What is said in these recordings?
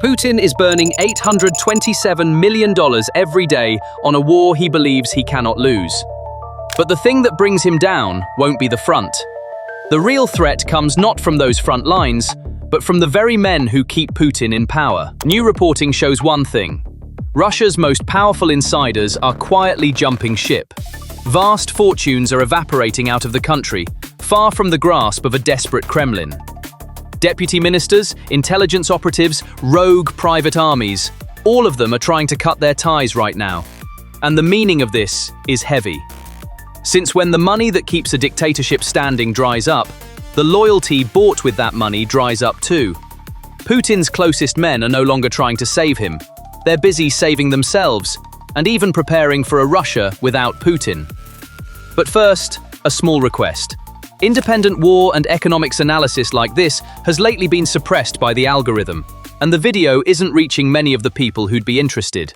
Putin is burning $827 million every day on a war he believes he cannot lose. But the thing that brings him down won't be the front. The real threat comes not from those front lines, but from the very men who keep Putin in power. New reporting shows one thing. Russia's most powerful insiders are quietly jumping ship. Vast fortunes are evaporating out of the country, far from the grasp of a desperate Kremlin. Deputy ministers, intelligence operatives, rogue private armies, all of them are trying to cut their ties right now. And the meaning of this is heavy. Since when the money that keeps a dictatorship standing dries up, the loyalty bought with that money dries up too. Putin's closest men are no longer trying to save him. They're busy saving themselves, and even preparing for a Russia without Putin. But first, a small request. Independent war and economics analysis like this has lately been suppressed by the algorithm, and the video isn't reaching many of the people who'd be interested.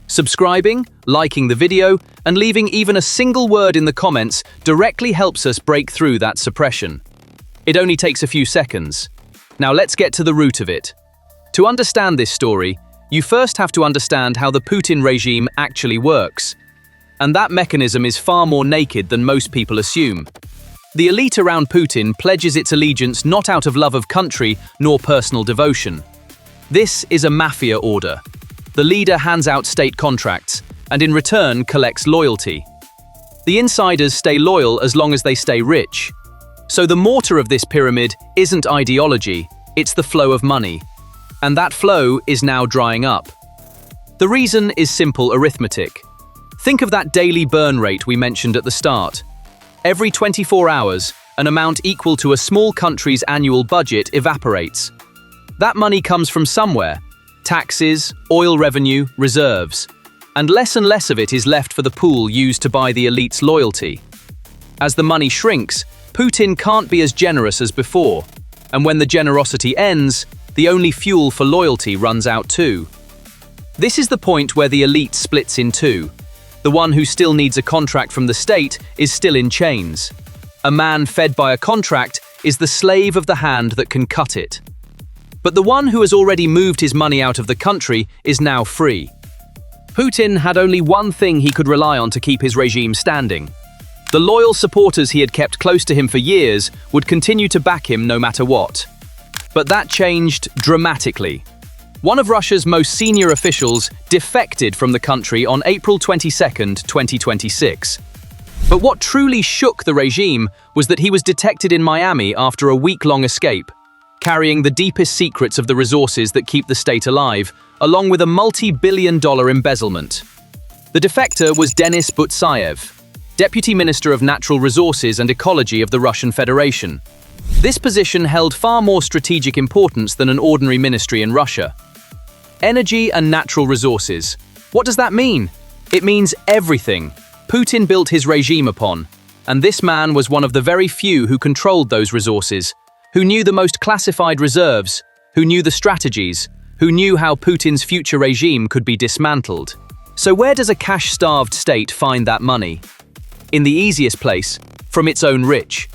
Subscribing, liking the video, and leaving even a single word in the comments directly helps us break through that suppression. It only takes a few seconds. Now let's get to the root of it. To understand this story, you first have to understand how the Putin regime actually works. And that mechanism is far more naked than most people assume. The elite around Putin pledges its allegiance not out of love of country nor personal devotion. This is a mafia order. The leader hands out state contracts and in return collects loyalty. The insiders stay loyal as long as they stay rich. So the mortar of this pyramid isn't ideology, it's the flow of money. And that flow is now drying up. The reason is simple arithmetic. Think of that daily burn rate we mentioned at the start. Every 24 hours, an amount equal to a small country's annual budget evaporates. That money comes from somewhere: taxes, oil revenue, reserves. And less of it is left for the pool used to buy the elite's loyalty. As the money shrinks, Putin can't be as generous as before. And when the generosity ends, the only fuel for loyalty runs out too. This is the point where the elite splits in two. The one who still needs a contract from the state is still in chains. A man fed by a contract is the slave of the hand that can cut it. But the one who has already moved his money out of the country is now free. Putin had only one thing he could rely on to keep his regime standing. The loyal supporters he had kept close to him for years would continue to back him no matter what. But that changed dramatically. One of Russia's most senior officials defected from the country on April 22, 2026. But what truly shook the regime was that he was detected in Miami after a week-long escape, carrying the deepest secrets of the resources that keep the state alive, along with a multi-billion-dollar embezzlement. The defector was Denis Butsaev, Deputy Minister of Natural Resources and Ecology of the Russian Federation. This position held far more strategic importance than an ordinary ministry in Russia. Energy and natural resources. What does that mean? It means everything Putin built his regime upon, and this man was one of the very few who controlled those resources, who knew the most classified reserves, who knew the strategies, who knew how Putin's future regime could be dismantled. So where does a cash-starved state find that money? In the easiest place, from its own rich.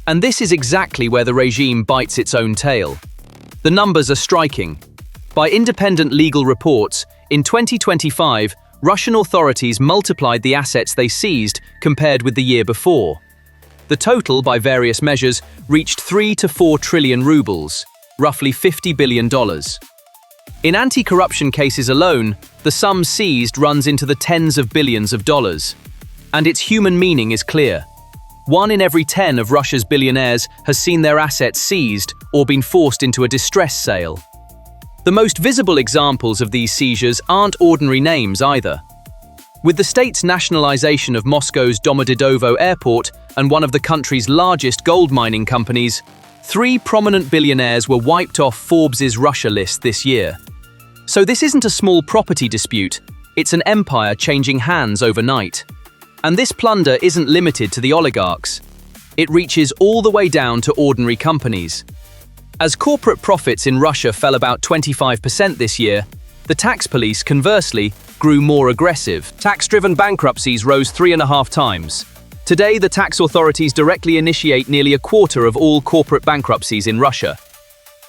And this is exactly where the regime bites its own tail. The numbers are striking. By independent legal reports, in 2025, Russian authorities multiplied the assets they seized compared with the year before. The total, by various measures, reached 3 to 4 trillion rubles, roughly $50 billion. In anti-corruption cases alone, the sum seized runs into the tens of billions of dollars. And its human meaning is clear. 1 in every 10 of Russia's billionaires has seen their assets seized or been forced into a distress sale. The most visible examples of these seizures aren't ordinary names either. With the state's nationalization of Moscow's Domodedovo airport and one of the country's largest gold mining companies, 3 prominent billionaires were wiped off Forbes' Russia list this year. So this isn't a small property dispute, it's an empire changing hands overnight. And this plunder isn't limited to the oligarchs. It reaches all the way down to ordinary companies. As corporate profits in Russia fell about 25% this year, the tax police, conversely, grew more aggressive. Tax-driven bankruptcies rose 3.5 times. Today, the tax authorities directly initiate nearly a quarter of all corporate bankruptcies in Russia.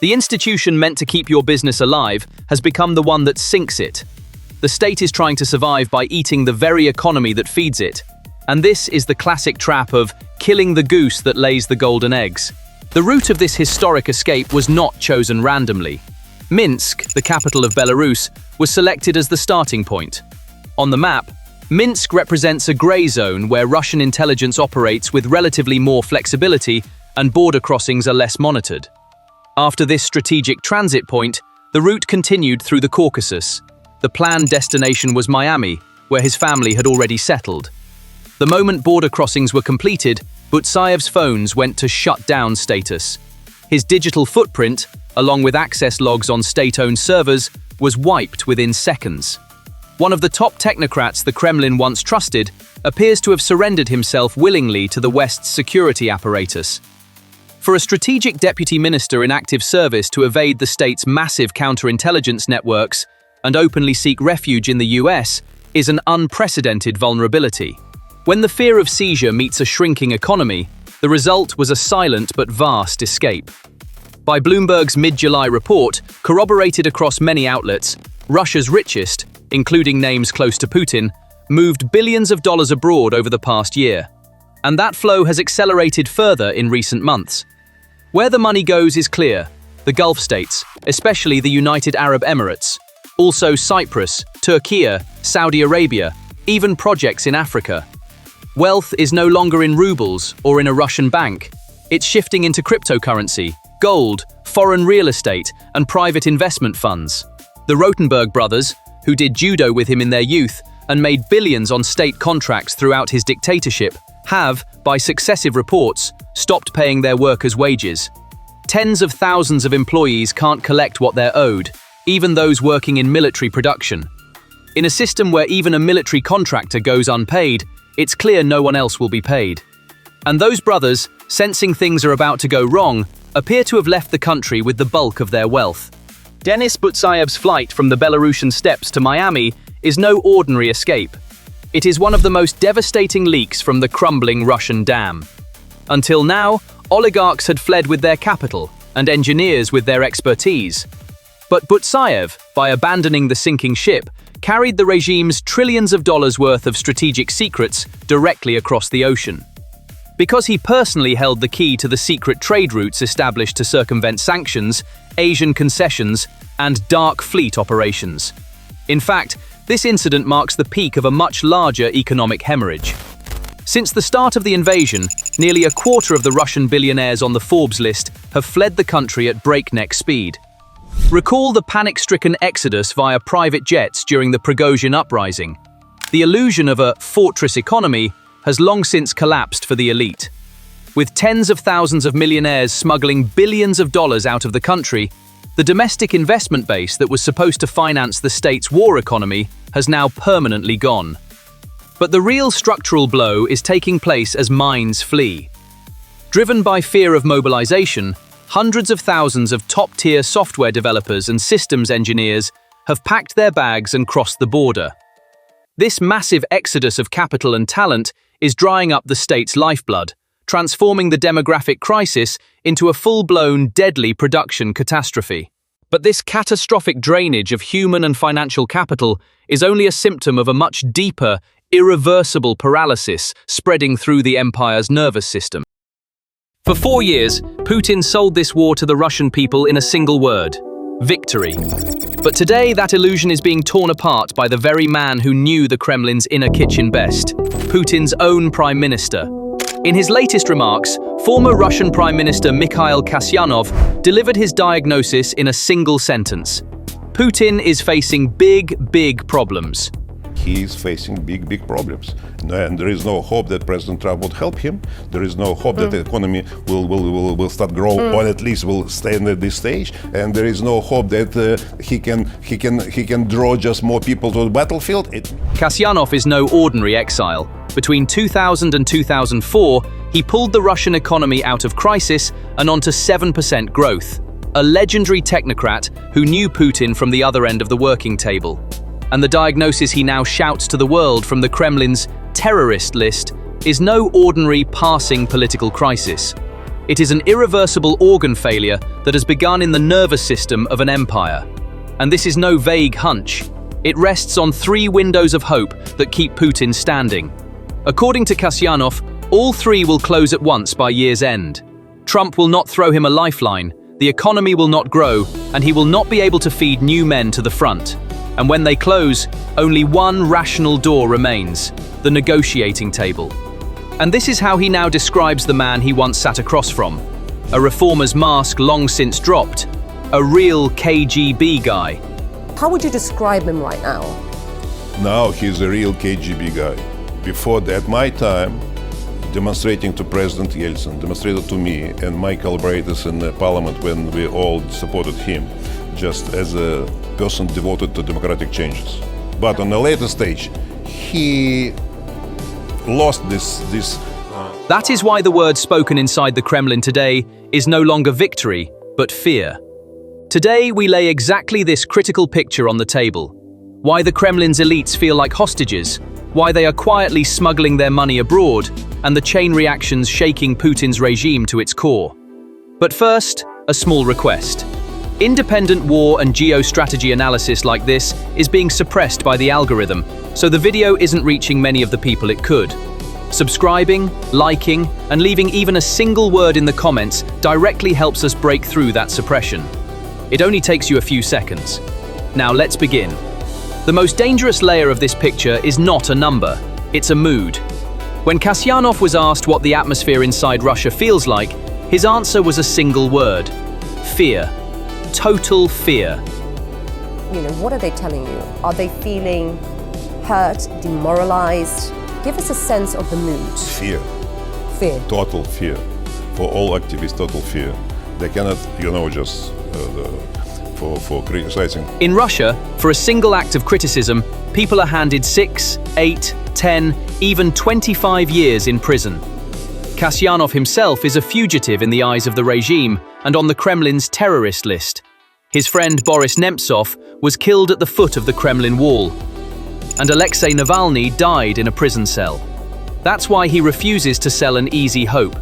The institution meant to keep your business alive has become the one that sinks it. The state is trying to survive by eating the very economy that feeds it. And this is the classic trap of killing the goose that lays the golden eggs. The route of this historic escape was not chosen randomly. Minsk, the capital of Belarus, was selected as the starting point. On the map, Minsk represents a grey zone where Russian intelligence operates with relatively more flexibility and border crossings are less monitored. After this strategic transit point, the route continued through the Caucasus. The planned destination was Miami, where his family had already settled. The moment border crossings were completed, Butsaev's phones went to shut-down status. His digital footprint, along with access logs on state-owned servers, was wiped within seconds. One of the top technocrats the Kremlin once trusted appears to have surrendered himself willingly to the West's security apparatus. For a strategic deputy minister in active service to evade the state's massive counterintelligence networks and openly seek refuge in the US is an unprecedented vulnerability. When the fear of seizure meets a shrinking economy, the result was a silent but vast escape. By Bloomberg's mid-July report, corroborated across many outlets, Russia's richest, including names close to Putin, moved billions of dollars abroad over the past year. And that flow has accelerated further in recent months. Where the money goes is clear: the Gulf states, especially the United Arab Emirates, also Cyprus, Turkey, Saudi Arabia, even projects in Africa. Wealth is no longer in rubles or in a Russian bank. It's shifting into cryptocurrency, gold, foreign real estate, and private investment funds. The Rotenberg brothers, who did judo with him in their youth and made billions on state contracts throughout his dictatorship, have, by successive reports, stopped paying their workers' wages. Tens of thousands of employees can't collect what they're owed, even those working in military production. In a system where even a military contractor goes unpaid, it's clear no one else will be paid. And those brothers, sensing things are about to go wrong, appear to have left the country with the bulk of their wealth. Denis Butsaev's flight from the Belarusian steppes to Miami is no ordinary escape. It is one of the most devastating leaks from the crumbling Russian dam. Until now, oligarchs had fled with their capital and engineers with their expertise. But Butsaev, by abandoning the sinking ship, carried the regime's trillions of dollars worth of strategic secrets directly across the ocean. Because he personally held the key to the secret trade routes established to circumvent sanctions, Asian concessions, and dark fleet operations. In fact, this incident marks the peak of a much larger economic hemorrhage. Since the start of the invasion, nearly a quarter of the Russian billionaires on the Forbes list have fled the country at breakneck speed. Recall the panic-stricken exodus via private jets during the Prigozhin uprising. The illusion of a fortress economy has long since collapsed for the elite. With tens of thousands of millionaires smuggling billions of dollars out of the country, the domestic investment base that was supposed to finance the state's war economy has now permanently gone. But the real structural blow is taking place as minds flee. Driven by fear of mobilization, hundreds of thousands of top-tier software developers and systems engineers have packed their bags and crossed the border. This massive exodus of capital and talent is drying up the state's lifeblood, transforming the demographic crisis into a full-blown, deadly production catastrophe. But this catastrophic drainage of human and financial capital is only a symptom of a much deeper, irreversible paralysis spreading through the empire's nervous system. For 4 years, Putin sold this war to the Russian people in a single word: victory. But today, that illusion is being torn apart by the very man who knew the Kremlin's inner kitchen best: Putin's own Prime Minister. In his latest remarks, former Russian Prime Minister Mikhail Kasyanov delivered his diagnosis in a single sentence: Putin is facing big problems. He is facing big problems, and there is no hope that President Trump would help him. There is no hope that the economy will start growing, or at least will stay at this stage. And there is no hope that he can draw just more people to the battlefield. Kasyanov is no ordinary exile. Between 2000 and 2004, he pulled the Russian economy out of crisis and onto 7% growth. A legendary technocrat who knew Putin from the other end of the working table. And the diagnosis he now shouts to the world from the Kremlin's terrorist list is no ordinary passing political crisis. It is an irreversible organ failure that has begun in the nervous system of an empire. And this is no vague hunch. It rests on 3 windows of hope that keep Putin standing. According to Kasyanov, all 3 will close at once by year's end. Trump will not throw him a lifeline, the economy will not grow, and he will not be able to feed new men to the front. And when they close, only one rational door remains: the negotiating table. And this is how he now describes the man he once sat across from. A reformer's mask long since dropped. A real KGB guy. How would you describe him right now? Now he's a real KGB guy. Before that, my time, demonstrating to President Yeltsin, demonstrated to me and my collaborators in the parliament when we all supported him, just as a person devoted to democratic changes. But on a later stage, he lost this. That is why the word spoken inside the Kremlin today is no longer victory, but fear. Today, we lay exactly this critical picture on the table. Why the Kremlin's elites feel like hostages, why they are quietly smuggling their money abroad, and the chain reactions shaking Putin's regime to its core. But first, a small request. Independent war and geostrategy analysis like this is being suppressed by the algorithm, so the video isn't reaching many of the people it could. Subscribing, liking, and leaving even a single word in the comments directly helps us break through that suppression. It only takes you a few seconds. Now let's begin. The most dangerous layer of this picture is not a number, it's a mood. When Kasyanov was asked what the atmosphere inside Russia feels like, his answer was a single word: fear. Total fear. What are they telling you? Are they feeling hurt, demoralized? Give us a sense of the mood. Fear. Fear. Total fear. For all activists, total fear. They cannot, just for criticizing. In Russia, for a single act of criticism, people are handed 6, 8, 10, even 25 years in prison. Kasyanov himself is a fugitive in the eyes of the regime and on the Kremlin's terrorist list. His friend Boris Nemtsov was killed at the foot of the Kremlin wall, and Alexei Navalny died in a prison cell. That's why he refuses to sell an easy hope.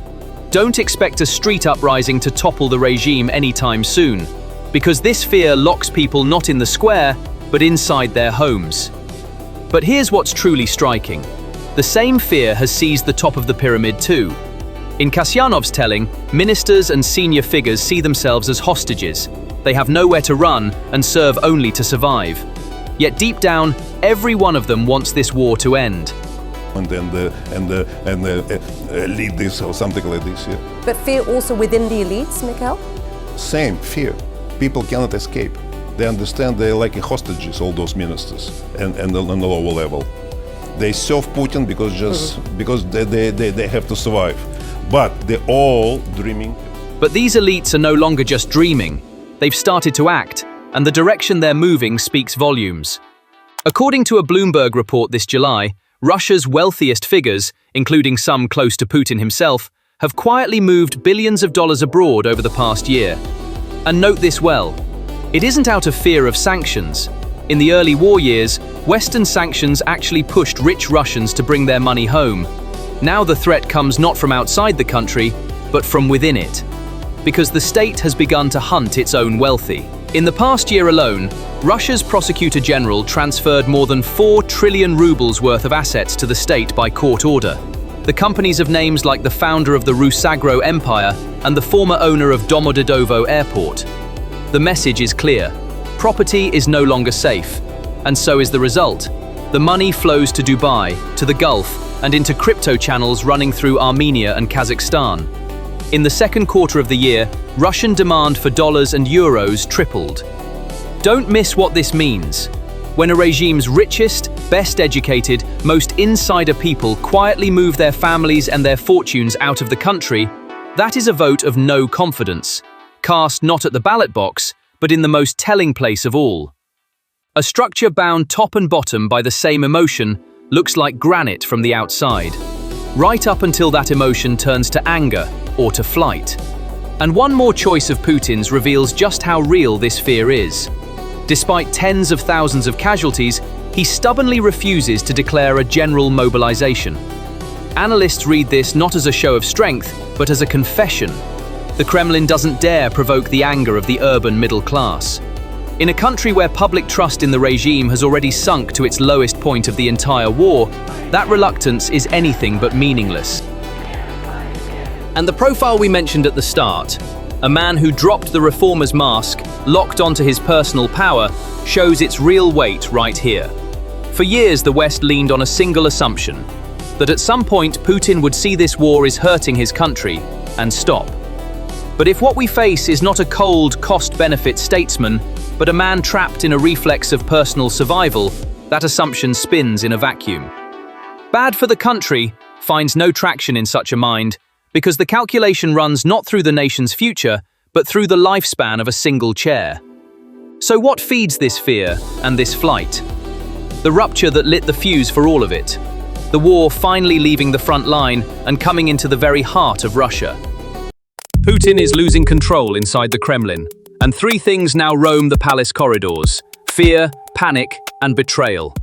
Don't expect a street uprising to topple the regime anytime soon, because this fear locks people not in the square, but inside their homes. But here's what's truly striking. The same fear has seized the top of the pyramid too. In Kasyanov's telling, ministers and senior figures see themselves as hostages. They have nowhere to run and serve only to survive. Yet deep down, every one of them wants this war to end. And lead this or something like this. Yeah. But fear also within the elites, Mikhail? Same fear. People cannot escape. They understand they're like hostages, all those ministers, and on the lower level. They serve Putin because they have to survive. But they're all dreaming. But these elites are no longer just dreaming. They've started to act, and the direction they're moving speaks volumes. According to a Bloomberg report this July, Russia's wealthiest figures, including some close to Putin himself, have quietly moved billions of dollars abroad over the past year. And note this well, it isn't out of fear of sanctions. In the early war years, Western sanctions actually pushed rich Russians to bring their money home. Now the threat comes not from outside the country, but from within it. Because the state has begun to hunt its own wealthy. In the past year alone, Russia's Prosecutor General transferred more than 4 trillion rubles worth of assets to the state by court order. The companies of names like the founder of the Rusagro Empire and the former owner of Domodedovo Airport. The message is clear. Property is no longer safe. And so is the result. The money flows to Dubai, to the Gulf, and into crypto channels running through Armenia and Kazakhstan. In the second quarter of the year, Russian demand for dollars and euros tripled. Don't miss what this means. When a regime's richest, best educated, most insider people quietly move their families and their fortunes out of the country, that is a vote of no confidence, cast not at the ballot box, but in the most telling place of all. A structure bound top and bottom by the same emotion looks like granite from the outside, right up until that emotion turns to anger or to flight. And one more choice of Putin's reveals just how real this fear is. Despite tens of thousands of casualties, he stubbornly refuses to declare a general mobilization. Analysts read this not as a show of strength, but as a confession, the Kremlin doesn't dare provoke the anger of the urban middle class. In a country where public trust in the regime has already sunk to its lowest point of the entire war, that reluctance is anything but meaningless. And the profile we mentioned at the start, a man who dropped the reformer's mask, locked onto his personal power, shows its real weight right here. For years, the West leaned on a single assumption, that at some point Putin would see this war is hurting his country and stop. But if what we face is not a cold, cost-benefit statesman, but a man trapped in a reflex of personal survival, that assumption spins in a vacuum. Bad for the country finds no traction in such a mind, because the calculation runs not through the nation's future, but through the lifespan of a single chair. So what feeds this fear and this flight? The rupture that lit the fuse for all of it. The war finally leaving the front line and coming into the very heart of Russia. Putin is losing control inside the Kremlin, and three things now roam the palace corridors: fear, panic, and betrayal.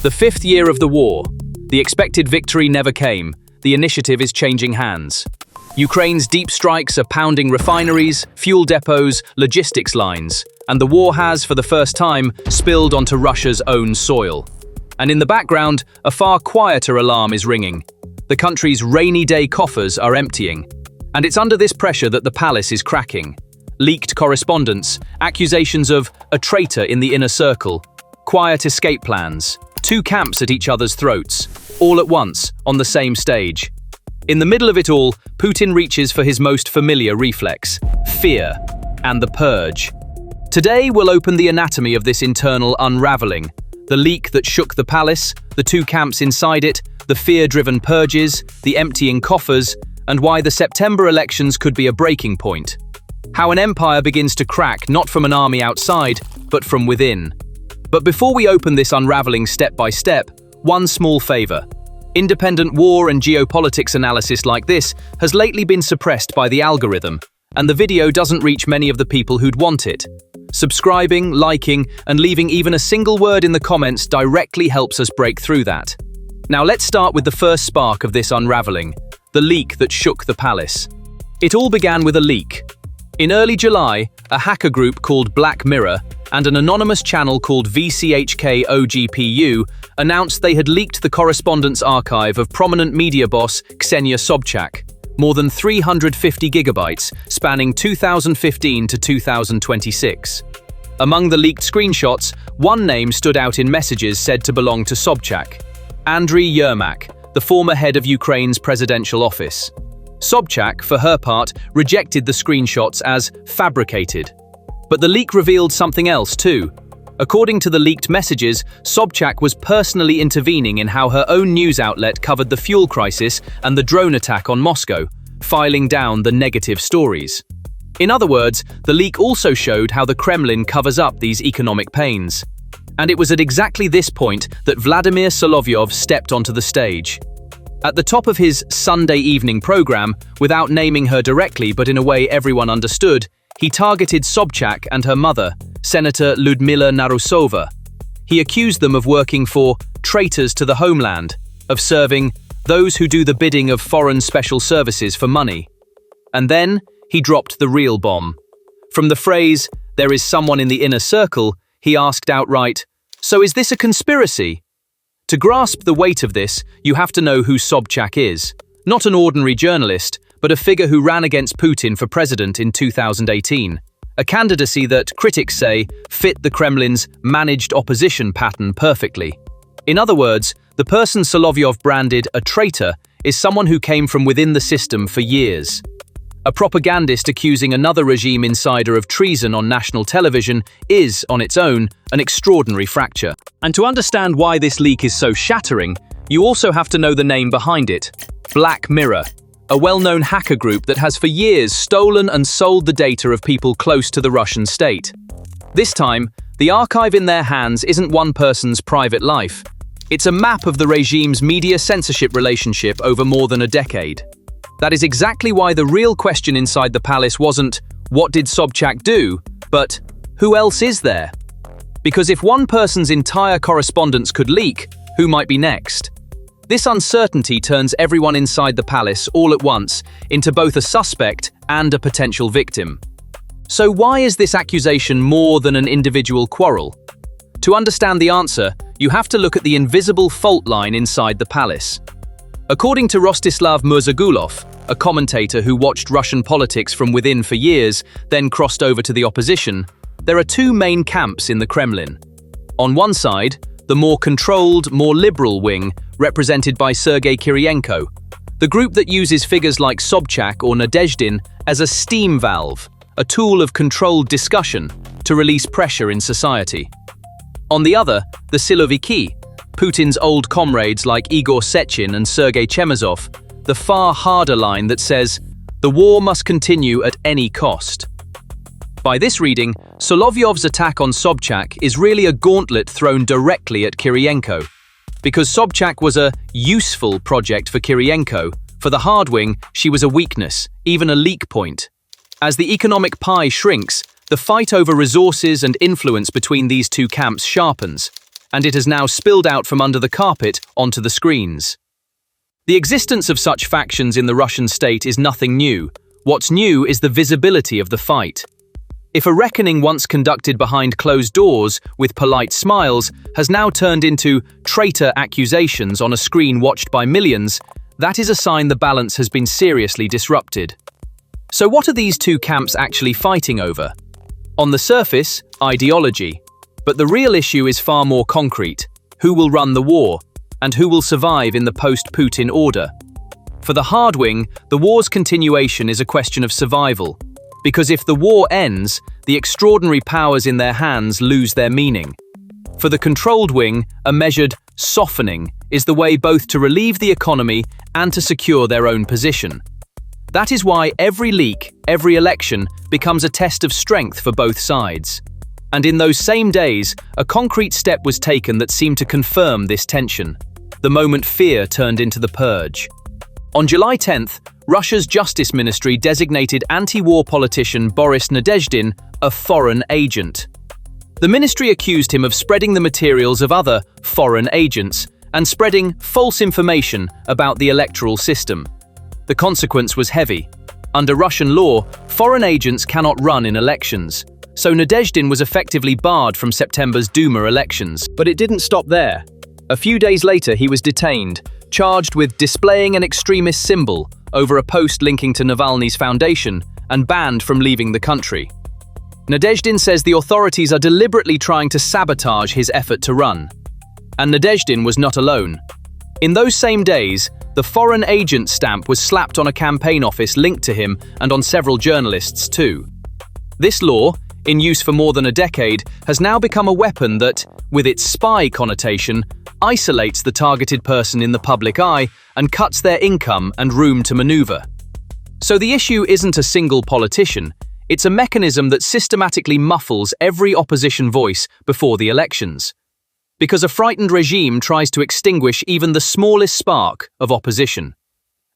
The fifth year of the war. The expected victory never came. The initiative is changing hands. Ukraine's deep strikes are pounding refineries, fuel depots, logistics lines, and the war has, for the first time, spilled onto Russia's own soil. And in the background, a far quieter alarm is ringing. The country's rainy day coffers are emptying. And it's under this pressure that the palace is cracking. Leaked correspondence, accusations of a traitor in the inner circle, quiet escape plans, two camps at each other's throats, all at once, on the same stage. In the middle of it all, Putin reaches for his most familiar reflex: fear and the purge. Today we'll open the anatomy of this internal unraveling, the leak that shook the palace, the two camps inside it, the fear-driven purges, the emptying coffers, and why the September elections could be a breaking point. How an empire begins to crack not from an army outside, but from within. But before we open this unraveling step by step, one small favor. Independent war and geopolitics analysis like this has lately been suppressed by the algorithm, and the video doesn't reach many of the people who'd want it. Subscribing, liking, and leaving even a single word in the comments directly helps us break through that. Now let's start with the first spark of this unraveling, the leak that shook the palace. It all began with a leak. In early July, a hacker group called Black Mirror and an anonymous channel called VCHK-OGPU announced they had leaked the correspondence archive of prominent media boss Ksenia Sobchak, more than 350 gigabytes, spanning 2015 to 2026. Among the leaked screenshots, one name stood out in messages said to belong to Sobchak: Andriy Yermak, the former head of Ukraine's presidential office. Sobchak, for her part, rejected the screenshots as fabricated. But the leak revealed something else too. According to the leaked messages, Sobchak was personally intervening in how her own news outlet covered the fuel crisis and the drone attack on Moscow, filing down the negative stories. In other words, the leak also showed how the Kremlin covers up these economic pains. And it was at exactly this point that Vladimir Solovyov stepped onto the stage. At the top of his Sunday evening program, without naming her directly but in a way everyone understood, he targeted Sobchak and her mother, Senator Lyudmila Narusova. He accused them of working for traitors to the homeland, of serving those who do the bidding of foreign special services for money. And then he dropped the real bomb. From the phrase, "there is someone in the inner circle," he asked outright, "So is this a conspiracy?" To grasp the weight of this, you have to know who Sobchak is. Not an ordinary journalist, but a figure who ran against Putin for president in 2018. A candidacy that, critics say, fit the Kremlin's managed opposition pattern perfectly. In other words, the person Solovyov branded a traitor is someone who came from within the system for years. A propagandist accusing another regime insider of treason on national television is, on its own, an extraordinary fracture. And to understand why this leak is so shattering, you also have to know the name behind it: Black Mirror, a well-known hacker group that has for years stolen and sold the data of people close to the Russian state. This time, the archive in their hands isn't one person's private life. It's a map of the regime's media censorship relationship over more than a decade. That is exactly why the real question inside the palace wasn't, what did Sobchak do, but who else is there? Because if one person's entire correspondence could leak, who might be next? This uncertainty turns everyone inside the palace all at once into both a suspect and a potential victim. So why is this accusation more than an individual quarrel? To understand the answer, you have to look at the invisible fault line inside the palace. According to Rostislav Murzagulov, a commentator who watched Russian politics from within for years, then crossed over to the opposition, there are two main camps in the Kremlin. On one side, the more controlled, more liberal wing, represented by Sergei Kiriyenko, the group that uses figures like Sobchak or Nadezhdin as a steam valve, a tool of controlled discussion to release pressure in society. On the other, the Siloviki, Putin's old comrades like Igor Sechin and Sergei Chemezov, the far harder line that says, the war must continue at any cost. By this reading, Solovyov's attack on Sobchak is really a gauntlet thrown directly at Kiriyenko. Because Sobchak was a useful project for Kiriyenko, for the hard wing, she was a weakness, even a leak point. As the economic pie shrinks, the fight over resources and influence between these two camps sharpens, and it has now spilled out from under the carpet onto the screens. The existence of such factions in the Russian state is nothing new. What's new is the visibility of the fight. If a reckoning once conducted behind closed doors with polite smiles has now turned into traitor accusations on a screen watched by millions, that is a sign the balance has been seriously disrupted. So what are these two camps actually fighting over? On the surface, ideology. But the real issue is far more concrete. Who will run the war? And who will survive in the post-Putin order? For the hard wing, the war's continuation is a question of survival. Because if the war ends, the extraordinary powers in their hands lose their meaning. For the controlled wing, a measured softening is the way both to relieve the economy and to secure their own position. That is why every leak, every election, becomes a test of strength for both sides. And in those same days, a concrete step was taken that seemed to confirm this tension. The moment fear turned into the purge. On July 10th, Russia's Justice Ministry designated anti-war politician Boris Nadezhdin a foreign agent. The ministry accused him of spreading the materials of other foreign agents and spreading false information about the electoral system. The consequence was heavy. Under Russian law, foreign agents cannot run in elections. So Nadezhdin was effectively barred from September's Duma elections. But it didn't stop there. A few days later, he was detained, charged with displaying an extremist symbol over a post linking to Navalny's foundation, and banned from leaving the country. Nadezhdin says the authorities are deliberately trying to sabotage his effort to run. And Nadezhdin was not alone. In those same days, the foreign agent stamp was slapped on a campaign office linked to him and on several journalists too. This law, in use for more than a decade, has now become a weapon that, with its spy connotation, isolates the targeted person in the public eye and cuts their income and room to maneuver. So the issue isn't a single politician, it's a mechanism that systematically muffles every opposition voice before the elections. Because a frightened regime tries to extinguish even the smallest spark of opposition.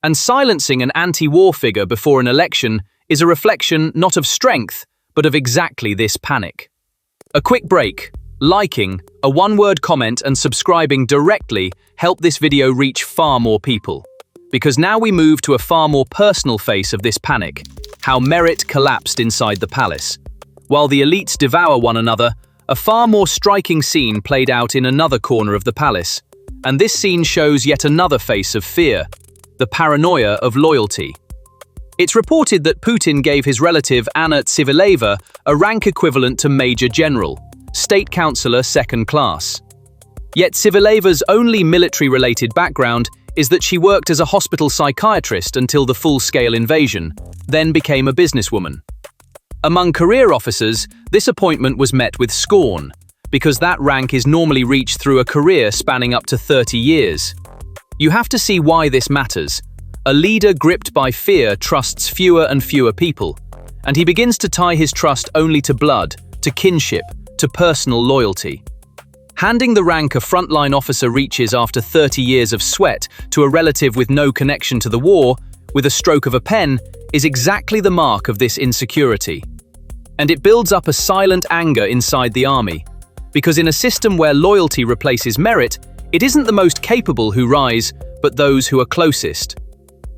And silencing an anti-war figure before an election is a reflection not of strength, but of exactly this panic. A quick break, liking, a one-word comment and subscribing directly help this video reach far more people. Because now we move to a far more personal face of this panic, how merit collapsed inside the palace. While the elites devour one another, a far more striking scene played out in another corner of the palace. And this scene shows yet another face of fear, the paranoia of loyalty. It's reported that Putin gave his relative Anna Tsivileva a rank equivalent to Major General, State Councillor Second Class. Yet Tsivileva's only military-related background is that she worked as a hospital psychiatrist until the full-scale invasion, then became a businesswoman. Among career officers, this appointment was met with scorn, because that rank is normally reached through a career spanning up to 30 years. You have to see why this matters. A leader gripped by fear trusts fewer and fewer people, and he begins to tie his trust only to blood, to kinship, to personal loyalty. Handing the rank a frontline officer reaches after 30 years of sweat to a relative with no connection to the war, with a stroke of a pen, is exactly the mark of this insecurity. And it builds up a silent anger inside the army, because in a system where loyalty replaces merit, It isn't the most capable who rise, but those who are closest.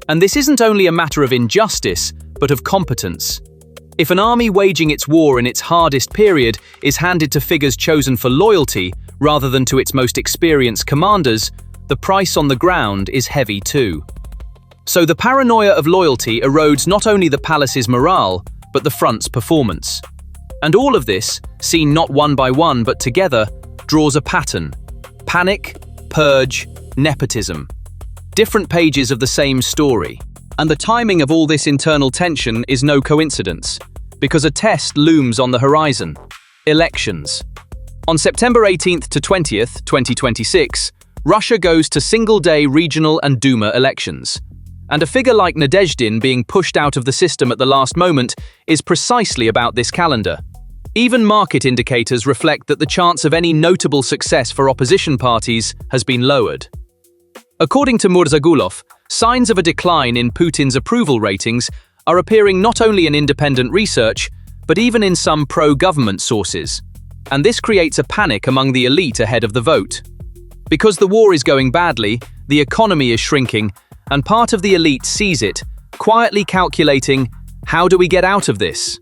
And this isn't only a matter of injustice, but of competence. If an army waging its war in its hardest period is handed to figures chosen for loyalty rather than to its most experienced commanders, the price on the ground is heavy too. So the paranoia of loyalty erodes not only the palace's morale, but the front's performance. And all of this, seen not one by one but together, draws a pattern. Panic, purge, nepotism. Different pages of the same story. And the timing of all this internal tension is no coincidence, because a test looms on the horizon. Elections. On September 18th to 20th, 2026, Russia goes to single-day regional and Duma elections. And a figure like Nadezhdin being pushed out of the system at the last moment is precisely about this calendar. Even market indicators reflect that the chance of any notable success for opposition parties has been lowered. According to Murzagulov, signs of a decline in Putin's approval ratings are appearing not only in independent research, but even in some pro-government sources. And this creates a panic among the elite ahead of the vote. Because the war is going badly, the economy is shrinking, and part of the elite sees it, quietly calculating, how do we get out of this?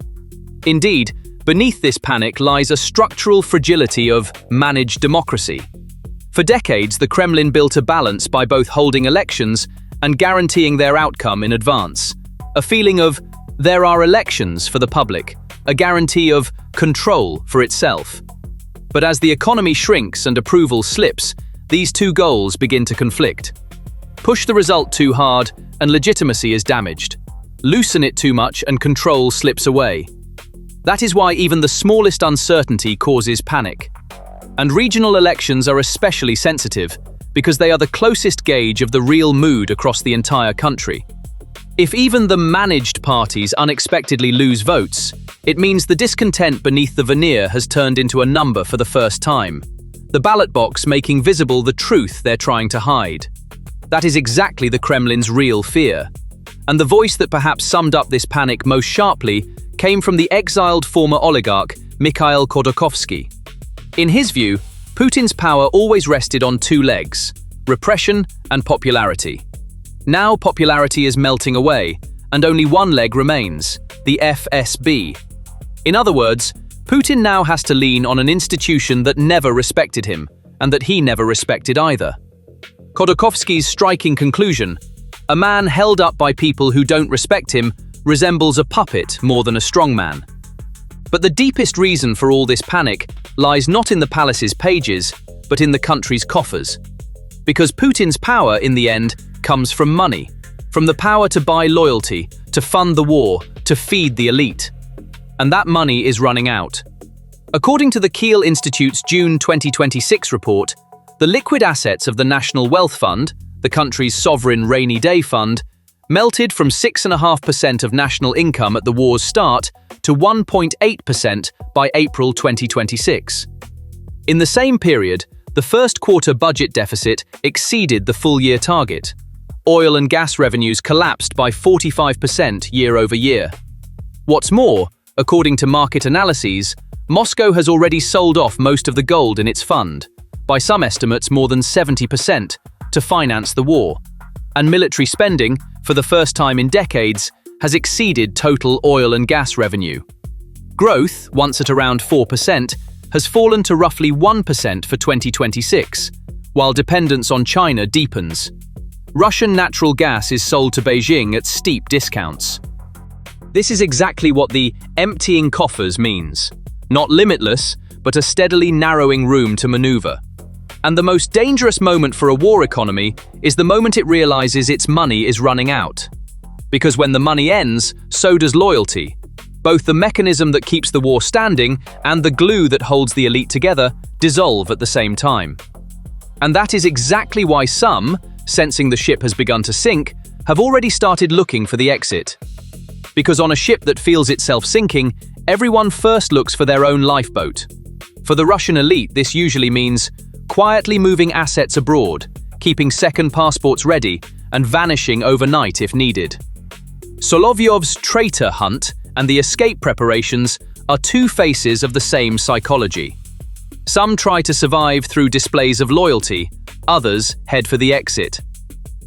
Indeed, beneath this panic lies a structural fragility of managed democracy. For decades, the Kremlin built a balance by both holding elections and guaranteeing their outcome in advance. A feeling of, there are elections for the public, a guarantee of control for itself. But as the economy shrinks and approval slips, these two goals begin to conflict. Push the result too hard and legitimacy is damaged. Loosen it too much and control slips away. That is why even the smallest uncertainty causes panic. And regional elections are especially sensitive because they are the closest gauge of the real mood across the entire country. If even the managed parties unexpectedly lose votes, it means the discontent beneath the veneer has turned into a number for the first time. The ballot box making visible the truth they're trying to hide. That is exactly the Kremlin's real fear. And the voice that perhaps summed up this panic most sharply came from the exiled former oligarch Mikhail Khodorkovsky. In his view, Putin's power always rested on two legs: repression and popularity. Now popularity is melting away, and only one leg remains, the FSB. In other words, Putin now has to lean on an institution that never respected him, and that he never respected either. Khodorkovsky's striking conclusion: a man held up by people who don't respect him resembles a puppet more than a strongman. But the deepest reason for all this panic lies not in the palace's pages, but in the country's coffers. Because Putin's power, in the end, comes from money, from the power to buy loyalty, to fund the war, to feed the elite. And that money is running out. According to the Kiel Institute's June 2026 report, the liquid assets of the National Wealth Fund, the country's sovereign rainy day fund, melted from 6.5% of national income at the war's start to 1.8% by April 2026. In the same period, the first quarter budget deficit exceeded the full-year target. Oil and gas revenues collapsed by 45% year over year. What's more, according to market analyses, Moscow has already sold off most of the gold in its fund, by some estimates more than 70%, to finance the war. And military spending, for the first time in decades, has exceeded total oil and gas revenue. Growth, once at around 4%, has fallen to roughly 1% for 2026, while dependence on China deepens. Russian natural gas is sold to Beijing at steep discounts. This is exactly what the emptying coffers means. Not limitless, but a steadily narrowing room to maneuver. And the most dangerous moment for a war economy is the moment it realizes its money is running out. Because when the money ends, so does loyalty. Both the mechanism that keeps the war standing and the glue that holds the elite together dissolve at the same time. And that is exactly why some, sensing the ship has begun to sink, have already started looking for the exit. Because on a ship that feels itself sinking, everyone first looks for their own lifeboat. For the Russian elite, this usually means quietly moving assets abroad, keeping second passports ready, and vanishing overnight if needed. Solovyov's traitor hunt and the escape preparations are two faces of the same psychology. Some try to survive through displays of loyalty, others head for the exit.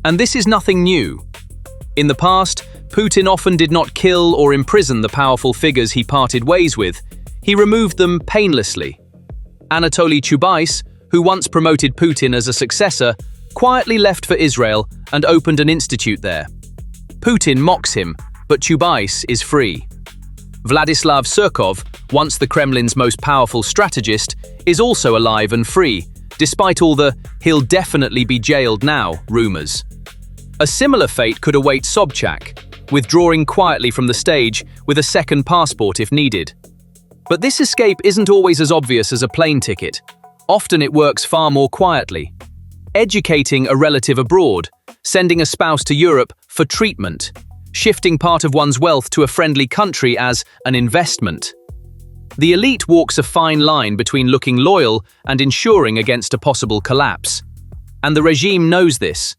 And this is nothing new. In the past, Putin often did not kill or imprison the powerful figures he parted ways with. He removed them painlessly. Anatoly Chubais, who once promoted Putin as a successor, quietly left for Israel and opened an institute there. Putin mocks him, but Chubais is free. Vladislav Surkov, once the Kremlin's most powerful strategist, is also alive and free, despite all the "he'll definitely be jailed now" rumors. A similar fate could await Sobchak, withdrawing quietly from the stage with a second passport if needed. But this escape isn't always as obvious as a plane ticket. Often it works far more quietly. Educating a relative abroad, sending a spouse to Europe for treatment, shifting part of one's wealth to a friendly country as an investment. The elite walks a fine line between looking loyal and ensuring against a possible collapse. And the regime knows this.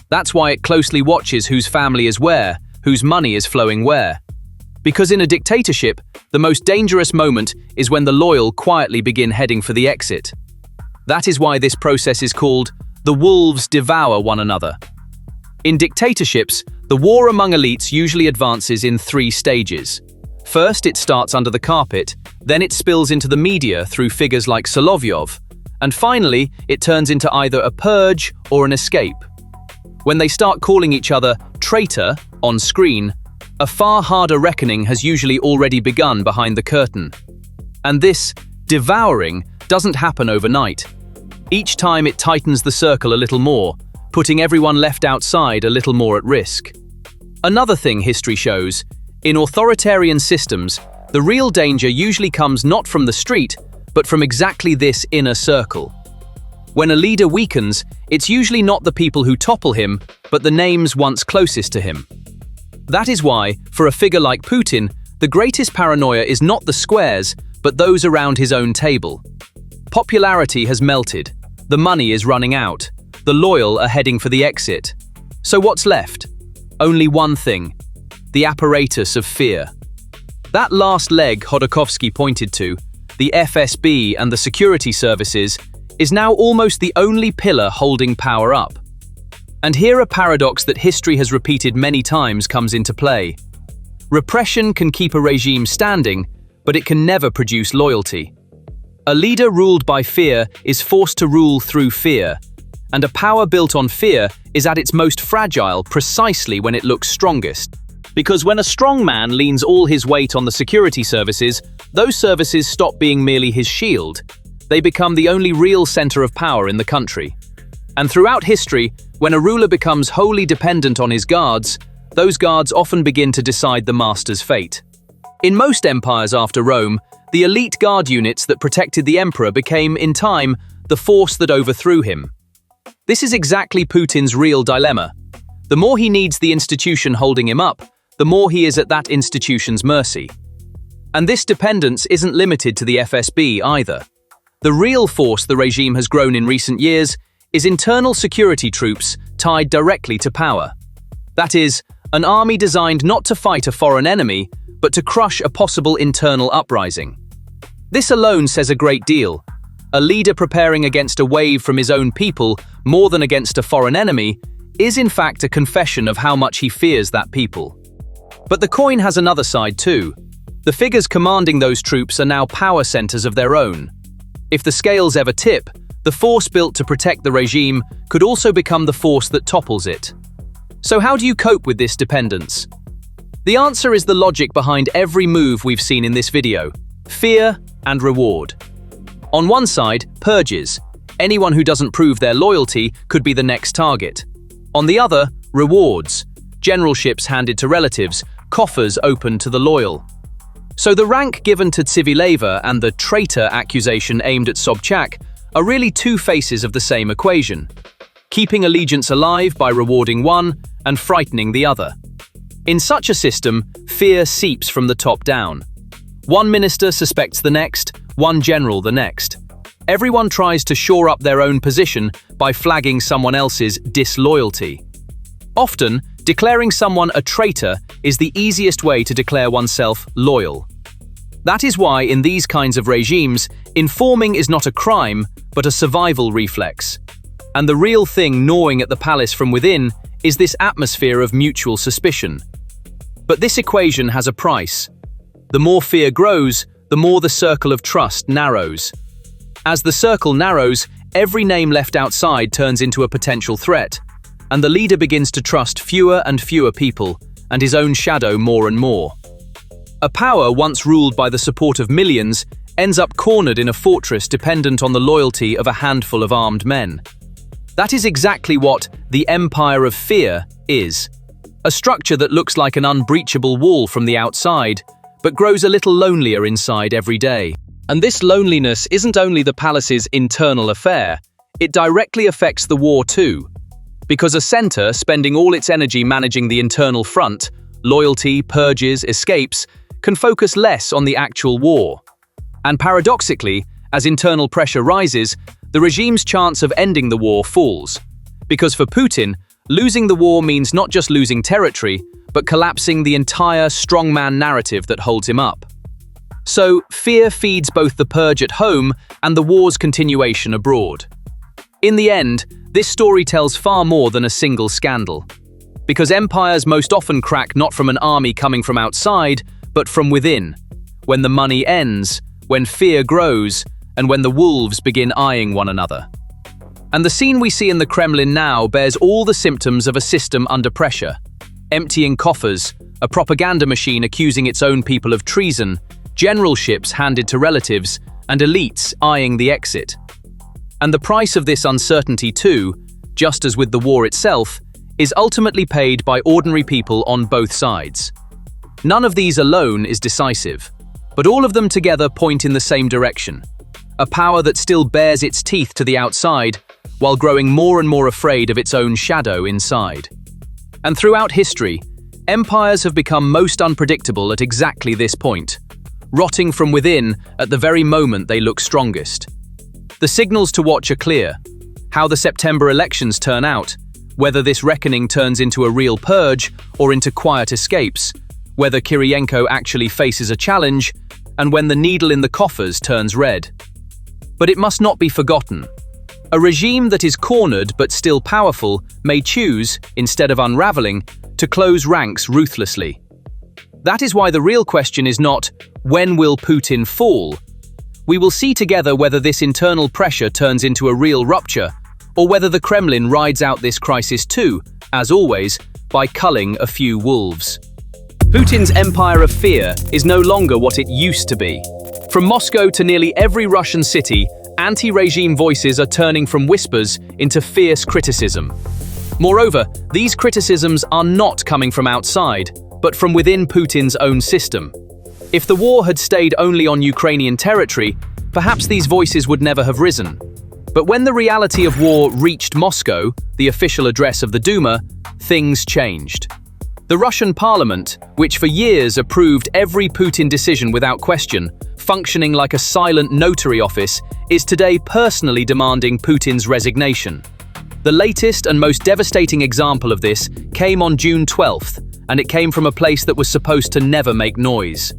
That's why it closely watches whose family is where, whose money is flowing where. Because in a dictatorship, the most dangerous moment is when the loyal quietly begin heading for the exit. That is why this process is called "the wolves devour one another." In dictatorships, the war among elites usually advances in 3 stages. First, it starts under the carpet, then it spills into the media through figures like Solovyov, and finally, it turns into either a purge or an escape. When they start calling each other traitor on screen, a far harder reckoning has usually already begun behind the curtain. And this devouring doesn't happen overnight. Each time it tightens the circle a little more, putting everyone left outside a little more at risk. Another thing history shows, in authoritarian systems, the real danger usually comes not from the street, but from exactly this inner circle. When a leader weakens, it's usually not the people who topple him, but the names once closest to him. That is why, for a figure like Putin, the greatest paranoia is not the squares, but those around his own table. Popularity has melted, the money is running out, the loyal are heading for the exit. So what's left? Only one thing: the apparatus of fear. That last leg Khodorkovsky pointed to, the FSB and the security services, is now almost the only pillar holding power up. And here a paradox that history has repeated many times comes into play. Repression can keep a regime standing, but it can never produce loyalty. A leader ruled by fear is forced to rule through fear, and a power built on fear is at its most fragile precisely when it looks strongest. Because when a strong man leans all his weight on the security services, those services stop being merely his shield. They become the only real center of power in the country. And throughout history, when a ruler becomes wholly dependent on his guards, those guards often begin to decide the master's fate. In most empires after Rome, the elite guard units that protected the emperor became, in time, the force that overthrew him. This is exactly Putin's real dilemma. The more he needs the institution holding him up, the more he is at that institution's mercy. And this dependence isn't limited to the FSB either. The real force the regime has grown in recent years is internal security troops tied directly to power. That is, an army designed not to fight a foreign enemy, but to crush a possible internal uprising. This alone says a great deal. A leader preparing against a wave from his own people more than against a foreign enemy is in fact a confession of how much he fears that people. But the coin has another side too. The figures commanding those troops are now power centers of their own. If the scales ever tip, the force built to protect the regime could also become the force that topples it. So how do you cope with this dependence? The answer is the logic behind every move we've seen in this video: fear and reward. On one side, purges. Anyone who doesn't prove their loyalty could be the next target. On the other, rewards. Generalships handed to relatives, coffers open to the loyal. So the rank given to Tsivileva and the traitor accusation aimed at Sobchak are really two faces of the same equation, keeping allegiance alive by rewarding one and frightening the other. In such a system, fear seeps from the top down. One minister suspects the next, one general the next. Everyone tries to shore up their own position by flagging someone else's disloyalty. Often, declaring someone a traitor is the easiest way to declare oneself loyal. That is why, in these kinds of regimes, informing is not a crime, but a survival reflex. And the real thing gnawing at the palace from within is this atmosphere of mutual suspicion. But this equation has a price. The more fear grows, the more the circle of trust narrows. As the circle narrows, every name left outside turns into a potential threat, and the leader begins to trust fewer and fewer people, and his own shadow more and more. A power once ruled by the support of millions ends up cornered in a fortress dependent on the loyalty of a handful of armed men. That is exactly what the Empire of Fear is. A structure that looks like an unbreachable wall from the outside, but grows a little lonelier inside every day. And this loneliness isn't only the palace's internal affair, it directly affects the war too. Because a center spending all its energy managing the internal front, loyalty, purges, escapes, can focus less on the actual war. And paradoxically, as internal pressure rises, the regime's chance of ending the war falls. Because for Putin, losing the war means not just losing territory, but collapsing the entire strongman narrative that holds him up. So, fear feeds both the purge at home and the war's continuation abroad. In the end, this story tells far more than a single scandal. Because empires most often crack not from an army coming from outside, but from within. When the money ends, when fear grows, and when the wolves begin eyeing one another. And the scene we see in the Kremlin now bears all the symptoms of a system under pressure. Emptying coffers, a propaganda machine accusing its own people of treason, generalships handed to relatives, and elites eyeing the exit. And the price of this uncertainty too, just as with the war itself, is ultimately paid by ordinary people on both sides. None of these alone is decisive, but all of them together point in the same direction. A power that still bares its teeth to the outside, while growing more and more afraid of its own shadow inside. And throughout history, empires have become most unpredictable at exactly this point, rotting from within at the very moment they look strongest. The signals to watch are clear: how the September elections turn out, whether this reckoning turns into a real purge or into quiet escapes, whether Kiriyenko actually faces a challenge, and when the needle in the coffers turns red. But it must not be forgotten. A regime that is cornered but still powerful may choose, instead of unraveling, to close ranks ruthlessly. That is why the real question is not, when will Putin fall? We will see together whether this internal pressure turns into a real rupture, or whether the Kremlin rides out this crisis too, as always, by culling a few wolves. Putin's empire of fear is no longer what it used to be. From Moscow to nearly every Russian city, anti-regime voices are turning from whispers into fierce criticism. Moreover, these criticisms are not coming from outside, but from within Putin's own system. If the war had stayed only on Ukrainian territory, perhaps these voices would never have risen. But when the reality of war reached Moscow, the official address of the Duma, things changed. The Russian parliament, which for years approved every Putin decision without question, functioning like a silent notary office, is today personally demanding Putin's resignation. The latest and most devastating example of this came on June 12th, and it came from a place that was supposed to never make noise.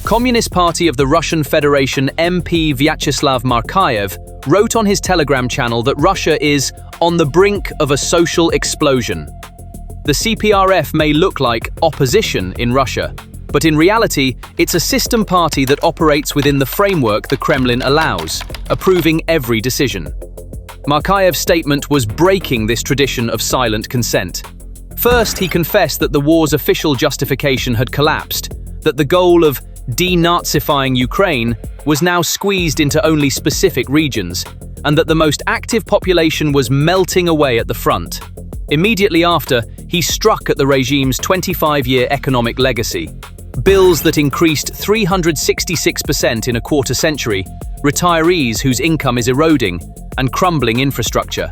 Communist Party of the Russian Federation MP Vyacheslav Markayev wrote on his Telegram channel that Russia is on the brink of a social explosion. The CPRF may look like opposition in Russia, but in reality, it's a system party that operates within the framework the Kremlin allows, approving every decision. Markayev's statement was breaking this tradition of silent consent. First, he confessed that the war's official justification had collapsed, that the goal of denazifying Ukraine was now squeezed into only specific regions, and that the most active population was melting away at the front. Immediately after, he struck at the regime's 25-year economic legacy. Bills that increased 366% in a quarter century, retirees whose income is eroding, and crumbling infrastructure.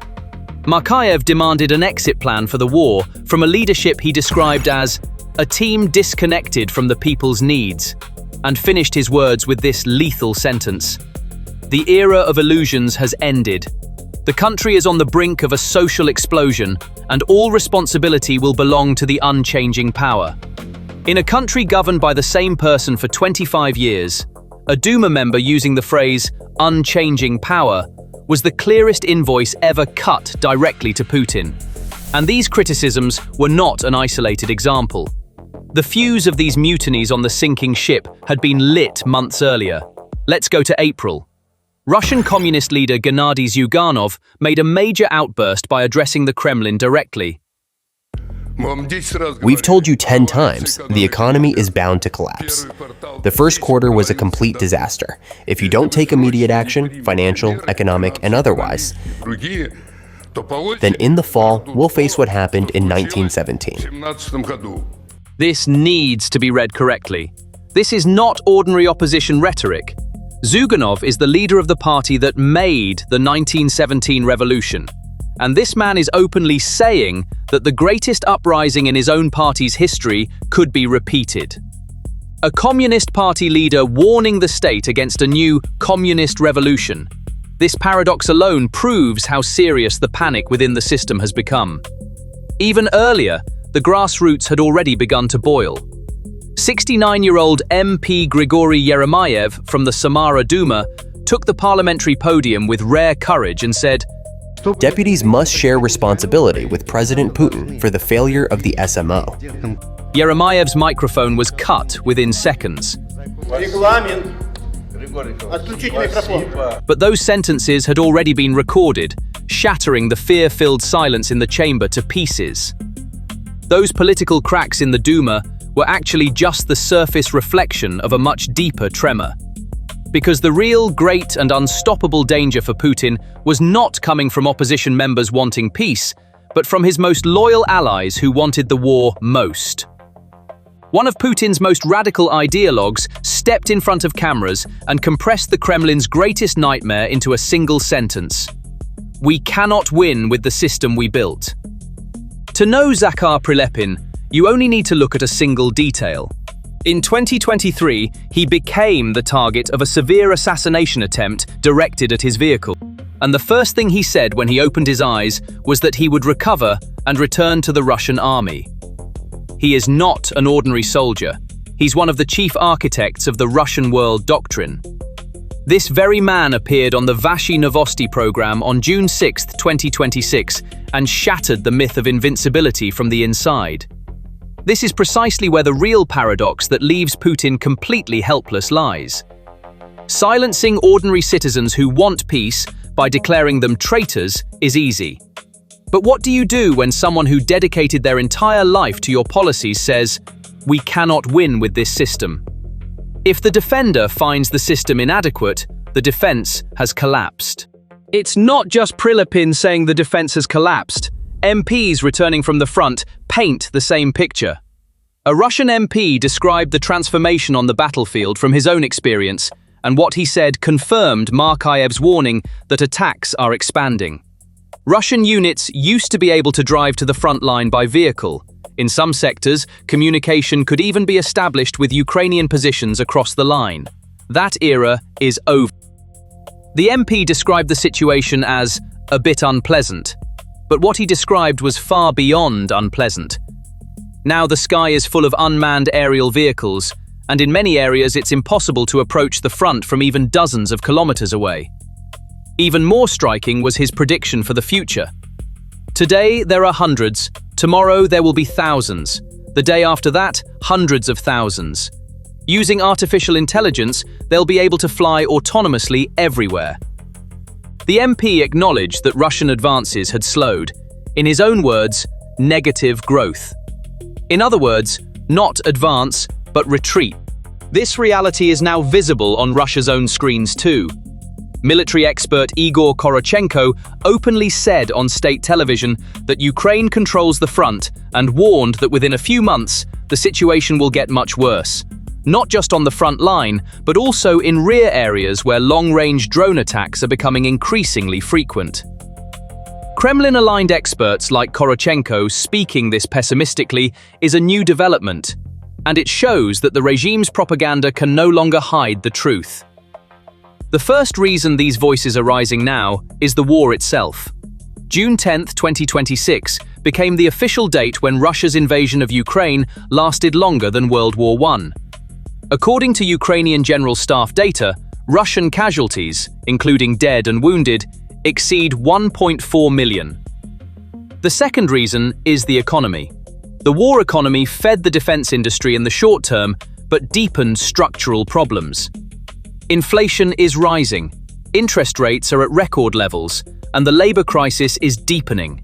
Markayev demanded an exit plan for the war from a leadership he described as a team disconnected from the people's needs, and finished his words with this lethal sentence: "The era of illusions has ended. The country is on the brink of a social explosion, and all responsibility will belong to the unchanging power." In a country governed by the same person for 25 years, a Duma member using the phrase unchanging power was the clearest invoice ever cut directly to Putin. And these criticisms were not an isolated example. The fuse of these mutinies on the sinking ship had been lit months earlier. Let's go to April. Russian communist leader Gennady Zyuganov made a major outburst by addressing the Kremlin directly. We've told you 10 times, the economy is bound to collapse. The first quarter was a complete disaster. If you don't take immediate action, financial, economic, and otherwise, then in the fall, we'll face what happened in 1917. This needs to be read correctly. This is not ordinary opposition rhetoric. Zyuganov is the leader of the party that made the 1917 revolution. And this man is openly saying that the greatest uprising in his own party's history could be repeated. A communist party leader warning the state against a new communist revolution. This paradox alone proves how serious the panic within the system has become. Even earlier, the grassroots had already begun to boil. 69-year-old MP Grigory Yeremayev from the Samara Duma took the parliamentary podium with rare courage and said, "Deputies must share responsibility with President Putin for the failure of the SMO." Yeremayev's microphone was cut within seconds. But those sentences had already been recorded, shattering the fear-filled silence in the chamber to pieces. Those political cracks in the Duma were actually just the surface reflection of a much deeper tremor. Because the real, great, and unstoppable danger for Putin was not coming from opposition members wanting peace, but from his most loyal allies who wanted the war most. One of Putin's most radical ideologues stepped in front of cameras and compressed the Kremlin's greatest nightmare into a single sentence. "We cannot win with the system we built." To know Zakhar Prilepin, you only need to look at a single detail. In 2023, he became the target of a severe assassination attempt directed at his vehicle. And the first thing he said when he opened his eyes was that he would recover and return to the Russian army. He is not an ordinary soldier. He's one of the chief architects of the Russian world doctrine. This very man appeared on the Vashi Novosti program on June 6, 2026, and shattered the myth of invincibility from the inside. This is precisely where the real paradox that leaves Putin completely helpless lies. Silencing ordinary citizens who want peace by declaring them traitors is easy. But what do you do when someone who dedicated their entire life to your policies says, "We cannot win with this system"? If the defender finds the system inadequate, the defense has collapsed. It's not just Prilepin saying the defense has collapsed. MPs returning from the front paint the same picture. A Russian MP described the transformation on the battlefield from his own experience, and what he said confirmed Markayev's warning that attacks are expanding. Russian units used to be able to drive to the front line by vehicle. In some sectors, communication could even be established with Ukrainian positions across the line. That era is over. The MP described the situation as a bit unpleasant, but what he described was far beyond unpleasant. Now the sky is full of unmanned aerial vehicles, and in many areas it's impossible to approach the front from even dozens of kilometers away. Even more striking was his prediction for the future. Today there are hundreds, tomorrow there will be thousands, the day after that, hundreds of thousands. Using artificial intelligence, they'll be able to fly autonomously everywhere. The MP acknowledged that Russian advances had slowed. In his own words, negative growth. In other words, not advance, but retreat. This reality is now visible on Russia's own screens too. Military expert Igor Korochenko openly said on state television that Ukraine controls the front and warned that within a few months, the situation will get much worse. Not just on the front line, but also in rear areas where long-range drone attacks are becoming increasingly frequent. Kremlin-aligned experts like Korochenko speaking this pessimistically is a new development, and it shows that the regime's propaganda can no longer hide the truth. The first reason these voices are rising now is the war itself. June 10, 2026, became the official date when Russia's invasion of Ukraine lasted longer than World War I. According to Ukrainian General Staff data, Russian casualties, including dead and wounded, exceed 1.4 million. The second reason is the economy. The war economy fed the defense industry in the short term, but deepened structural problems. Inflation is rising, interest rates are at record levels, and the labor crisis is deepening.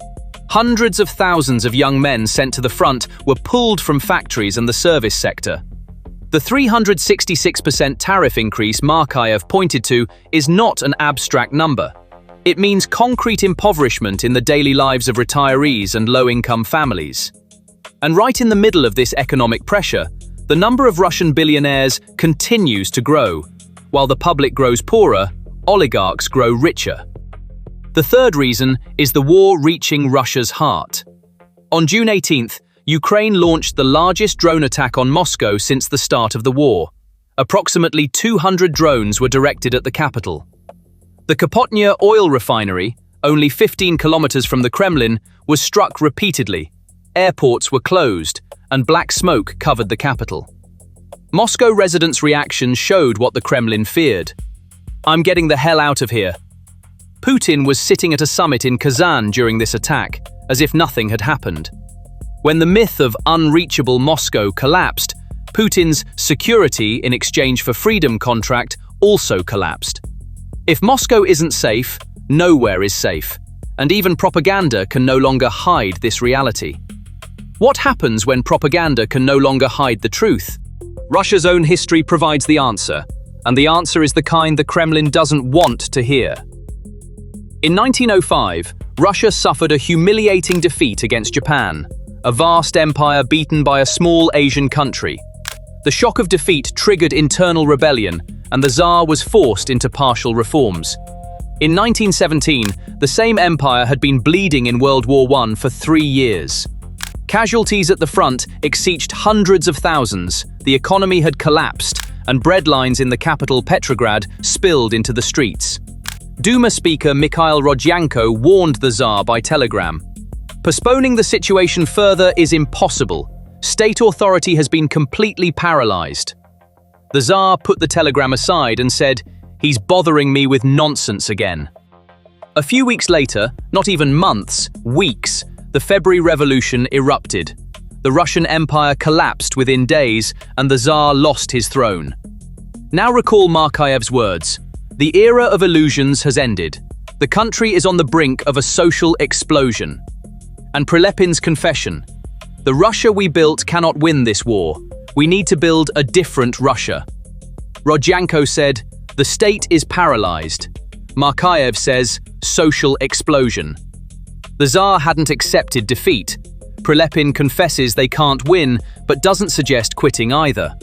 Hundreds of thousands of young men sent to the front were pulled from factories and the service sector. The 366% tariff increase Markayev pointed to is not an abstract number. It means concrete impoverishment in the daily lives of retirees and low-income families. And right in the middle of this economic pressure, the number of Russian billionaires continues to grow. While the public grows poorer, oligarchs grow richer. The third reason is the war reaching Russia's heart. On June 18th, Ukraine launched the largest drone attack on Moscow since the start of the war. Approximately 200 drones were directed at the capital. The Kapotnya oil refinery, only 15 kilometers from the Kremlin, was struck repeatedly. Airports were closed, and black smoke covered the capital. Moscow residents' reactions showed what the Kremlin feared. "I'm getting the hell out of here." Putin was sitting at a summit in Kazan during this attack, as if nothing had happened. When the myth of unreachable Moscow collapsed, Putin's security in exchange for freedom contract also collapsed. If Moscow isn't safe, nowhere is safe, and even propaganda can no longer hide this reality. What happens when propaganda can no longer hide the truth? Russia's own history provides the answer, and the answer is the kind the Kremlin doesn't want to hear. In 1905, Russia suffered a humiliating defeat against Japan, a vast empire beaten by a small Asian country. The shock of defeat triggered internal rebellion, and the Tsar was forced into partial reforms. In 1917, the same empire had been bleeding in World War I for 3 years. Casualties at the front exceeded hundreds of thousands, the economy had collapsed, and bread lines in the capital Petrograd spilled into the streets. Duma Speaker Mikhail Rodyanko warned the Tsar by telegram. Postponing the situation further is impossible. State authority has been completely paralyzed. The Tsar put the telegram aside and said, "He's bothering me with nonsense again." A few weeks later, not even months, weeks, the February Revolution erupted. The Russian Empire collapsed within days, and the Tsar lost his throne. Now recall Markayev's words. The era of illusions has ended. The country is on the brink of a social explosion. And Prilepin's confession. The Russia we built cannot win this war. We need to build a different Russia. Rodyanko said, the state is paralyzed. Markayev says, social explosion. The Tsar hadn't accepted defeat. Prilepin confesses they can't win, but doesn't suggest quitting either.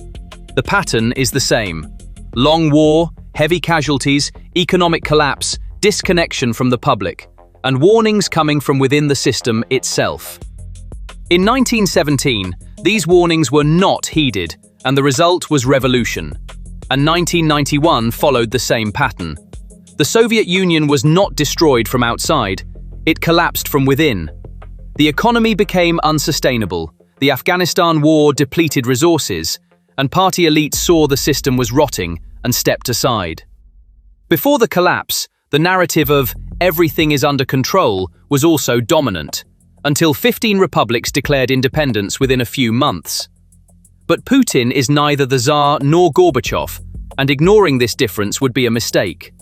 The pattern is the same. Long war, heavy casualties, economic collapse, disconnection from the public, and warnings coming from within the system itself. In 1917, these warnings were not heeded, and the result was revolution. And 1991 followed the same pattern. The Soviet Union was not destroyed from outside, it collapsed from within. The economy became unsustainable, the Afghanistan war depleted resources, and party elites saw the system was rotting and stepped aside. Before the collapse, the narrative of everything is under control was also dominant, until 15 republics declared independence within a few months. But Putin is neither the Tsar nor Gorbachev, and ignoring this difference would be a mistake.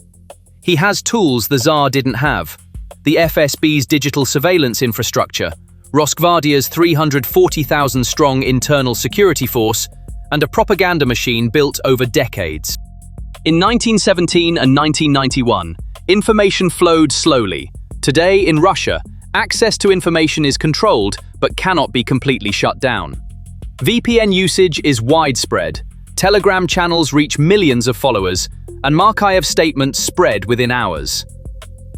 He has tools the Tsar didn't have: the FSB's digital surveillance infrastructure, Rosgvardia's 340,000-strong internal security force, and a propaganda machine built over decades. In 1917 and 1991, information flowed slowly. Today, in Russia, access to information is controlled but cannot be completely shut down. VPN usage is widespread, Telegram channels reach millions of followers, and Markayev's statements spread within hours.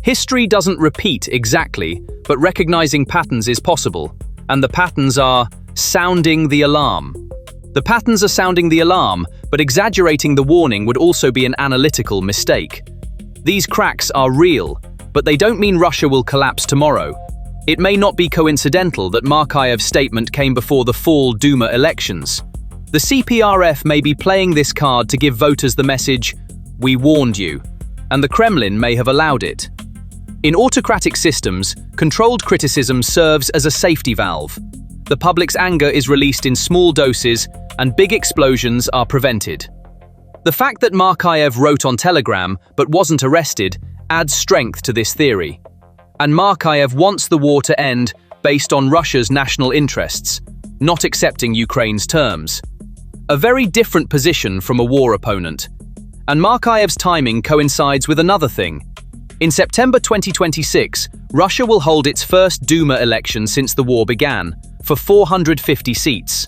History doesn't repeat exactly, but recognizing patterns is possible, and the patterns are sounding the alarm. The patterns are sounding the alarm, but exaggerating the warning would also be an analytical mistake. These cracks are real, but they don't mean Russia will collapse tomorrow. It may not be coincidental that Markayev's statement came before the fall Duma elections. The CPRF may be playing this card to give voters the message, "We warned you," and the Kremlin may have allowed it. In autocratic systems, controlled criticism serves as a safety valve. The public's anger is released in small doses, and big explosions are prevented. The fact that Markayev wrote on Telegram but wasn't arrested adds strength to this theory. And Markayev wants the war to end based on Russia's national interests, not accepting Ukraine's terms. A very different position from a war opponent. And Markayev's timing coincides with another thing. In September 2026, Russia will hold its first Duma election since the war began, for 450 seats.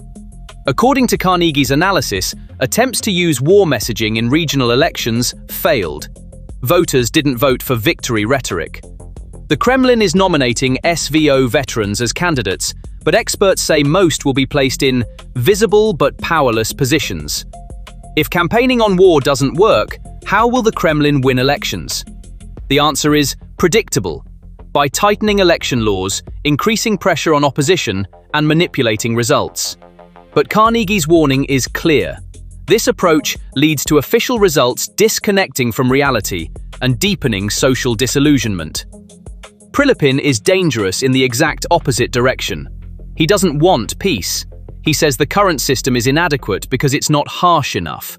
According to Carnegie's analysis, attempts to use war messaging in regional elections failed. Voters didn't vote for victory rhetoric. The Kremlin is nominating SVO veterans as candidates, but experts say most will be placed in visible but powerless positions. If campaigning on war doesn't work, how will the Kremlin win elections? The answer is predictable, by tightening election laws, increasing pressure on opposition, and manipulating results. But Carnegie's warning is clear. This approach leads to official results disconnecting from reality and deepening social disillusionment. Prilepin is dangerous in the exact opposite direction. He doesn't want peace. He says the current system is inadequate because it's not harsh enough.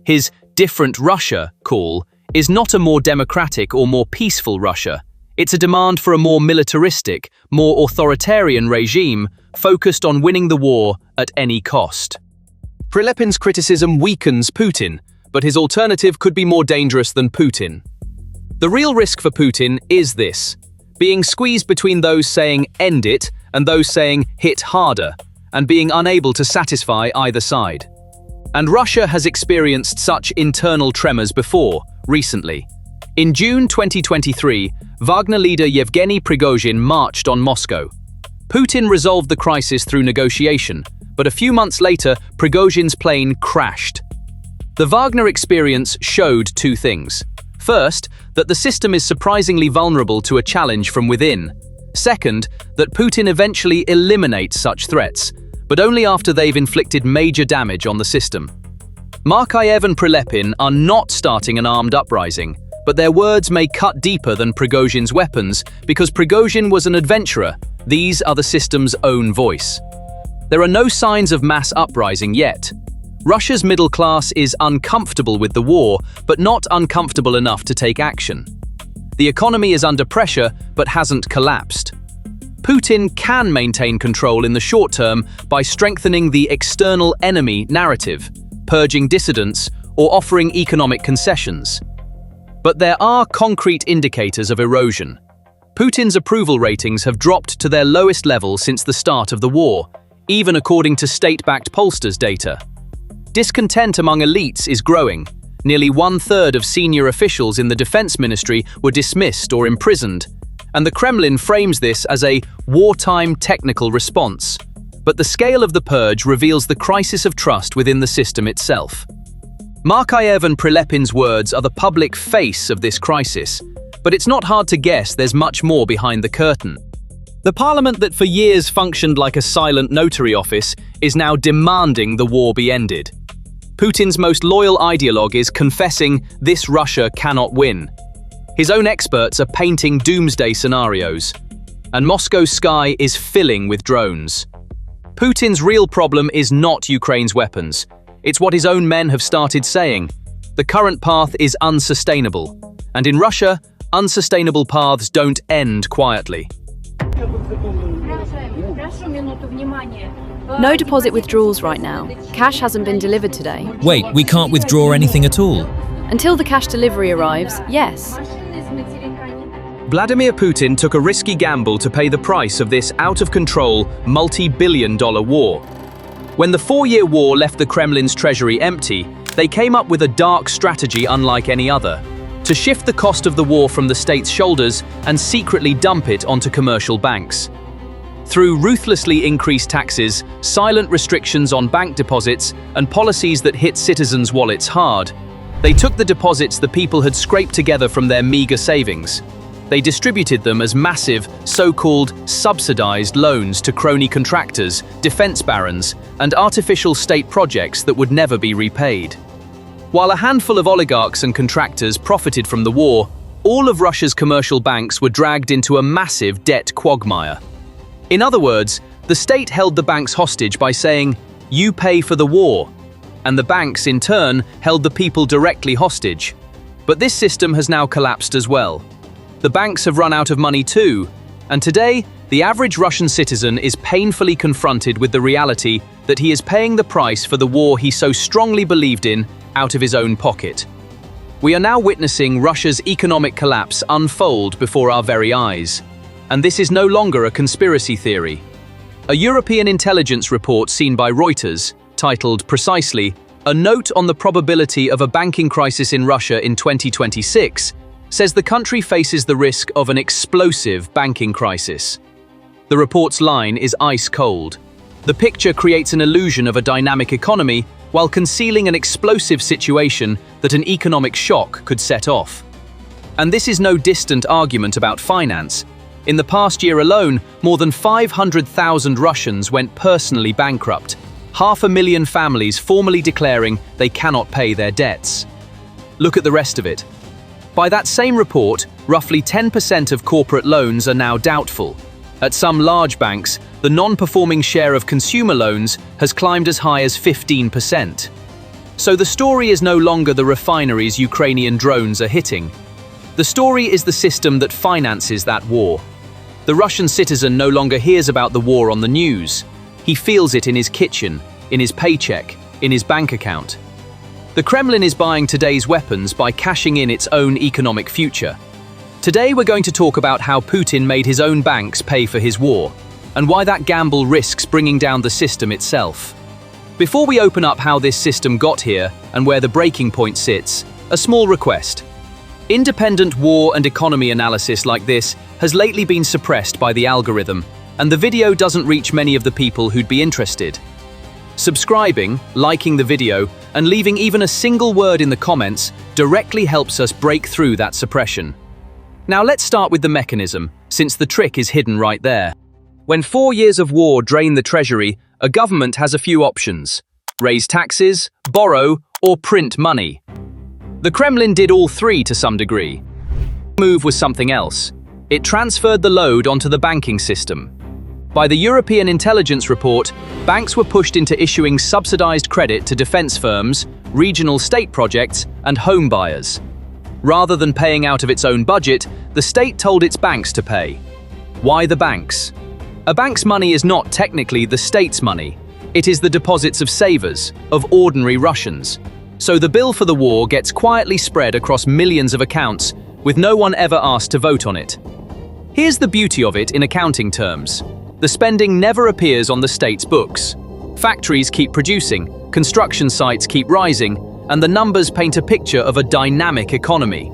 His different Russia call is not a more democratic or more peaceful Russia. It's a demand for a more militaristic, more authoritarian regime focused on winning the war at any cost. Prilepin's criticism weakens Putin, but his alternative could be more dangerous than Putin. The real risk for Putin is this: being squeezed between those saying "end it" and those saying "hit harder," and being unable to satisfy either side. And Russia has experienced such internal tremors before, recently. In June 2023, Wagner leader Yevgeny Prigozhin marched on Moscow. Putin resolved the crisis through negotiation, but a few months later, Prigozhin's plane crashed. The Wagner experience showed two things. First, that the system is surprisingly vulnerable to a challenge from within. Second, that Putin eventually eliminates such threats, but only after they've inflicted major damage on the system. Markayev and Prilepin are not starting an armed uprising, but their words may cut deeper than Prigozhin's weapons because Prigozhin was an adventurer. These are the system's own voice. There are no signs of mass uprising yet. Russia's middle class is uncomfortable with the war, but not uncomfortable enough to take action. The economy is under pressure, but hasn't collapsed. Putin can maintain control in the short term by strengthening the external enemy narrative, purging dissidents, or offering economic concessions. But there are concrete indicators of erosion. Putin's approval ratings have dropped to their lowest level since the start of the war, even according to state-backed pollsters' data. Discontent among elites is growing. Nearly 1/3 of senior officials in the defense ministry were dismissed or imprisoned, and the Kremlin frames this as a wartime technical response. But the scale of the purge reveals the crisis of trust within the system itself. Markayev and Prilepin's words are the public face of this crisis, but it's not hard to guess there's much more behind the curtain. The parliament that for years functioned like a silent notary office is now demanding the war be ended. Putin's most loyal ideologue is confessing this Russia cannot win. His own experts are painting doomsday scenarios, and Moscow's sky is filling with drones. Putin's real problem is not Ukraine's weapons. It's what his own men have started saying. The current path is unsustainable. And in Russia, unsustainable paths don't end quietly. No deposit withdrawals right now. Cash hasn't been delivered today. Wait, we can't withdraw anything at all? Until the cash delivery arrives, yes. Vladimir Putin took a risky gamble to pay the price of this out-of-control, multi-billion-dollar war. When the 4-year war left the Kremlin's treasury empty, they came up with a dark strategy unlike any other: to shift the cost of the war from the state's shoulders and secretly dump it onto commercial banks. Through ruthlessly increased taxes, silent restrictions on bank deposits, and policies that hit citizens' wallets hard, they took the deposits the people had scraped together from their meager savings. they distributed them as massive, so-called subsidized loans to crony contractors, defense barons, and artificial state projects that would never be repaid. While a handful of oligarchs and contractors profited from the war, all of Russia's commercial banks were dragged into a massive debt quagmire. In other words, the state held the banks hostage by saying, "You pay for the war," and the banks, in turn, held the people directly hostage. But this system has now collapsed as well. The banks have run out of money too, and today, the average Russian citizen is painfully confronted with the reality that he is paying the price for the war he so strongly believed in out of his own pocket. We are now witnessing Russia's economic collapse unfold before our very eyes. And this is no longer a conspiracy theory. A European intelligence report seen by Reuters, titled precisely, "A Note on the Probability of a Banking Crisis in Russia in 2026, says the country faces the risk of an explosive banking crisis. The report's line is ice cold. The picture creates an illusion of a dynamic economy while concealing an explosive situation that an economic shock could set off. And this is no distant argument about finance. In the past year alone, more than 500,000 Russians went personally bankrupt, 500,000 families formally declaring they cannot pay their debts. Look at the rest of it. By that same report, roughly 10% of corporate loans are now doubtful. At some large banks, the non-performing share of consumer loans has climbed as high as 15%. So the story is no longer the refineries Ukrainian drones are hitting. The story is the system that finances that war. The Russian citizen no longer hears about the war on the news. He feels it in his kitchen, in his paycheck, in his bank account. The Kremlin is buying today's weapons by cashing in its own economic future. Today we're going to talk about how Putin made his own banks pay for his war, and why that gamble risks bringing down the system itself. Before we open up how this system got here and where the breaking point sits, a small request. Independent war and economy analysis like this has lately been suppressed by the algorithm, and the video doesn't reach many of the people who'd be interested. Subscribing, liking the video, and leaving even a single word in the comments directly helps us break through that suppression. Now let's start with the mechanism, since the trick is hidden right there. When 4 years of war drain the treasury, a government has a few options: raise taxes, borrow, or print money. The Kremlin did all three to some degree. The move was something else. It transferred the load onto the banking system. By the European intelligence report, banks were pushed into issuing subsidized credit to defense firms, regional state projects, and home buyers. Rather than paying out of its own budget, the state told its banks to pay. Why the banks? A bank's money is not technically the state's money. It is the deposits of savers, of ordinary Russians. So the bill for the war gets quietly spread across millions of accounts, with no one ever asked to vote on it. Here's the beauty of it in accounting terms. The spending never appears on the state's books. Factories keep producing, construction sites keep rising, and the numbers paint a picture of a dynamic economy.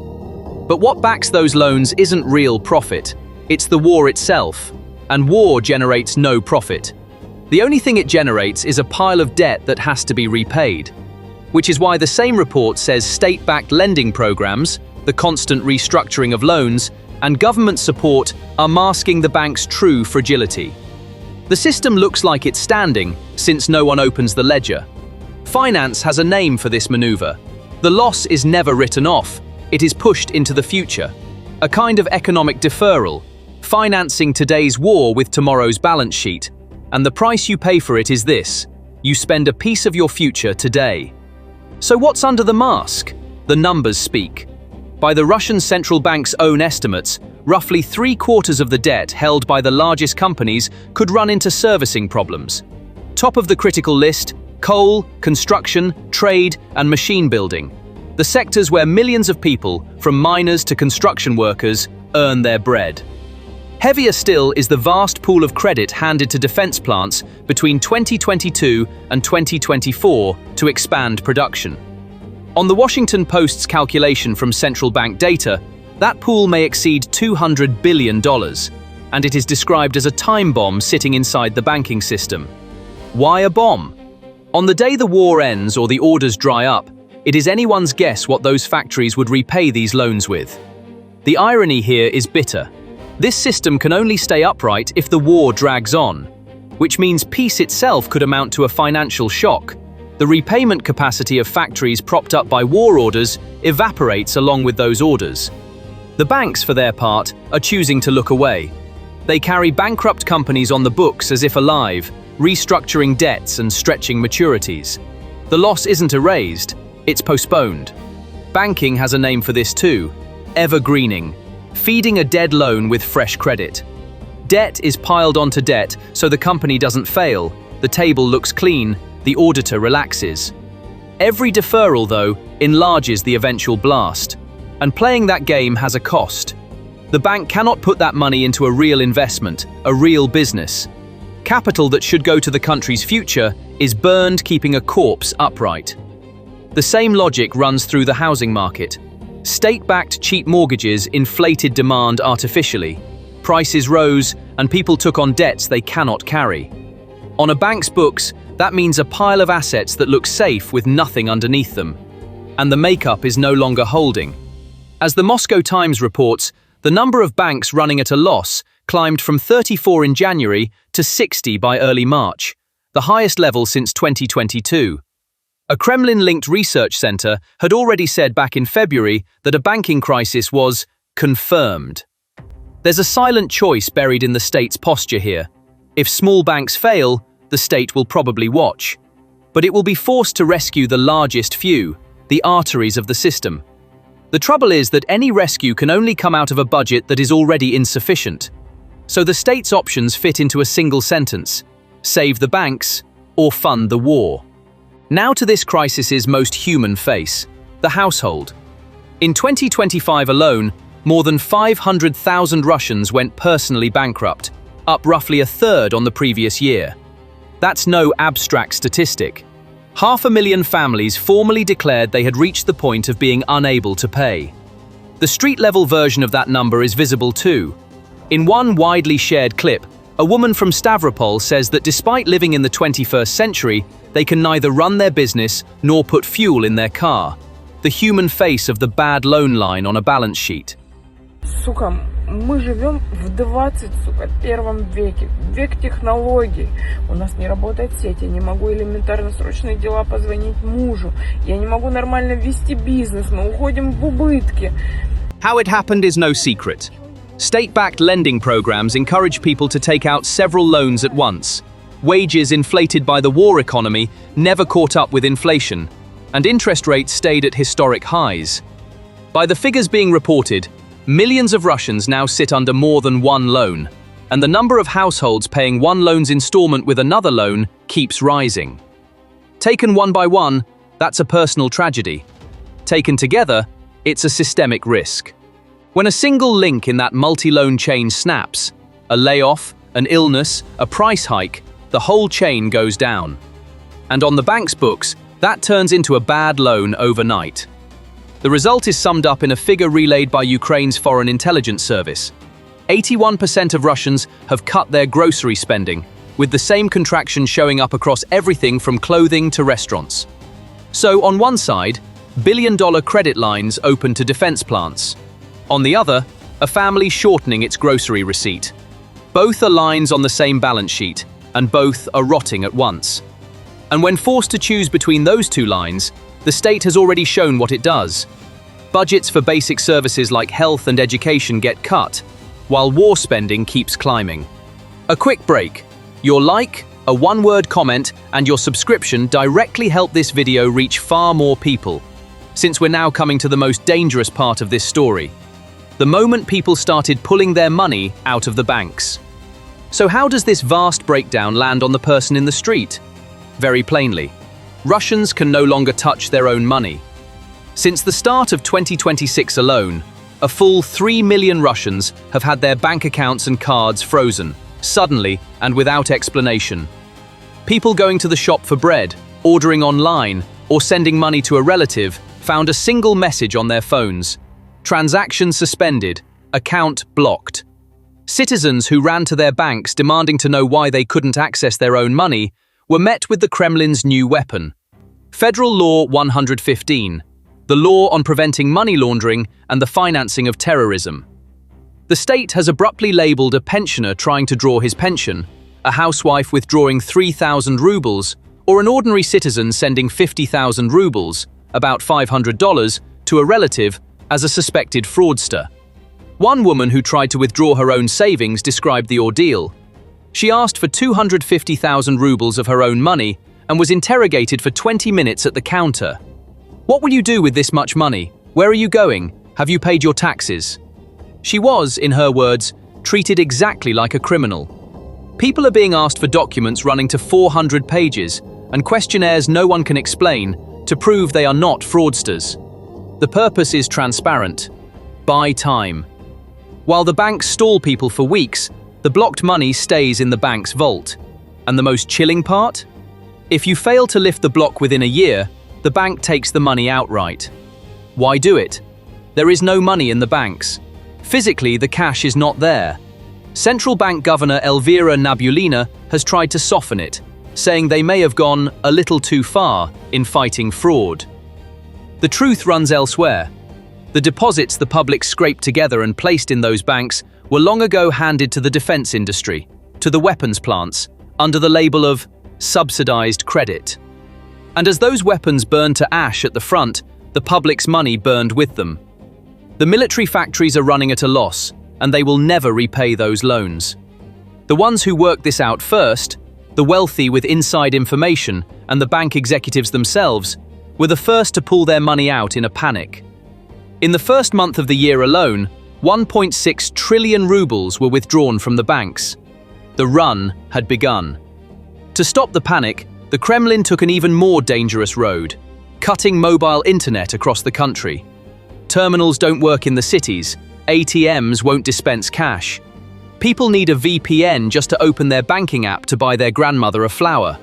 But what backs those loans isn't real profit. It's the war itself. And war generates no profit. The only thing it generates is a pile of debt that has to be repaid. Which is why the same report says state-backed lending programs, the constant restructuring of loans, and government support are masking the bank's true fragility. The system looks like it's standing, since no one opens the ledger. Finance has a name for this maneuver. The loss is never written off, it is pushed into the future. A kind of economic deferral, financing today's war with tomorrow's balance sheet. And the price you pay for it is this: you spend a piece of your future today. So what's under the mask? The numbers speak. By the Russian central bank's own estimates, roughly 3/4 of the debt held by the largest companies could run into servicing problems. Top of the critical list: coal, construction, trade, and machine building. The sectors where millions of people, from miners to construction workers, earn their bread. Heavier still is the vast pool of credit handed to defense plants between 2022 and 2024 to expand production. On the Washington Post's calculation from central bank data, that pool may exceed $200 billion, and it is described as a time bomb sitting inside the banking system. Why a bomb? On the day the war ends or the orders dry up, it is anyone's guess what those factories would repay these loans with. The irony here is bitter. This system can only stay upright if the war drags on, which means peace itself could amount to a financial shock. The repayment capacity of factories propped up by war orders evaporates along with those orders. The banks, for their part, are choosing to look away. They carry bankrupt companies on the books as if alive, restructuring debts and stretching maturities. The loss isn't erased, it's postponed. Banking has a name for this too: evergreening, feeding a dead loan with fresh credit. Debt is piled onto debt so the company doesn't fail, the table looks clean, the auditor relaxes. Every deferral, though, enlarges the eventual blast. And playing that game has a cost. The bank cannot put that money into a real investment, a real business. Capital that should go to the country's future is burned, keeping a corpse upright. The same logic runs through the housing market. State-backed cheap mortgages inflated demand artificially. Prices rose, and people took on debts they cannot carry. On a bank's books, that means a pile of assets that look safe with nothing underneath them. And the makeup is no longer holding. As the Moscow Times reports, the number of banks running at a loss climbed from 34 in January to 60 by early March, the highest level since 2022. A Kremlin-linked research center had already said back in February that a banking crisis was confirmed. There's a silent choice buried in the state's posture here. If small banks fail, the state will probably watch. But it will be forced to rescue the largest few, the arteries of the system. The trouble is that any rescue can only come out of a budget that is already insufficient. So the state's options fit into a single sentence: save the banks or fund the war. Now to this crisis's most human face, the household. In 2025 alone, more than 500,000 Russians went personally bankrupt, up roughly a third on the previous year. That's no abstract statistic. 500,000 families formally declared they had reached the point of being unable to pay. The street-level version of that number is visible too. In one widely shared clip, a woman from Stavropol says that despite living in the 21st century, they can neither run their business nor put fuel in their car. The human face of the bad loan line on a balance sheet. Сука, мы живем в 21 веке, век технологий. У нас не работает сеть, я не могу элементарно срочные дела позвонить мужу, я не могу нормально вести бизнес, мы уходим в убытки. How it happened is no secret. State-backed lending programs encourage people to take out several loans at once. Wages inflated by the war economy never caught up with inflation, and interest rates stayed at historic highs. By the figures being reported, millions of Russians now sit under more than one loan, and the number of households paying one loan's installment with another loan keeps rising. Taken one by one, that's a personal tragedy. Taken together, it's a systemic risk. When a single link in that multi-loan chain snaps, a layoff, an illness, a price hike, the whole chain goes down. And on the bank's books, that turns into a bad loan overnight. The result is summed up in a figure relayed by Ukraine's Foreign Intelligence Service. 81% of Russians have cut their grocery spending, with the same contraction showing up across everything from clothing to restaurants. So, on one side, billion-dollar credit lines open to defense plants. On the other, a family shortening its grocery receipt. Both are lines on the same balance sheet, and both are rotting at once. And when forced to choose between those two lines, the state has already shown what it does. Budgets for basic services like health and education get cut, while war spending keeps climbing. A quick break. Your like, a one-word comment, and your subscription directly help this video reach far more people, since we're now coming to the most dangerous part of this story. The moment people started pulling their money out of the banks. So how does this vast breakdown land on the person in the street? Very plainly, Russians can no longer touch their own money. Since the start of 2026 alone, a full 3 million Russians have had their bank accounts and cards frozen, suddenly and without explanation. People going to the shop for bread, ordering online, or sending money to a relative found a single message on their phones: transaction suspended, account blocked. Citizens who ran to their banks demanding to know why they couldn't access their own money were met with the Kremlin's new weapon. Federal Law 115, the law on preventing money laundering and the financing of terrorism. The state has abruptly labelled a pensioner trying to draw his pension, a housewife withdrawing 3,000 rubles, or an ordinary citizen sending 50,000 rubles, about $500, to a relative as a suspected fraudster. One woman who tried to withdraw her own savings described the ordeal. She asked for 250,000 rubles of her own money and was interrogated for 20 minutes at the counter. "What will you do with this much money? Where are you going? Have you paid your taxes?" She was, in her words, treated exactly like a criminal. People are being asked for documents running to 400 pages and questionnaires no one can explain to prove they are not fraudsters. The purpose is transparent: buy time. While the banks stall people for weeks, the blocked money stays in the bank's vault. And the most chilling part? If you fail to lift the block within a year, the bank takes the money outright. Why do it? There is no money in the banks. Physically, the cash is not there. Central Bank Governor Elvira Nabiullina has tried to soften it, saying they may have gone a little too far in fighting fraud. The truth runs elsewhere. The deposits the public scraped together and placed in those banks were long ago handed to the defense industry, to the weapons plants, under the label of subsidized credit. And as those weapons burned to ash at the front, the public's money burned with them. The military factories are running at a loss, and they will never repay those loans. The ones who worked this out first, the wealthy with inside information and the bank executives themselves, were the first to pull their money out in a panic. In the first month of the year alone, 1.6 trillion rubles were withdrawn from the banks. The run had begun. To stop the panic, the Kremlin took an even more dangerous road, cutting mobile internet across the country. Terminals don't work in the cities, ATMs won't dispense cash. People need a VPN just to open their banking app to buy their grandmother a flower.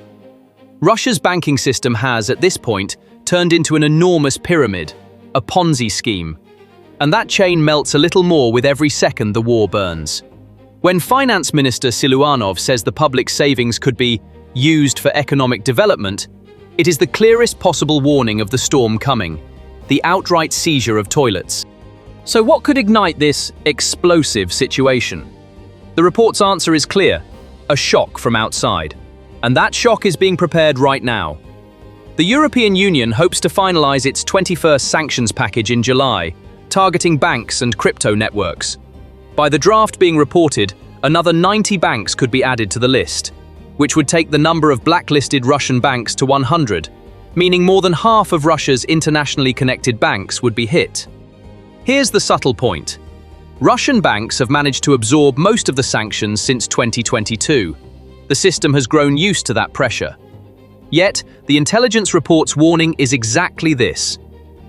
Russia's banking system has, at this point, turned into an enormous pyramid, a Ponzi scheme. And that chain melts a little more with every second the war burns. When Finance Minister Siloviki says the public savings could be used for economic development, it is the clearest possible warning of the storm coming, the outright seizure of toilets. So what could ignite this explosive situation? The report's answer is clear: a shock from outside. And that shock is being prepared right now. The European Union hopes to finalize its 21st sanctions package in July, targeting banks and crypto networks. By the draft being reported, another 90 banks could be added to the list, which would take the number of blacklisted Russian banks to 100, meaning more than half of Russia's internationally connected banks would be hit. Here's the subtle point. Russian banks have managed to absorb most of the sanctions since 2022. The system has grown used to that pressure. Yet, the intelligence report's warning is exactly this.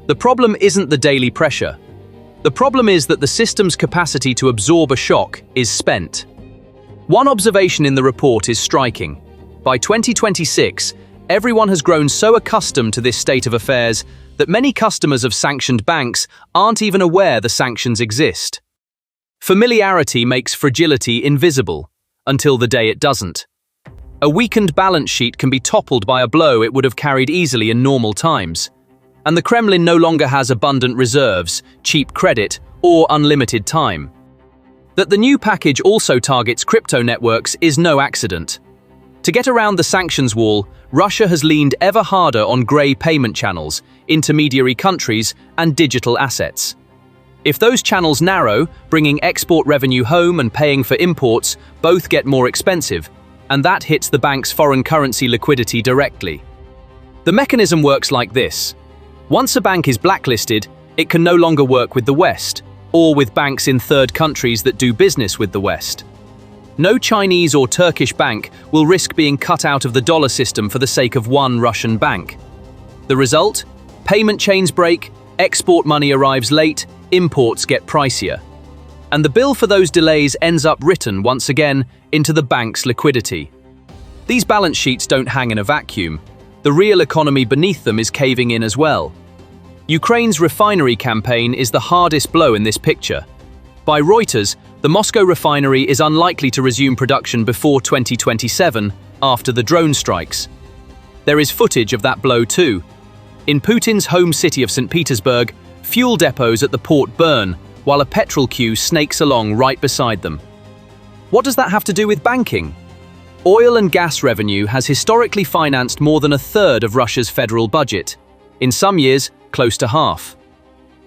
The problem isn't the daily pressure. The problem is that the system's capacity to absorb a shock is spent. One observation in the report is striking. By 2026, everyone has grown so accustomed to this state of affairs that many customers of sanctioned banks aren't even aware the sanctions exist. Familiarity makes fragility invisible, until the day it doesn't. A weakened balance sheet can be toppled by a blow it would have carried easily in normal times. And the Kremlin no longer has abundant reserves, cheap credit, or unlimited time. That the new package also targets crypto networks is no accident. To get around the sanctions wall, Russia has leaned ever harder on grey payment channels, intermediary countries, and digital assets. If those channels narrow, bringing export revenue home and paying for imports both get more expensive, and that hits the bank's foreign currency liquidity directly. The mechanism works like this. Once a bank is blacklisted, it can no longer work with the West, or with banks in third countries that do business with the West. No Chinese or Turkish bank will risk being cut out of the dollar system for the sake of one Russian bank. The result? Payment chains break, export money arrives late, imports get pricier. And the bill for those delays ends up written once again into the bank's liquidity. These balance sheets don't hang in a vacuum. The real economy beneath them is caving in as well. Ukraine's refinery campaign is the hardest blow in this picture. By Reuters, the Moscow refinery is unlikely to resume production before 2027, after the drone strikes. There is footage of that blow too. In Putin's home city of St. Petersburg, fuel depots at the port burn, while a petrol queue snakes along right beside them. What does that have to do with banking? Oil and gas revenue has historically financed more than a third of Russia's federal budget, in some years, close to half.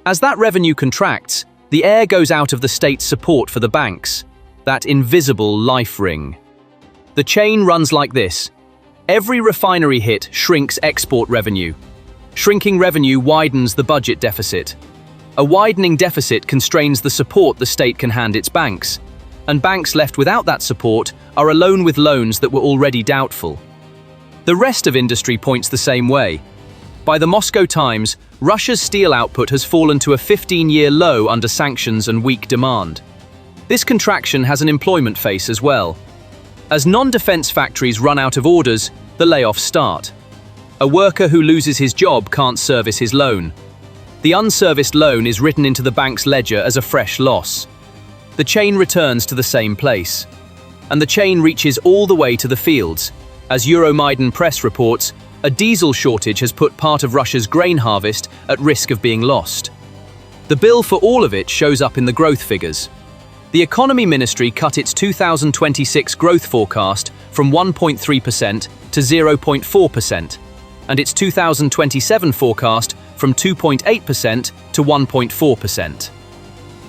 As that revenue contracts, the air goes out of the state's support for the banks, that invisible life ring. The chain runs like this. Every refinery hit shrinks export revenue. Shrinking revenue widens the budget deficit. A widening deficit constrains the support the state can hand its banks, and banks left without that support are alone with loans that were already doubtful. The rest of industry points the same way. By the Moscow Times, Russia's steel output has fallen to a 15-year low under sanctions and weak demand. This contraction has an employment face as well. As non-defense factories run out of orders, the layoffs start. A worker who loses his job can't service his loan. The unserviced loan is written into the bank's ledger as a fresh loss. The chain returns to the same place. And the chain reaches all the way to the fields. As Euromaidan press reports, a diesel shortage has put part of Russia's grain harvest at risk of being lost. The bill for all of it shows up in the growth figures. The Economy Ministry cut its 2026 growth forecast from 1.3% to 0.4%, and its 2027 forecast from 2.8% to 1.4%.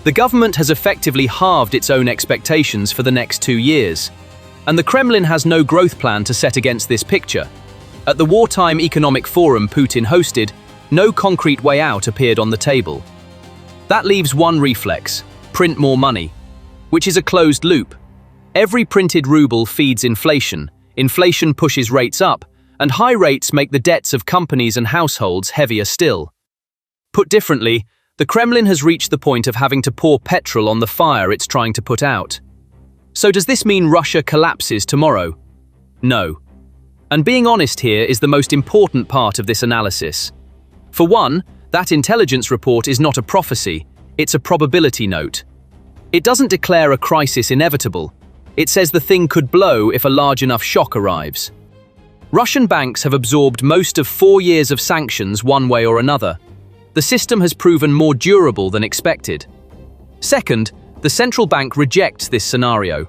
The government has effectively halved its own expectations for the next 2 years, and the Kremlin has no growth plan to set against this picture. At the wartime economic forum Putin hosted, no concrete way out appeared on the table. That leaves one reflex: print more money, which is a closed loop. Every printed ruble feeds inflation, inflation pushes rates up, and high rates make the debts of companies and households heavier still. Put differently, the Kremlin has reached the point of having to pour petrol on the fire it's trying to put out. So does this mean Russia collapses tomorrow? No. And being honest here is the most important part of this analysis. For one, that intelligence report is not a prophecy, it's a probability note. It doesn't declare a crisis inevitable. It says the thing could blow if a large enough shock arrives. Russian banks have absorbed most of 4 years of sanctions one way or another. The system has proven more durable than expected. Second, the central bank rejects this scenario.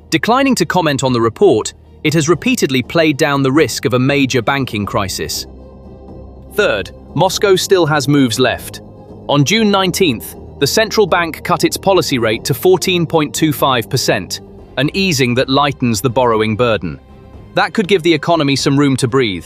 Declining to comment on the report, it has repeatedly played down the risk of a major banking crisis. Third, Moscow still has moves left. On June 19th, the central bank cut its policy rate to 14.25%, an easing that lightens the borrowing burden. That could give the economy some room to breathe.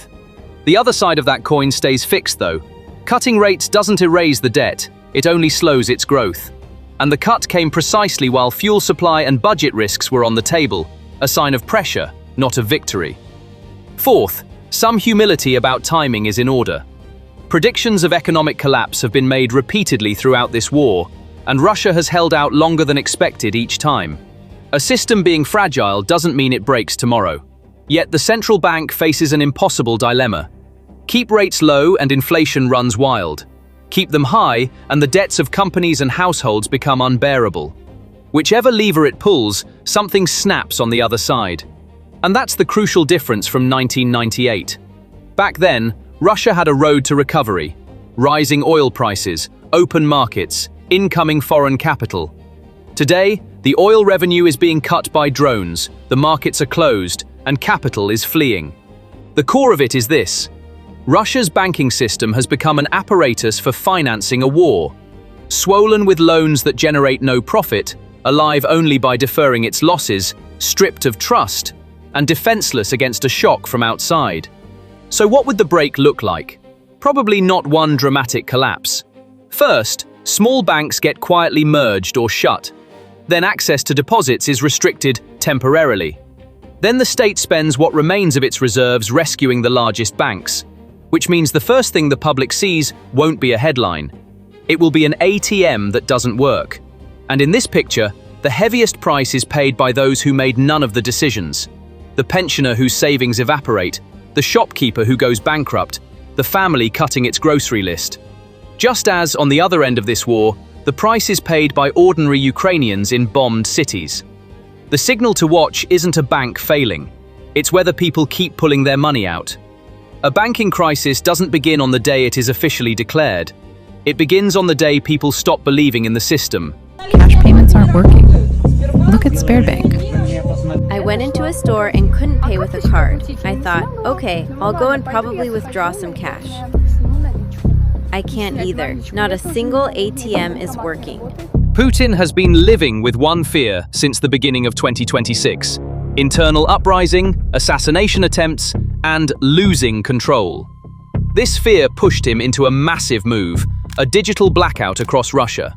The other side of that coin stays fixed though. Cutting rates doesn't erase the debt, it only slows its growth. And the cut came precisely while fuel supply and budget risks were on the table, a sign of pressure, not of victory. Fourth, some humility about timing is in order. Predictions of economic collapse have been made repeatedly throughout this war, and Russia has held out longer than expected each time. A system being fragile doesn't mean it breaks tomorrow. Yet the central bank faces an impossible dilemma. Keep rates low and inflation runs wild. Keep them high and the debts of companies and households become unbearable. Whichever lever it pulls, something snaps on the other side. And that's the crucial difference from 1998. Back then, Russia had a road to recovery. Rising oil prices, open markets, incoming foreign capital. Today, the oil revenue is being cut by drones, the markets are closed, and capital is fleeing. The core of it is this: Russia's banking system has become an apparatus for financing a war. Swollen with loans that generate no profit, alive only by deferring its losses, stripped of trust, and defenseless against a shock from outside. So what would the break look like? Probably not one dramatic collapse. First, small banks get quietly merged or shut. Then access to deposits is restricted temporarily. Then the state spends what remains of its reserves rescuing the largest banks, which means the first thing the public sees won't be a headline. It will be an ATM that doesn't work. And in this picture, the heaviest price is paid by those who made none of the decisions. The pensioner whose savings evaporate, the shopkeeper who goes bankrupt, the family cutting its grocery list. Just as, on the other end of this war, the price is paid by ordinary Ukrainians in bombed cities. The signal to watch isn't a bank failing. It's whether people keep pulling their money out. A banking crisis doesn't begin on the day it is officially declared. It begins on the day people stop believing in the system. Cash payments aren't working. Look at Sberbank. I went into a store and couldn't pay with a card. I thought, okay, I'll go and probably withdraw some cash. I can't either. Not a single ATM is working. Putin has been living with one fear since the beginning of 2026. Internal uprising, assassination attempts, and losing control. This fear pushed him into a massive move, a digital blackout across Russia.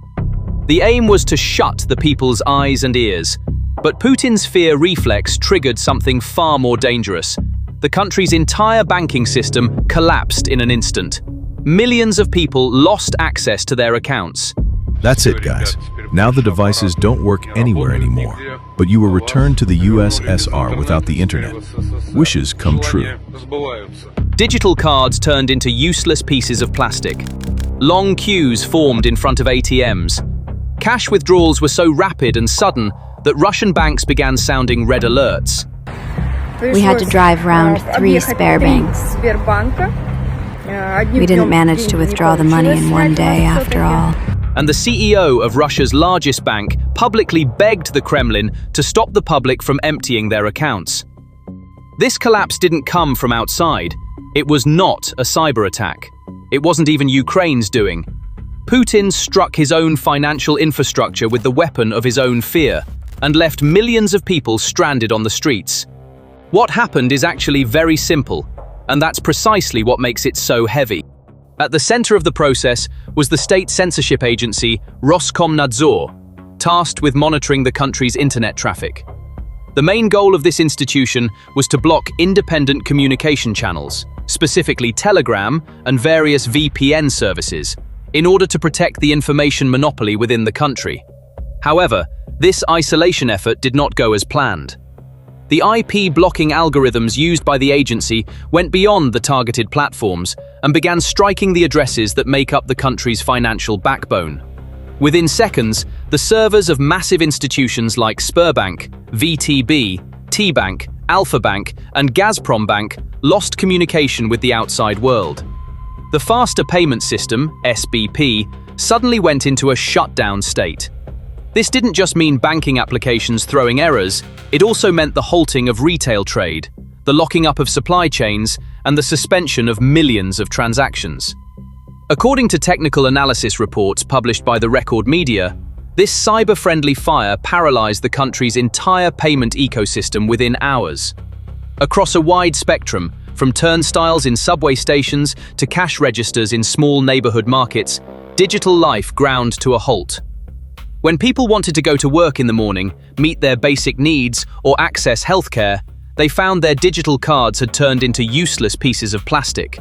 The aim was to shut the people's eyes and ears, but Putin's fear reflex triggered something far more dangerous. The country's entire banking system collapsed in an instant. Millions of people lost access to their accounts. That's it, guys. Now the devices don't work anywhere anymore, but you were returned to the USSR without the internet. Wishes come true. Digital cards turned into useless pieces of plastic. Long queues formed in front of ATMs. Cash withdrawals were so rapid and sudden that Russian banks began sounding red alerts. We had to drive round 3 Sberbanks. We didn't manage to withdraw the money in one day after all. And the CEO of Russia's largest bank publicly begged the Kremlin to stop the public from emptying their accounts. This collapse didn't come from outside. It was not a cyber attack. It wasn't even Ukraine's doing. Putin struck his own financial infrastructure with the weapon of his own fear and left millions of people stranded on the streets. What happened is actually very simple, and that's precisely what makes it so heavy. At the center of the process was the state censorship agency Roskomnadzor, tasked with monitoring the country's internet traffic. The main goal of this institution was to block independent communication channels, specifically Telegram and various VPN services, in order to protect the information monopoly within the country. However, this isolation effort did not go as planned. The IP blocking algorithms used by the agency went beyond the targeted platforms and began striking the addresses that make up the country's financial backbone. Within seconds, the servers of massive institutions like Sberbank, VTB, T-Bank, Alpha Bank, and Gazprom Bank lost communication with the outside world. The faster payment system, SBP, suddenly went into a shutdown state. This didn't just mean banking applications throwing errors, it also meant the halting of retail trade, the locking up of supply chains, and the suspension of millions of transactions. According to technical analysis reports published by the Record Media, this cyber-friendly fire paralyzed the country's entire payment ecosystem within hours. Across a wide spectrum, from turnstiles in subway stations to cash registers in small neighborhood markets, digital life ground to a halt. When people wanted to go to work in the morning, meet their basic needs, or access healthcare, they found their digital cards had turned into useless pieces of plastic.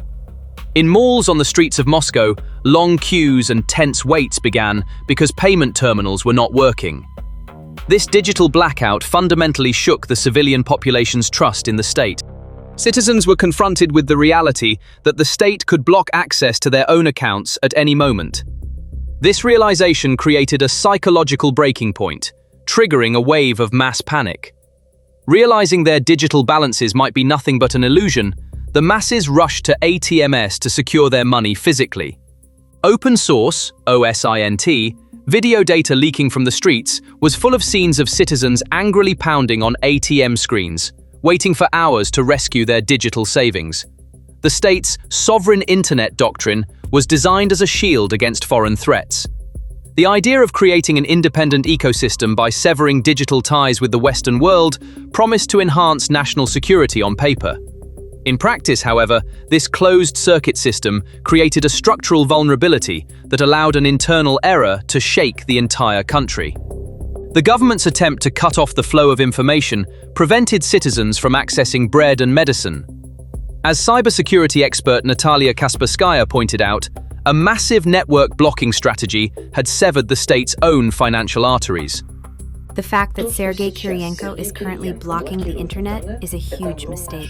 In malls on the streets of Moscow, long queues and tense waits began because payment terminals were not working. This digital blackout fundamentally shook the civilian population's trust in the state. Citizens were confronted with the reality that the state could block access to their own accounts at any moment. This realization created a psychological breaking point, triggering a wave of mass panic. Realizing their digital balances might be nothing but an illusion, the masses rushed to ATMs to secure their money physically. Open source, OSINT, video data leaking from the streets was full of scenes of citizens angrily pounding on ATM screens, waiting for hours to rescue their digital savings. The state's sovereign internet doctrine was designed as a shield against foreign threats. The idea of creating an independent ecosystem by severing digital ties with the Western world promised to enhance national security on paper. In practice, however, this closed-circuit system created a structural vulnerability that allowed an internal error to shake the entire country. The government's attempt to cut off the flow of information prevented citizens from accessing bread and medicine. As cybersecurity expert Natalia Kasperskaya pointed out, a massive network blocking strategy had severed the state's own financial arteries. The fact that Sergei Kiryenko is currently blocking the internet is a huge mistake.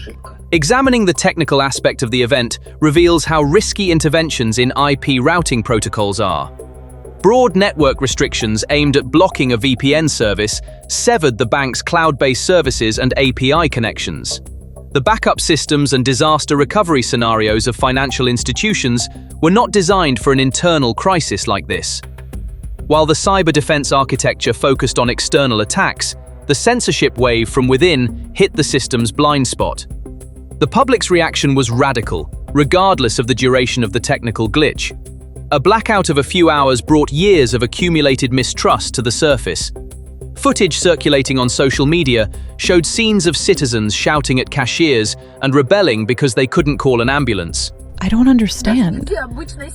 Examining the technical aspect of the event reveals how risky interventions in IP routing protocols are. Broad network restrictions aimed at blocking a VPN service severed the bank's cloud-based services and API connections. The backup systems and disaster recovery scenarios of financial institutions were not designed for an internal crisis like this. While the cyber defense architecture focused on external attacks, the censorship wave from within hit the system's blind spot. The public's reaction was radical, regardless of the duration of the technical glitch. A blackout of a few hours brought years of accumulated mistrust to the surface. Footage circulating on social media showed scenes of citizens shouting at cashiers and rebelling because they couldn't call an ambulance. I don't understand.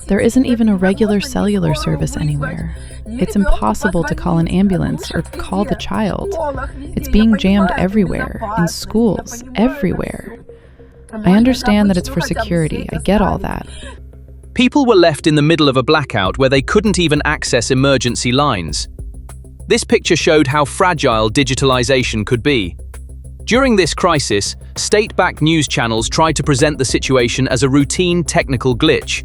There isn't even a regular cellular service anywhere. It's impossible to call an ambulance or call the child. It's being jammed everywhere, in schools, everywhere. I understand that it's for security. I get all that. People were left in the middle of a blackout where they couldn't even access emergency lines. This picture showed how fragile digitalization could be. During this crisis, state-backed news channels tried to present the situation as a routine technical glitch.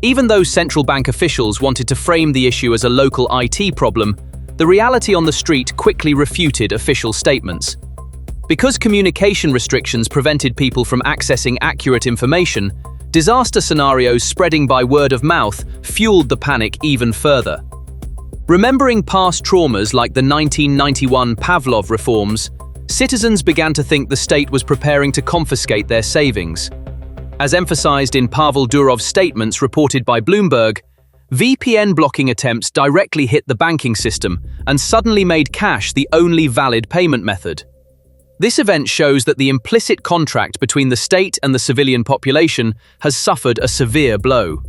Even though central bank officials wanted to frame the issue as a local IT problem, the reality on the street quickly refuted official statements. Because communication restrictions prevented people from accessing accurate information, disaster scenarios spreading by word of mouth fueled the panic even further. Remembering past traumas like the 1991 Pavlov reforms, citizens began to think the state was preparing to confiscate their savings. As emphasized in Pavel Durov's statements reported by Bloomberg, VPN blocking attempts directly hit the banking system and suddenly made cash the only valid payment method. This event shows that the implicit contract between the state and the civilian population has suffered a severe blow.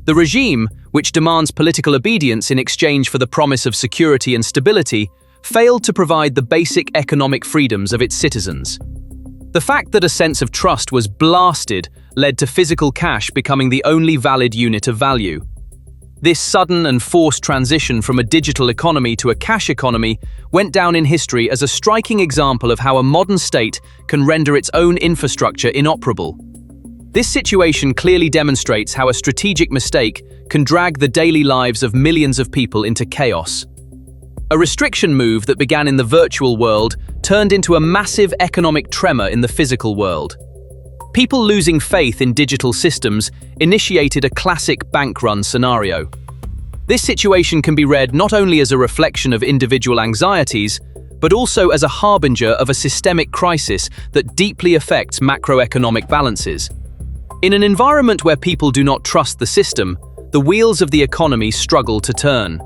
The regime, which demands political obedience in exchange for the promise of security and stability, failed to provide the basic economic freedoms of its citizens. The fact that a sense of trust was blasted led to physical cash becoming the only valid unit of value. This sudden and forced transition from a digital economy to a cash economy went down in history as a striking example of how a modern state can render its own infrastructure inoperable. This situation clearly demonstrates how a strategic mistake can drag the daily lives of millions of people into chaos. A restriction move that began in the virtual world turned into a massive economic tremor in the physical world. People losing faith in digital systems initiated a classic bank-run scenario. This situation can be read not only as a reflection of individual anxieties, but also as a harbinger of a systemic crisis that deeply affects macroeconomic balances. In an environment where people do not trust the system, the wheels of the economy struggle to turn.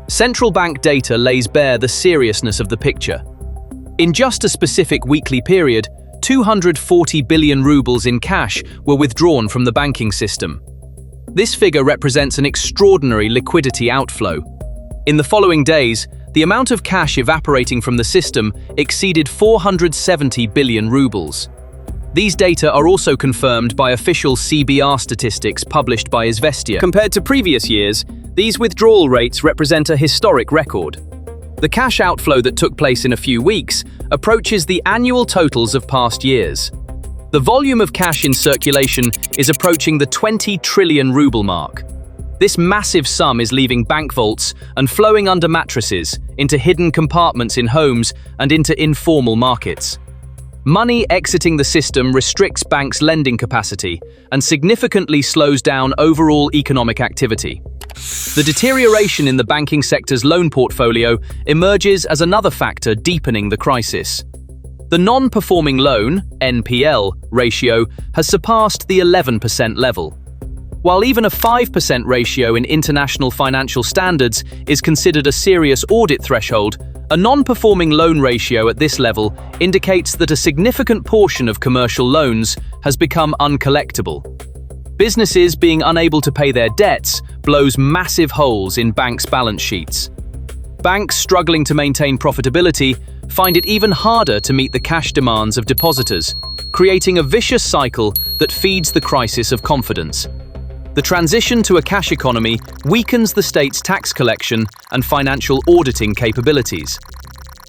Central bank data lays bare the seriousness of the picture. In just a specific weekly period, 240 billion rubles in cash were withdrawn from the banking system. This figure represents an extraordinary liquidity outflow. In the following days, the amount of cash evaporating from the system exceeded 470 billion rubles. These data are also confirmed by official CBR statistics published by Izvestia. Compared to previous years, these withdrawal rates represent a historic record. The cash outflow that took place in a few weeks approaches the annual totals of past years. The volume of cash in circulation is approaching the 20 trillion ruble mark. This massive sum is leaving bank vaults and flowing under mattresses, into hidden compartments in homes, and into informal markets. Money exiting the system restricts banks' lending capacity and significantly slows down overall economic activity. The deterioration in the banking sector's loan portfolio emerges as another factor deepening the crisis. The non-performing loan (NPL) ratio has surpassed the 11% level. While even a 5% ratio in international financial standards is considered a serious audit threshold, a non-performing loan ratio at this level indicates that a significant portion of commercial loans has become uncollectible. Businesses being unable to pay their debts blows massive holes in banks' balance sheets. Banks struggling to maintain profitability find it even harder to meet the cash demands of depositors, creating a vicious cycle that feeds the crisis of confidence. The transition to a cash economy weakens the state's tax collection and financial auditing capabilities.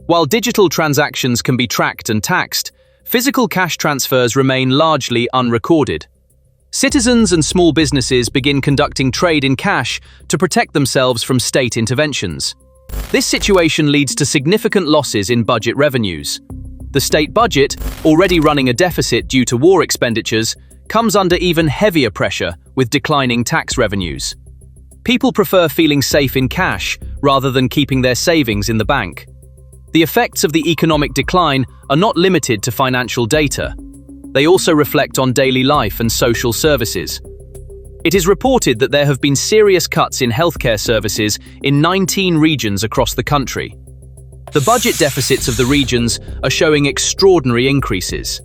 While digital transactions can be tracked and taxed, physical cash transfers remain largely unrecorded. Citizens and small businesses begin conducting trade in cash to protect themselves from state interventions. This situation leads to significant losses in budget revenues. The state budget, already running a deficit due to war expenditures, comes under even heavier pressure with declining tax revenues. People prefer feeling safe in cash rather than keeping their savings in the bank. The effects of the economic decline are not limited to financial data. They also reflect on daily life and social services. It is reported that there have been serious cuts in healthcare services in 19 regions across the country. The budget deficits of the regions are showing extraordinary increases.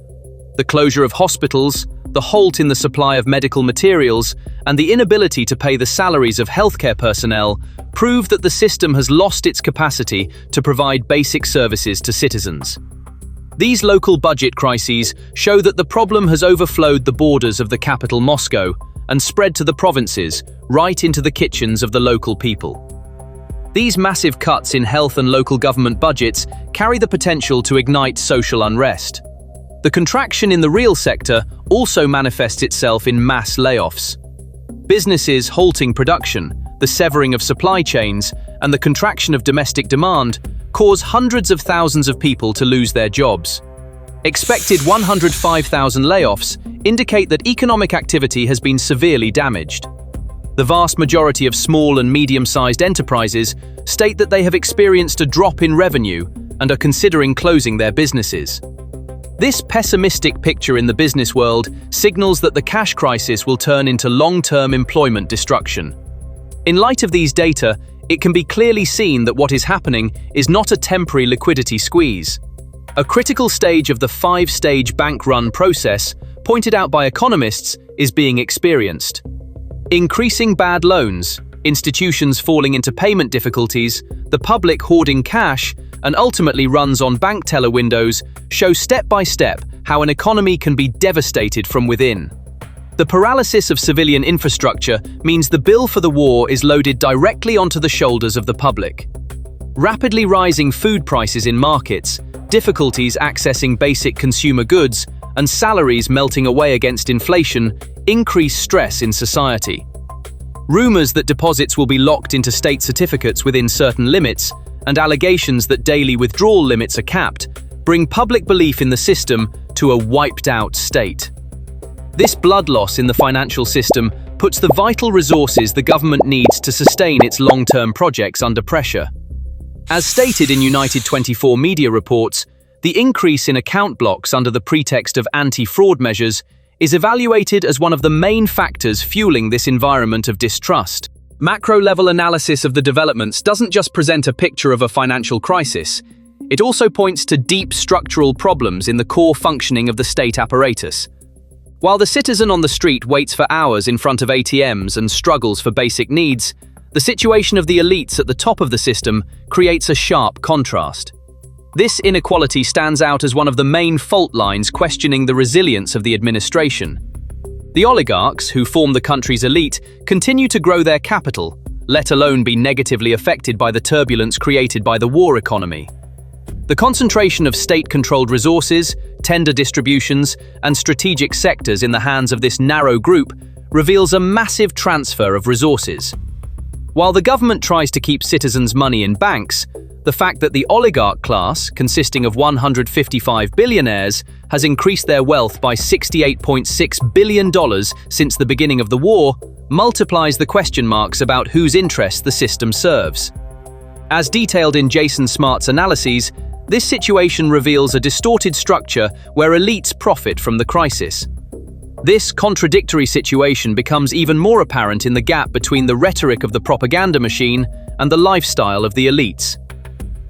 The closure of hospitals, the halt in the supply of medical materials, and the inability to pay the salaries of healthcare personnel prove that the system has lost its capacity to provide basic services to citizens. These local budget crises show that the problem has overflowed the borders of the capital Moscow and spread to the provinces, right into the kitchens of the local people. These massive cuts in health and local government budgets carry the potential to ignite social unrest. The contraction in the real sector also manifests itself in mass layoffs. Businesses halting production, the severing of supply chains, and the contraction of domestic demand cause hundreds of thousands of people to lose their jobs. Expected 105,000 layoffs indicate that economic activity has been severely damaged. The vast majority of small and medium-sized enterprises state that they have experienced a drop in revenue and are considering closing their businesses. This pessimistic picture in the business world signals that the cash crisis will turn into long-term employment destruction. In light of these data, it can be clearly seen that what is happening is not a temporary liquidity squeeze. A critical stage of the five-stage bank-run process, pointed out by economists, is being experienced. Increasing bad loans, institutions falling into payment difficulties, the public hoarding cash, and ultimately runs on bank teller windows show step by step how an economy can be devastated from within. The paralysis of civilian infrastructure means the bill for the war is loaded directly onto the shoulders of the public. Rapidly rising food prices in markets, difficulties accessing basic consumer goods, and salaries melting away against inflation increase stress in society. Rumors that deposits will be locked into state certificates within certain limits, and allegations that daily withdrawal limits are capped, bring public belief in the system to a wiped-out state. This blood loss in the financial system puts the vital resources the government needs to sustain its long-term projects under pressure. As stated in United 24 media reports, the increase in account blocks under the pretext of anti-fraud measures is evaluated as one of the main factors fueling this environment of distrust. Macro-level analysis of the developments doesn't just present a picture of a financial crisis, it also points to deep structural problems in the core functioning of the state apparatus. While the citizen on the street waits for hours in front of ATMs and struggles for basic needs, the situation of the elites at the top of the system creates a sharp contrast. This inequality stands out as one of the main fault lines questioning the resilience of the administration. The oligarchs, who form the country's elite, continue to grow their capital, let alone be negatively affected by the turbulence created by the war economy. The concentration of state-controlled resources, tender distributions, and strategic sectors in the hands of this narrow group reveals a massive transfer of resources. While the government tries to keep citizens' money in banks, the fact that the oligarch class, consisting of 155 billionaires, has increased their wealth by $68.6 billion since the beginning of the war, multiplies the question marks about whose interests the system serves. As detailed in Jason Smart's analyses, this situation reveals a distorted structure where elites profit from the crisis. This contradictory situation becomes even more apparent in the gap between the rhetoric of the propaganda machine and the lifestyle of the elites.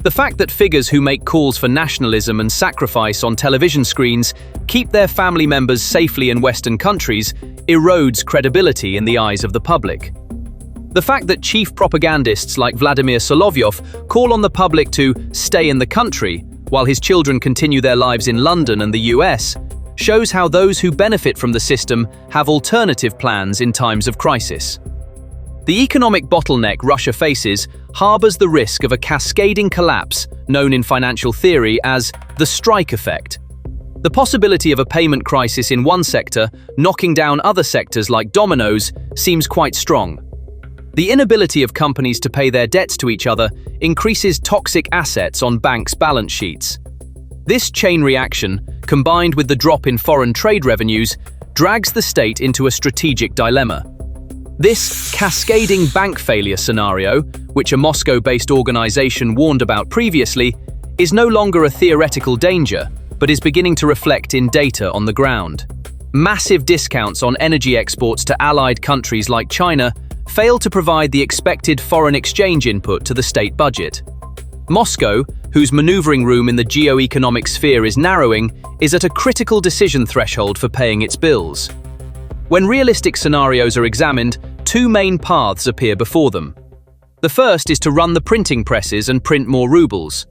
The fact that figures who make calls for nationalism and sacrifice on television screens keep their family members safely in Western countries erodes credibility in the eyes of the public. The fact that chief propagandists like Vladimir Solovyov call on the public to stay in the country while his children continue their lives in London and the US shows how those who benefit from the system have alternative plans in times of crisis. The economic bottleneck Russia faces harbors the risk of a cascading collapse known in financial theory as the strike effect. The possibility of a payment crisis in one sector knocking down other sectors like dominoes seems quite strong. The inability of companies to pay their debts to each other increases toxic assets on banks' balance sheets. This chain reaction, combined with the drop in foreign trade revenues, drags the state into a strategic dilemma. This cascading bank failure scenario, which a Moscow-based organization warned about previously, is no longer a theoretical danger, but is beginning to reflect in data on the ground. Massive discounts on energy exports to allied countries like China fail to provide the expected foreign exchange input to the state budget. Moscow, whose maneuvering room in the geo-economic sphere is narrowing, is at a critical decision threshold for paying its bills. When realistic scenarios are examined, two main paths appear before them. The first is to run the printing presses and print more rubles.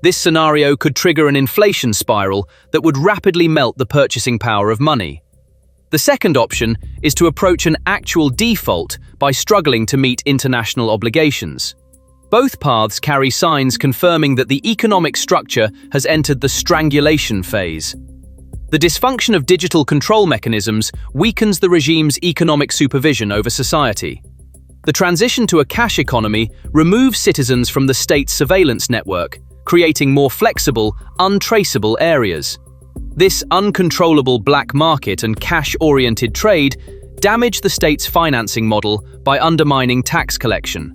This scenario could trigger an inflation spiral that would rapidly melt the purchasing power of money. The second option is to approach an actual default by struggling to meet international obligations. Both paths carry signs confirming that the economic structure has entered the strangulation phase. The dysfunction of digital control mechanisms weakens the regime's economic supervision over society. The transition to a cash economy removes citizens from the state's surveillance network, creating more flexible, untraceable areas. This uncontrollable black market and cash-oriented trade damage the state's financing model by undermining tax collection.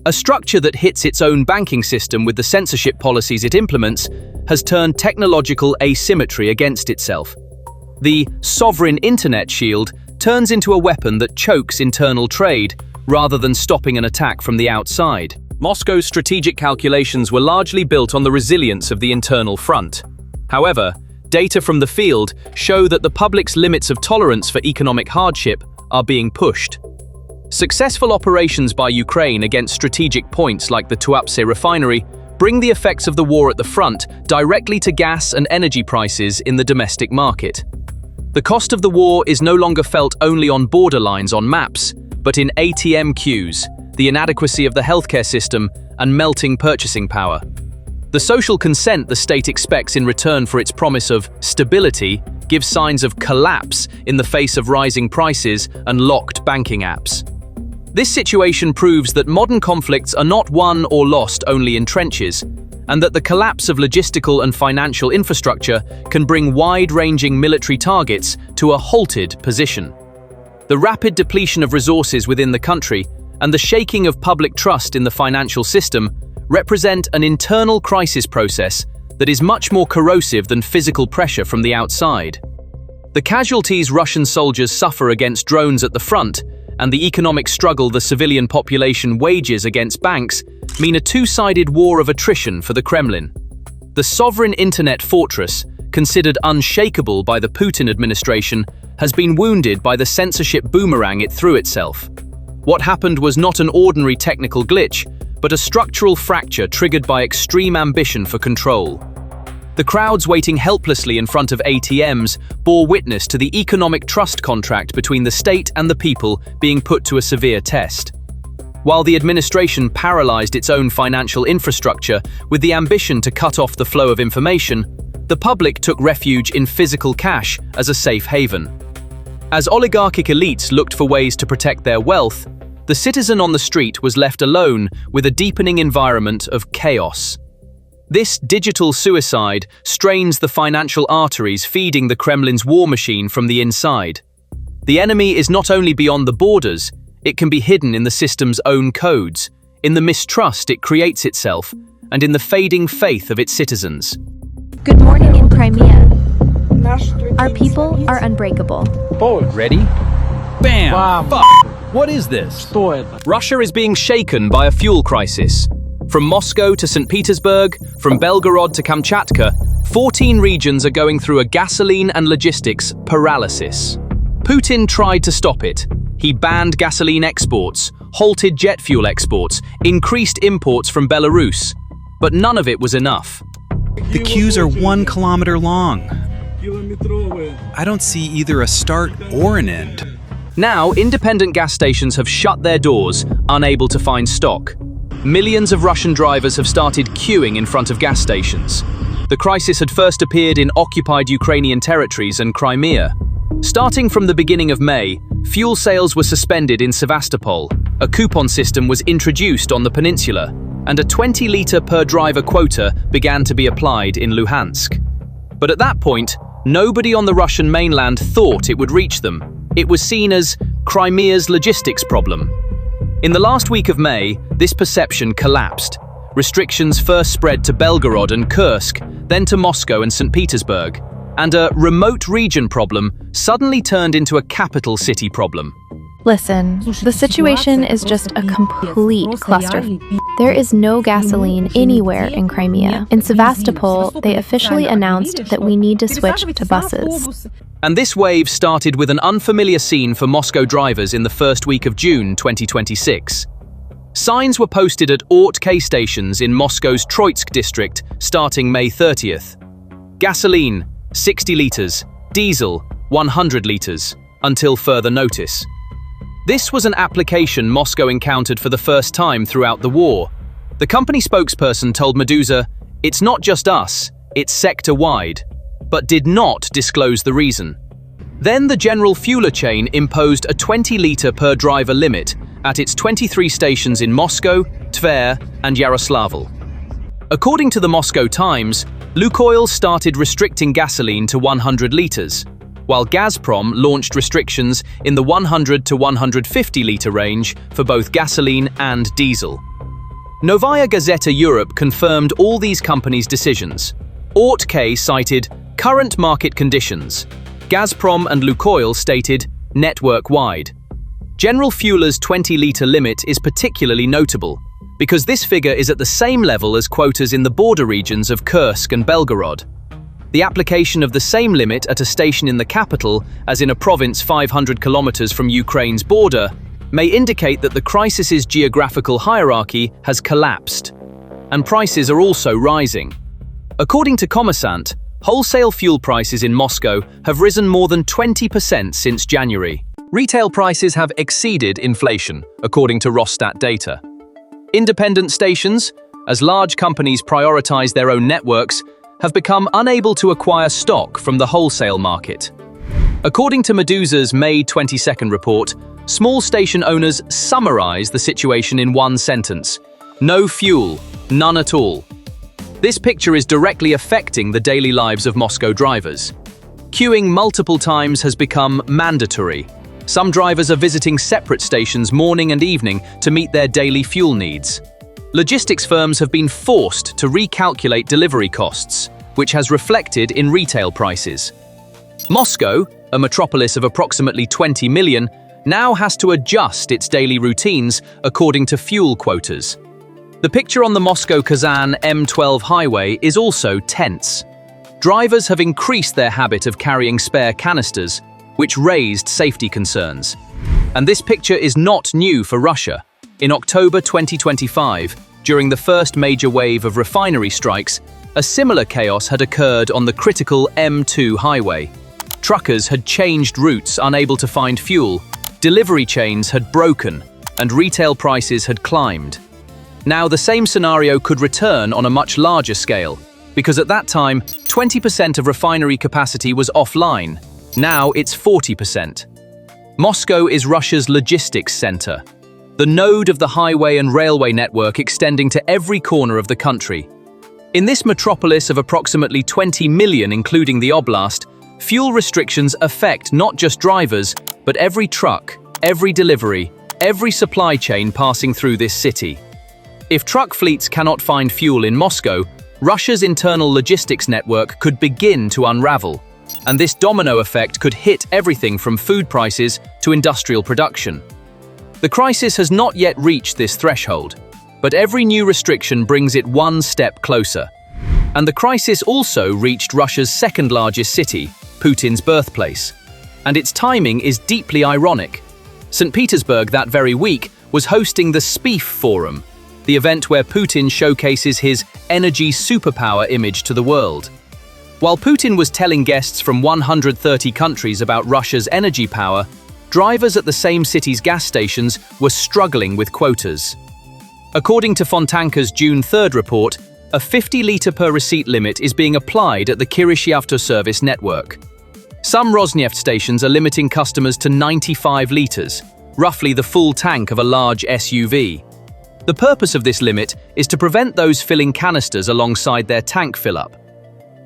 A structure that hits its own banking system with the censorship policies it implements has turned technological asymmetry against itself. The sovereign internet shield turns into a weapon that chokes internal trade rather than stopping an attack from the outside. Moscow's strategic calculations were largely built on the resilience of the internal front. However, data from the field show that the public's limits of tolerance for economic hardship are being pushed. Successful operations by Ukraine against strategic points like the Tuapse refinery bring the effects of the war at the front directly to gas and energy prices in the domestic market. The cost of the war is no longer felt only on borderlines on maps, but in ATM queues, the inadequacy of the healthcare system, and melting purchasing power. The social consent the state expects in return for its promise of stability gives signs of collapse in the face of rising prices and locked banking apps. This situation proves that modern conflicts are not won or lost only in trenches, and that the collapse of logistical and financial infrastructure can bring wide-ranging military targets to a halted position. The rapid depletion of resources within the country and the shaking of public trust in the financial system represent an internal crisis process that is much more corrosive than physical pressure from the outside. The casualties Russian soldiers suffer against drones at the front and the economic struggle the civilian population wages against banks mean a two-sided war of attrition for the Kremlin. The sovereign internet fortress, considered unshakable by the Putin administration, has been wounded by the censorship boomerang it threw itself. What happened was not an ordinary technical glitch, but a structural fracture triggered by extreme ambition for control. The crowds waiting helplessly in front of ATMs bore witness to the economic trust contract between the state and the people being put to a severe test. While the administration paralyzed its own financial infrastructure with the ambition to cut off the flow of information, the public took refuge in physical cash as a safe haven. As oligarchic elites looked for ways to protect their wealth, the citizen on the street was left alone with a deepening environment of chaos. This digital suicide strains the financial arteries feeding the Kremlin's war machine from the inside. The enemy is not only beyond the borders, it can be hidden in the system's own codes, in the mistrust it creates itself, and in the fading faith of its citizens. Good morning in Crimea. Our people are unbreakable. Ready? Bam! Fuck! What is this? Russia is being shaken by a fuel crisis. From Moscow to St. Petersburg, from Belgorod to Kamchatka, 14 regions are going through a gasoline and logistics paralysis. Putin tried to stop it. He banned gasoline exports, halted jet fuel exports, increased imports from Belarus. But none of it was enough. The queues are 1 kilometer long. I don't see either a start or an end. Now, independent gas stations have shut their doors, unable to find stock. Millions of Russian drivers have started queuing in front of gas stations. The crisis had first appeared in occupied Ukrainian territories and Crimea. Starting from the beginning of May, fuel sales were suspended in Sevastopol, a coupon system was introduced on the peninsula, and a 20-litre per driver quota began to be applied in Luhansk. But at that point, nobody on the Russian mainland thought it would reach them. It was seen as Crimea's logistics problem. In the last week of May, this perception collapsed. Restrictions first spread to Belgorod and Kursk, then to Moscow and St. Petersburg, and a remote region problem suddenly turned into a capital city problem. Listen, the situation is just a complete cluster. There is no gasoline anywhere in Crimea. In Sevastopol, they officially announced that we need to switch to buses. And this wave started with an unfamiliar scene for Moscow drivers in the first week of June 2026. Signs were posted at K stations in Moscow's Troitsk district starting May 30th. Gasoline, 60 litres, diesel, 100 litres, until further notice. This was an application Moscow encountered for the first time throughout the war. The company spokesperson told Meduza, "It's not just us, it's sector-wide," but did not disclose the reason. Then the general fueler chain imposed a 20-litre per driver limit at its 23 stations in Moscow, Tver, and Yaroslavl. According to the Moscow Times, Lukoil started restricting gasoline to 100 litres, while Gazprom launched restrictions in the 100 to 150-litre range for both gasoline and diesel. Novaya Gazeta Europe confirmed all these companies' decisions. K cited current market conditions. Gazprom and Lukoil stated network-wide. General Fueler's 20-litre limit is particularly notable, because this figure is at the same level as quotas in the border regions of Kursk and Belgorod. The application of the same limit at a station in the capital, as in a province 500 kilometers from Ukraine's border, may indicate that the crisis's geographical hierarchy has collapsed, and prices are also rising. According to Kommersant, wholesale fuel prices in Moscow have risen more than 20% since January. Retail prices have exceeded inflation, according to Rosstat data. Independent stations, as large companies prioritize their own networks, have become unable to acquire stock from the wholesale market. According to Meduza's May 22nd report, small station owners summarize the situation in one sentence: no fuel, none at all. This picture is directly affecting the daily lives of Moscow drivers. Queuing multiple times has become mandatory. Some drivers are visiting separate stations morning and evening to meet their daily fuel needs. Logistics firms have been forced to recalculate delivery costs, which has reflected in retail prices. Moscow, a metropolis of approximately 20 million, now has to adjust its daily routines according to fuel quotas. The picture on the Moscow-Kazan M12 highway is also tense. Drivers have increased their habit of carrying spare canisters, which raised safety concerns. And this picture is not new for Russia. In October 2025, during the first major wave of refinery strikes, a similar chaos had occurred on the critical M2 highway. Truckers had changed routes, unable to find fuel, delivery chains had broken, and retail prices had climbed. Now the same scenario could return on a much larger scale, because at that time, 20% of refinery capacity was offline. Now it's 40%. Moscow is Russia's logistics center, the node of the highway and railway network extending to every corner of the country. In this metropolis of approximately 20 million, including the oblast, fuel restrictions affect not just drivers, but every truck, every delivery, every supply chain passing through this city. If truck fleets cannot find fuel in Moscow, Russia's internal logistics network could begin to unravel, and this domino effect could hit everything from food prices to industrial production. The crisis has not yet reached this threshold, but every new restriction brings it one step closer. And the crisis also reached Russia's second-largest city, Putin's birthplace. And its timing is deeply ironic. St. Petersburg that very week was hosting the SPIF Forum, the event where Putin showcases his energy superpower image to the world. While Putin was telling guests from 130 countries about Russia's energy power, drivers at the same city's gas stations were struggling with quotas. According to Fontanka's June 3rd report, a 50-litre per receipt limit is being applied at the Kirishi Autoservice network. Some Rosneft stations are limiting customers to 95 litres, roughly the full tank of a large SUV. The purpose of this limit is to prevent those filling canisters alongside their tank fill-up.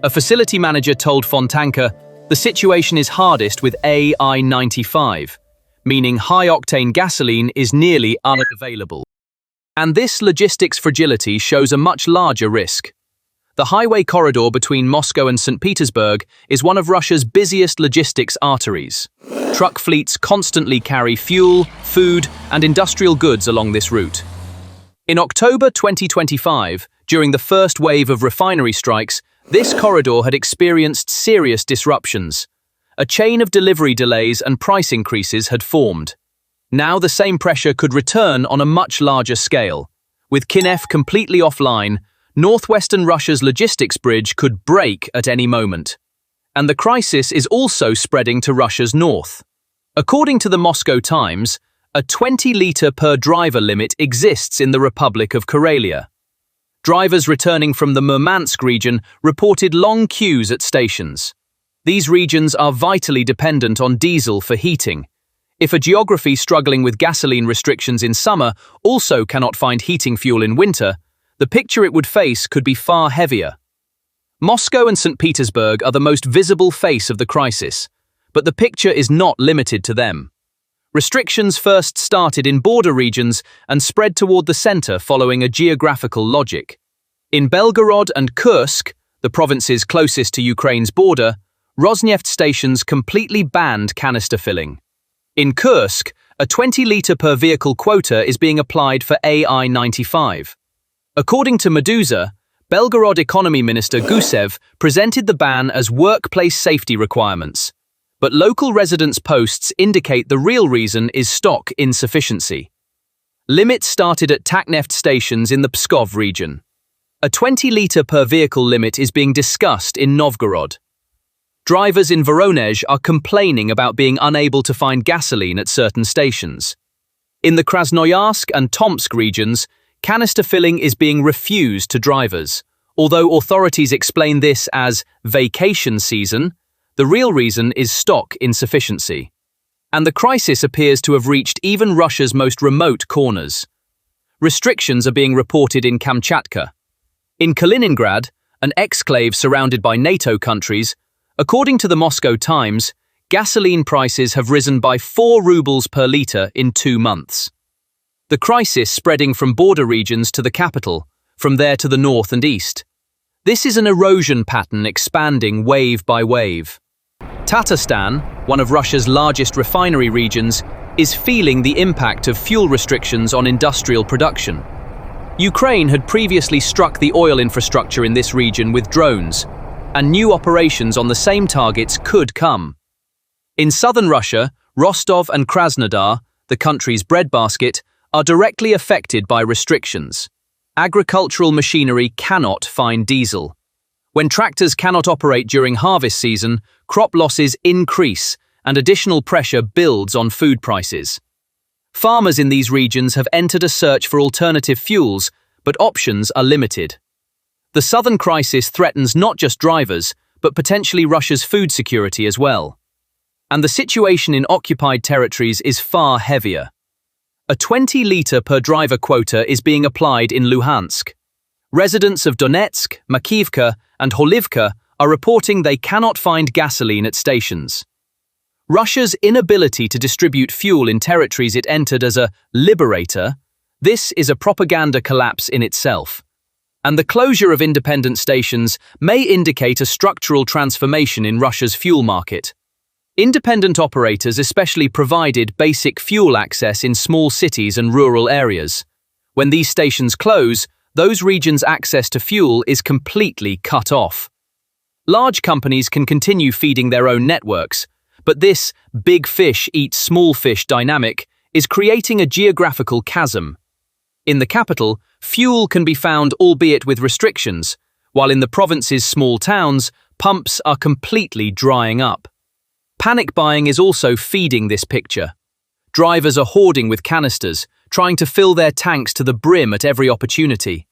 A facility manager told Fontanka, "The situation is hardest with AI-95, meaning high-octane gasoline is nearly unavailable." And this logistics fragility shows a much larger risk. The highway corridor between Moscow and St. Petersburg is one of Russia's busiest logistics arteries. Truck fleets constantly carry fuel, food, and industrial goods along this route. In October 2025, during the first wave of refinery strikes, this corridor had experienced serious disruptions. A chain of delivery delays and price increases had formed. Now the same pressure could return on a much larger scale. With Kiev completely offline, northwestern Russia's logistics bridge could break at any moment. And the crisis is also spreading to Russia's north. According to the Moscow Times, a 20-litre per driver limit exists in the Republic of Karelia. Drivers returning from the Murmansk region reported long queues at stations. These regions are vitally dependent on diesel for heating. If a geography struggling with gasoline restrictions in summer also cannot find heating fuel in winter, the picture it would face could be far heavier. Moscow and St. Petersburg are the most visible face of the crisis, but the picture is not limited to them. Restrictions first started in border regions and spread toward the center following a geographical logic. In Belgorod and Kursk, the provinces closest to Ukraine's border, Rosneft stations completely banned canister filling. In Kursk, a 20-litre per vehicle quota is being applied for AI-95. According to Meduza, Belgorod Economy Minister Gusev presented the ban as workplace safety requirements. But local residents' posts indicate the real reason is stock insufficiency. Limits started at Takneft stations in the Pskov region. A 20-litre per vehicle limit is being discussed in Novgorod. Drivers in Voronezh are complaining about being unable to find gasoline at certain stations. In the Krasnoyarsk and Tomsk regions, canister filling is being refused to drivers. Although authorities explain this as vacation season, the real reason is stock insufficiency. And the crisis appears to have reached even Russia's most remote corners. Restrictions are being reported in Kamchatka. In Kaliningrad, an exclave surrounded by NATO countries, according to the Moscow Times, gasoline prices have risen by 4 rubles per litre in 2 months. The crisis spreading from border regions to the capital, from there to the north and east. This is an erosion pattern expanding wave by wave. Tatarstan, one of Russia's largest refinery regions, is feeling the impact of fuel restrictions on industrial production. Ukraine had previously struck the oil infrastructure in this region with drones, and new operations on the same targets could come. In southern Russia, Rostov and Krasnodar, the country's breadbasket, are directly affected by restrictions. Agricultural machinery cannot find diesel. When tractors cannot operate during harvest season, crop losses increase and additional pressure builds on food prices. Farmers in these regions have entered a search for alternative fuels, but options are limited. The southern crisis threatens not just drivers, but potentially Russia's food security as well. And the situation in occupied territories is far heavier. A 20-litre per driver quota is being applied in Luhansk. Residents of Donetsk, Makivka, and Holivka are reporting they cannot find gasoline at stations. Russia's inability to distribute fuel in territories it entered as a liberator, this is a propaganda collapse in itself. And the closure of independent stations may indicate a structural transformation in Russia's fuel market. Independent operators especially provided basic fuel access in small cities and rural areas. When these stations close, those regions' access to fuel is completely cut off. Large companies can continue feeding their own networks, but this big fish eats small fish dynamic is creating a geographical chasm. In the capital, fuel can be found albeit with restrictions, while in the province's small towns, pumps are completely drying up. Panic buying is also feeding this picture. Drivers are hoarding with canisters, trying to fill their tanks to the brim at every opportunity.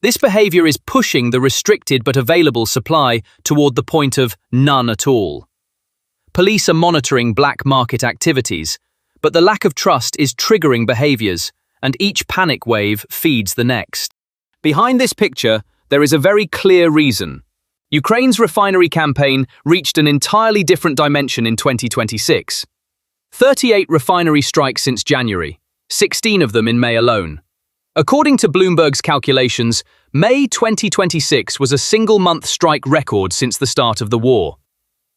This behavior is pushing the restricted but available supply toward the point of none at all. Police are monitoring black market activities, but the lack of trust is triggering behaviors, and each panic wave feeds the next. Behind this picture, there is a very clear reason. Ukraine's refinery campaign reached an entirely different dimension in 2026. 38 refinery strikes since January, 16 of them in May alone. According to Bloomberg's calculations, May 2026 was a single-month strike record since the start of the war.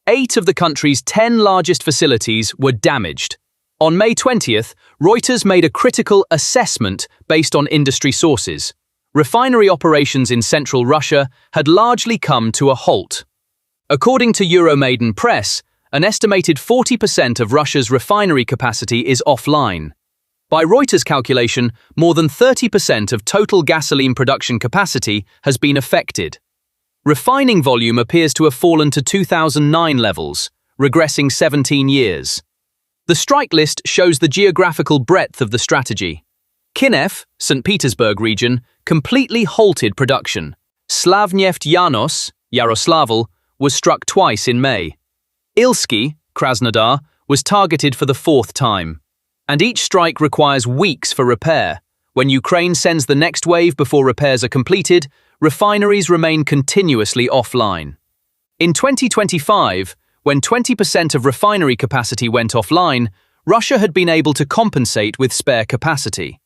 8 of the country's 10 largest facilities were damaged. On May 20th, Reuters made a critical assessment based on industry sources. Refinery operations in central Russia had largely come to a halt. According to Euromaidan Press, an estimated 40% of Russia's refinery capacity is offline. By Reuters' calculation, more than 30% of total gasoline production capacity has been affected. Refining volume appears to have fallen to 2009 levels, regressing 17 years. The strike list shows the geographical breadth of the strategy. Kiev, St. Petersburg region, completely halted production. Slavneft Yaroslavl, was struck twice in May. Ilsky, Krasnodar, was targeted for the 4th time. And each strike requires weeks for repair. When Ukraine sends the next wave before repairs are completed, refineries remain continuously offline. In 2025, when 20% of refinery capacity went offline, Russia had been able to compensate with spare capacity.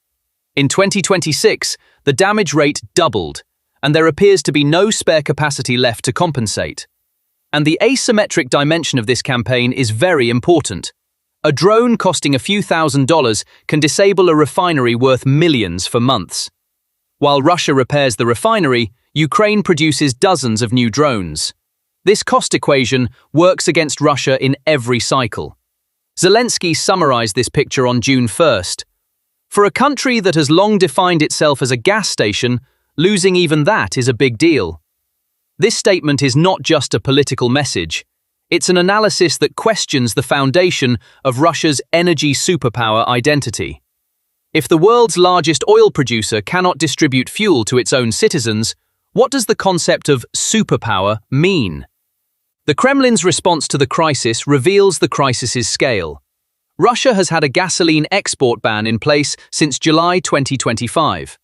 In 2026, the damage rate doubled, and there appears to be no spare capacity left to compensate. And the asymmetric dimension of this campaign is very important. A drone costing a few $1,000s can disable a refinery worth millions for months. While Russia repairs the refinery, Ukraine produces dozens of new drones. This cost equation works against Russia in every cycle. Zelensky summarized this picture on June 1st. For a country that has long defined itself as a gas station, losing even that is a big deal. This statement is not just a political message. It's an analysis that questions the foundation of Russia's energy superpower identity. If the world's largest oil producer cannot distribute fuel to its own citizens, what does the concept of superpower mean? The Kremlin's response to the crisis reveals the crisis's scale. Russia has had a gasoline export ban in place since July 2025.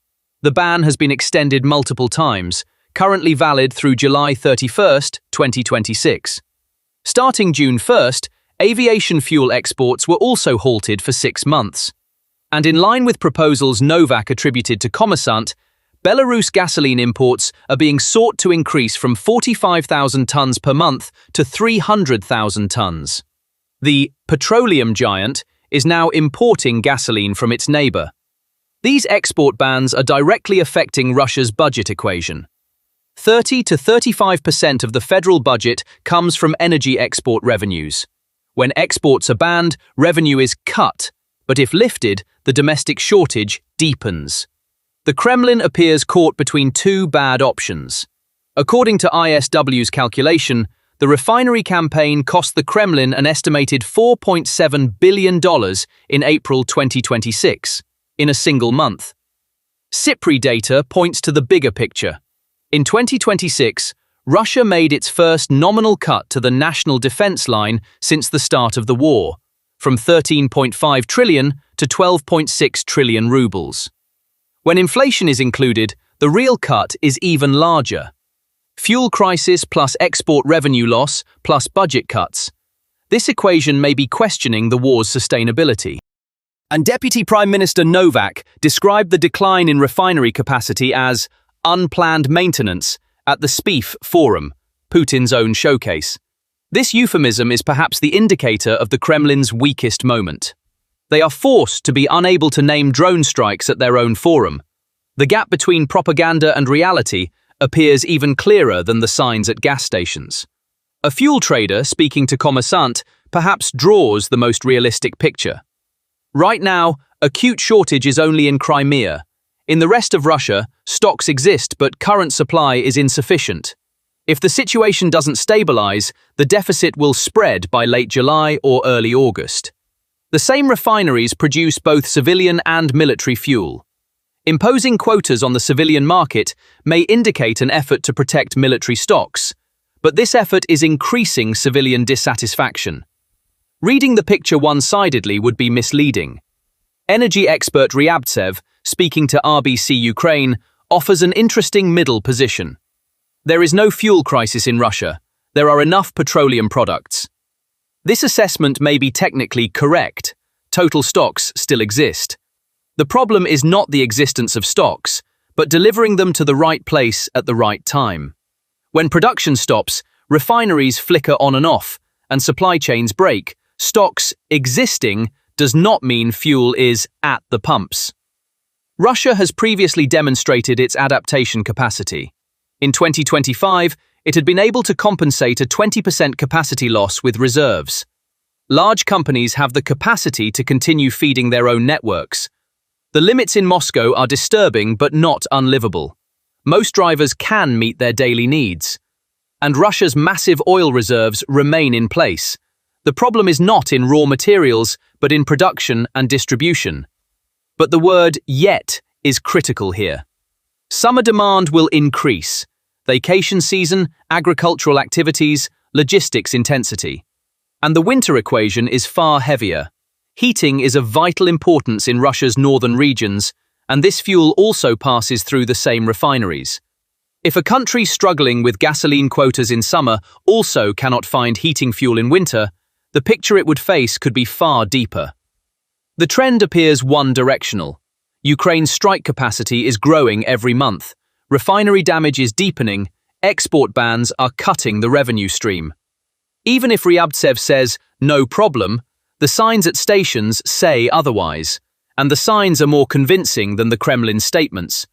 The ban has been extended multiple times, currently valid through July 31st, 2026. Starting June 1st, aviation fuel exports were also halted for 6 months. And in line with proposals Novak attributed to Kommersant, Belarus gasoline imports are being sought to increase from 45,000 tons per month to 300,000 tons. The petroleum giant is now importing gasoline from its neighbor. These export bans are directly affecting Russia's budget equation. 30 to 35% of the federal budget comes from energy export revenues. When exports are banned, revenue is cut, but if lifted, the domestic shortage deepens. The Kremlin appears caught between two bad options. According to ISW's calculation, the refinery campaign cost the Kremlin an estimated $4.7 billion in April 2026, in a single month. SIPRI data points to the bigger picture. In 2026, Russia made its first nominal cut to the national defense line since the start of the war, from 13.5 trillion to 12.6 trillion rubles. When inflation is included, the real cut is even larger. Fuel crisis plus export revenue loss plus budget cuts. This equation may be questioning the war's sustainability. And Deputy Prime Minister Novak described the decline in refinery capacity as unplanned maintenance at the SPIF Forum, Putin's own showcase. This euphemism is perhaps the indicator of the Kremlin's weakest moment. They are forced to be unable to name drone strikes at their own forum. The gap between propaganda and reality appears even clearer than the signs at gas stations. A fuel trader speaking to Kommersant perhaps draws the most realistic picture. Right now, acute shortage is only in Crimea. In the rest of Russia, stocks exist, but current supply is insufficient. If the situation doesn't stabilize, the deficit will spread by late July or early August. The same refineries produce both civilian and military fuel. Imposing quotas on the civilian market may indicate an effort to protect military stocks, but this effort is increasing civilian dissatisfaction. Reading the picture one-sidedly would be misleading. Energy expert Butsaev, speaking to RBC Ukraine, offers an interesting middle position. There is no fuel crisis in Russia. There are enough petroleum products. This assessment may be technically correct. Total stocks still exist. The problem is not the existence of stocks, but delivering them to the right place at the right time. When production stops, refineries flicker on and off, and supply chains break. Stocks existing does not mean fuel is at the pumps. Russia has previously demonstrated its adaptation capacity. In 2025, it had been able to compensate a 20% capacity loss with reserves. Large companies have the capacity to continue feeding their own networks. The limits in Moscow are disturbing but not unlivable. Most drivers can meet their daily needs. And Russia's massive oil reserves remain in place. The problem is not in raw materials, but in production and distribution. But the word yet is critical here. Summer demand will increase. Vacation season, agricultural activities, logistics intensity. And the winter equation is far heavier. Heating is of vital importance in Russia's northern regions, and this fuel also passes through the same refineries. If a country struggling with gasoline quotas in summer also cannot find heating fuel in winter, the picture it would face could be far deeper. The trend appears one-directional. Ukraine's strike capacity is growing every month. Refinery damage is deepening. Export bans are cutting the revenue stream. Even if Butsaev says, no problem, the signs at stations say otherwise, and the signs are more convincing than the Kremlin's statements.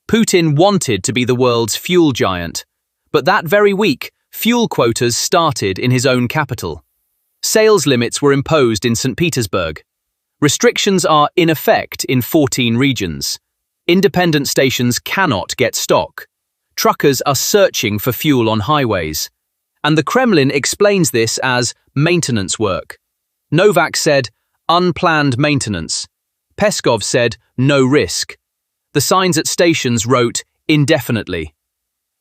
Putin wanted to be the world's fuel giant, but that very week, fuel quotas started in his own capital. Sales limits were imposed in St. Petersburg. Restrictions are in effect in 14 regions. Independent stations cannot get stock. Truckers are searching for fuel on highways. And the Kremlin explains this as maintenance work. Novak said, unplanned maintenance. Peskov said, no risk. The signs at stations wrote, indefinitely.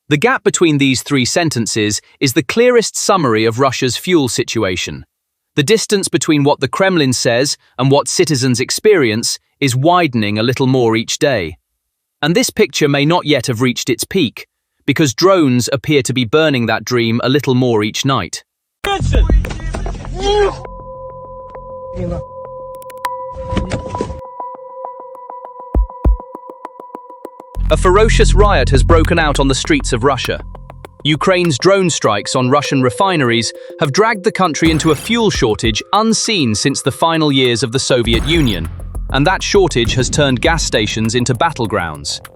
The gap between these three sentences is the clearest summary of Russia's fuel situation. The distance between what the Kremlin says and what citizens experience is widening a little more each day. And this picture may not yet have reached its peak, because drones appear to be burning that dream a little more each night. A ferocious riot has broken out on the streets of Russia. Ukraine's drone strikes on Russian refineries have dragged the country into a fuel shortage unseen since the final years of the Soviet Union, and that shortage has turned gas stations into battlegrounds.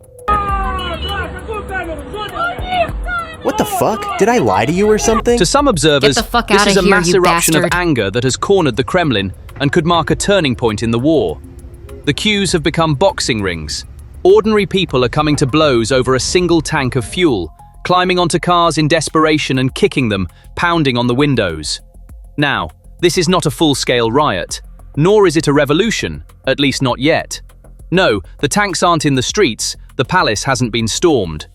What the fuck? Did I lie to you or something? To some observers, Get the fuck this outta is a here, mass you eruption of bastard. anger that has cornered the Kremlin and could mark a turning point in the war. The queues have become boxing rings. Ordinary people are coming to blows over a single tank of fuel, climbing onto cars in desperation and kicking them, pounding on the windows. Now, this is not a full-scale riot, nor is it a revolution, at least not yet. No, the tanks aren't in the streets, the palace hasn't been stormed.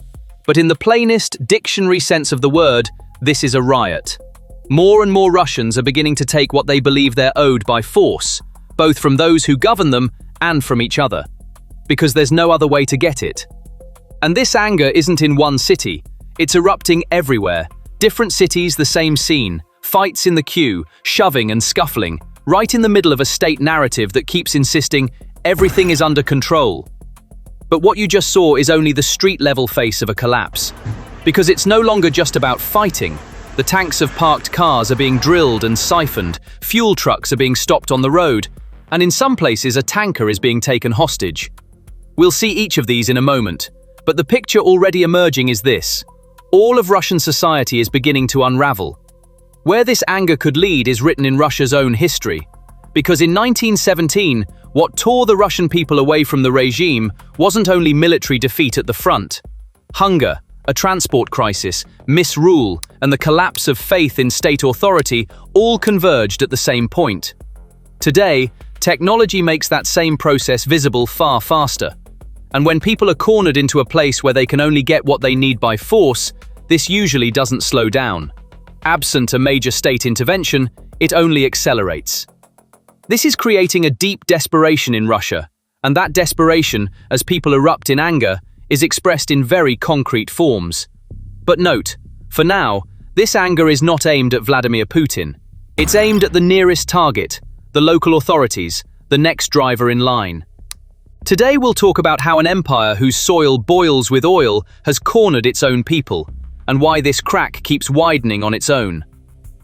But in the plainest dictionary sense of the word, this is a riot. More and more Russians are beginning to take what they believe they're owed by force, both from those who govern them and from each other. Because there's no other way to get it. And this anger isn't in one city, it's erupting everywhere. Different cities, the same scene. Fights in the queue, shoving and scuffling, right in the middle of a state narrative that keeps insisting everything is under control. But what you just saw is only the street-level face of a collapse. Because it's no longer just about fighting. The tanks of parked cars are being drilled and siphoned, fuel trucks are being stopped on the road, and in some places a tanker is being taken hostage. We'll see each of these in a moment, but the picture already emerging is this. All of Russian society is beginning to unravel. Where this anger could lead is written in Russia's own history. Because in 1917, what tore the Russian people away from the regime wasn't only military defeat at the front. Hunger, a transport crisis, misrule, and the collapse of faith in state authority all converged at the same point. Today, technology makes that same process visible far faster. And when people are cornered into a place where they can only get what they need by force, this usually doesn't slow down. Absent a major state intervention, it only accelerates. This is creating a deep desperation in Russia, and that desperation, as people erupt in anger, is expressed in very concrete forms. But note, for now, this anger is not aimed at Vladimir Putin. It's aimed at the nearest target, the local authorities, the next driver in line. Today we'll talk about how an empire whose soil boils with oil has cornered its own people, and why this crack keeps widening on its own.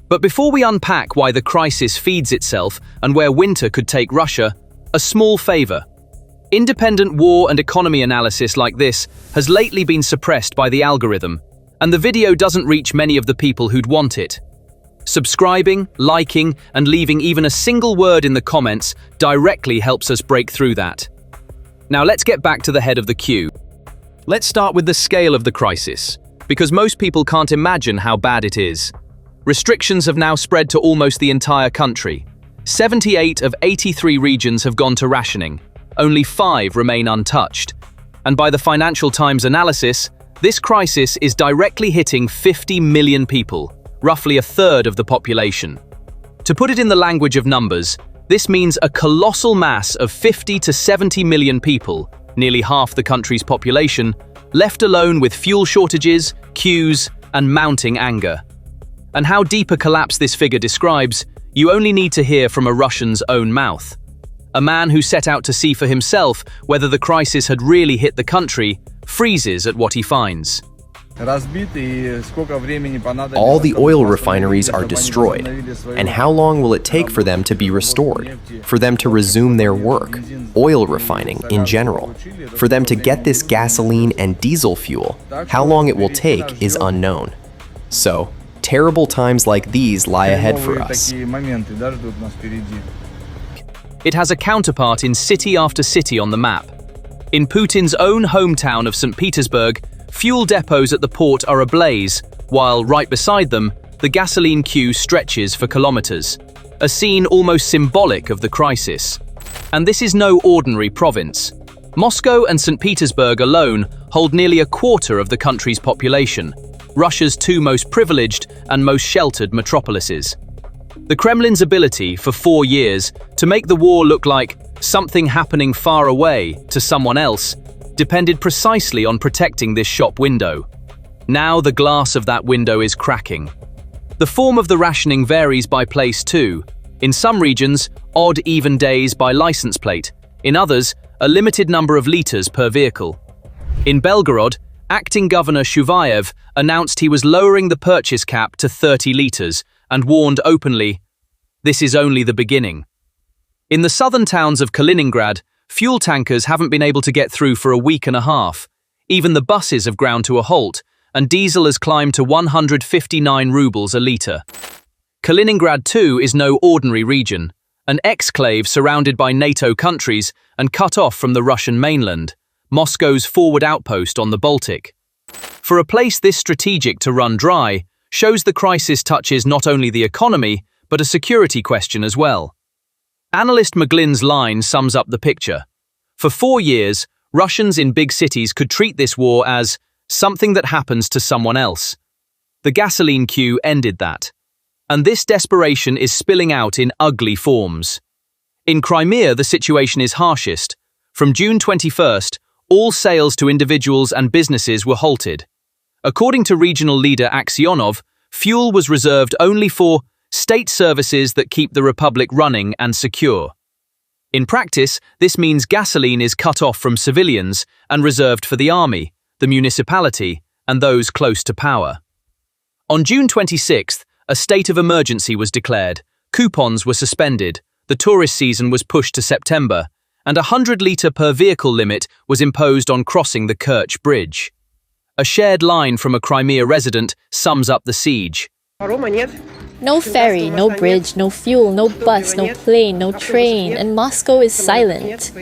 But before we unpack why the crisis feeds itself and where winter could take Russia, a small favor. Independent war and economy analysis like this has lately been suppressed by the algorithm, and the video doesn't reach many of the people who'd want it. Subscribing, liking, and leaving even a single word in the comments directly helps us break through that. Now let's get back to the head of the queue. Let's start with the scale of the crisis, because most people can't imagine how bad it is. Restrictions have now spread to almost the entire country. 78 of 83 regions have gone to rationing. Only 5 remain untouched. And by the Financial Times analysis, this crisis is directly hitting 50 million people, roughly a third of the population. To put it in the language of numbers, this means a colossal mass of 50 to 70 million people, nearly half the country's population, left alone with fuel shortages, queues, and mounting anger. And how deep a collapse this figure describes, you only need to hear from a Russian's own mouth. A man who set out to see for himself whether the crisis had really hit the country freezes at what he finds. All the oil refineries are destroyed. And how long will it take for them to be restored? For them to resume their work? Oil refining in general. For them to get this gasoline and diesel fuel? How long it will take is unknown. So, terrible times like these lie ahead for us. It has a counterpart in city after city on the map. In Putin's own hometown of St. Petersburg, fuel depots at the port are ablaze, while right beside them, the gasoline queue stretches for kilometers. A scene almost symbolic of the crisis. And this is no ordinary province. Moscow and St. Petersburg alone hold nearly a quarter of the country's population, Russia's 2 most privileged and most sheltered metropolises. The Kremlin's ability, for 4 years, to make the war look like something happening far away to someone else depended precisely on protecting this shop window. Now the glass of that window is cracking. The form of the rationing varies by place too. In some regions, odd even days by license plate. In others, a limited number of liters per vehicle. In Belgorod, acting Governor Shuvayev announced he was lowering the purchase cap to 30 liters and warned openly, "This is only the beginning." In the southern towns of Kaliningrad, fuel tankers haven't been able to get through for a week and a half. Even the buses have ground to a halt, and diesel has climbed to 159 rubles a litre. Kaliningrad too is no ordinary region, an exclave surrounded by NATO countries and cut off from the Russian mainland, Moscow's forward outpost on the Baltic. For a place this strategic to run dry, shows the crisis touches not only the economy, but a security question as well. Analyst McGlynn's line sums up the picture. For 4 years, Russians in big cities could treat this war as something that happens to someone else. The gasoline queue ended that. And this desperation is spilling out in ugly forms. In Crimea, the situation is harshest. From June 21st, all sales to individuals and businesses were halted. According to regional leader Kasyanov, fuel was reserved only for state services that keep the republic running and secure. In practice, this means gasoline is cut off from civilians and reserved for the army, the municipality, and those close to power. On June 26th, a state of emergency was declared, coupons were suspended, the tourist season was pushed to September, and a 100-litre per vehicle limit was imposed on crossing the Kerch Bridge. A shared line from a Crimea resident sums up the siege. No ferry, no bridge, no fuel, no bus, no plane, no train, and Moscow is silent.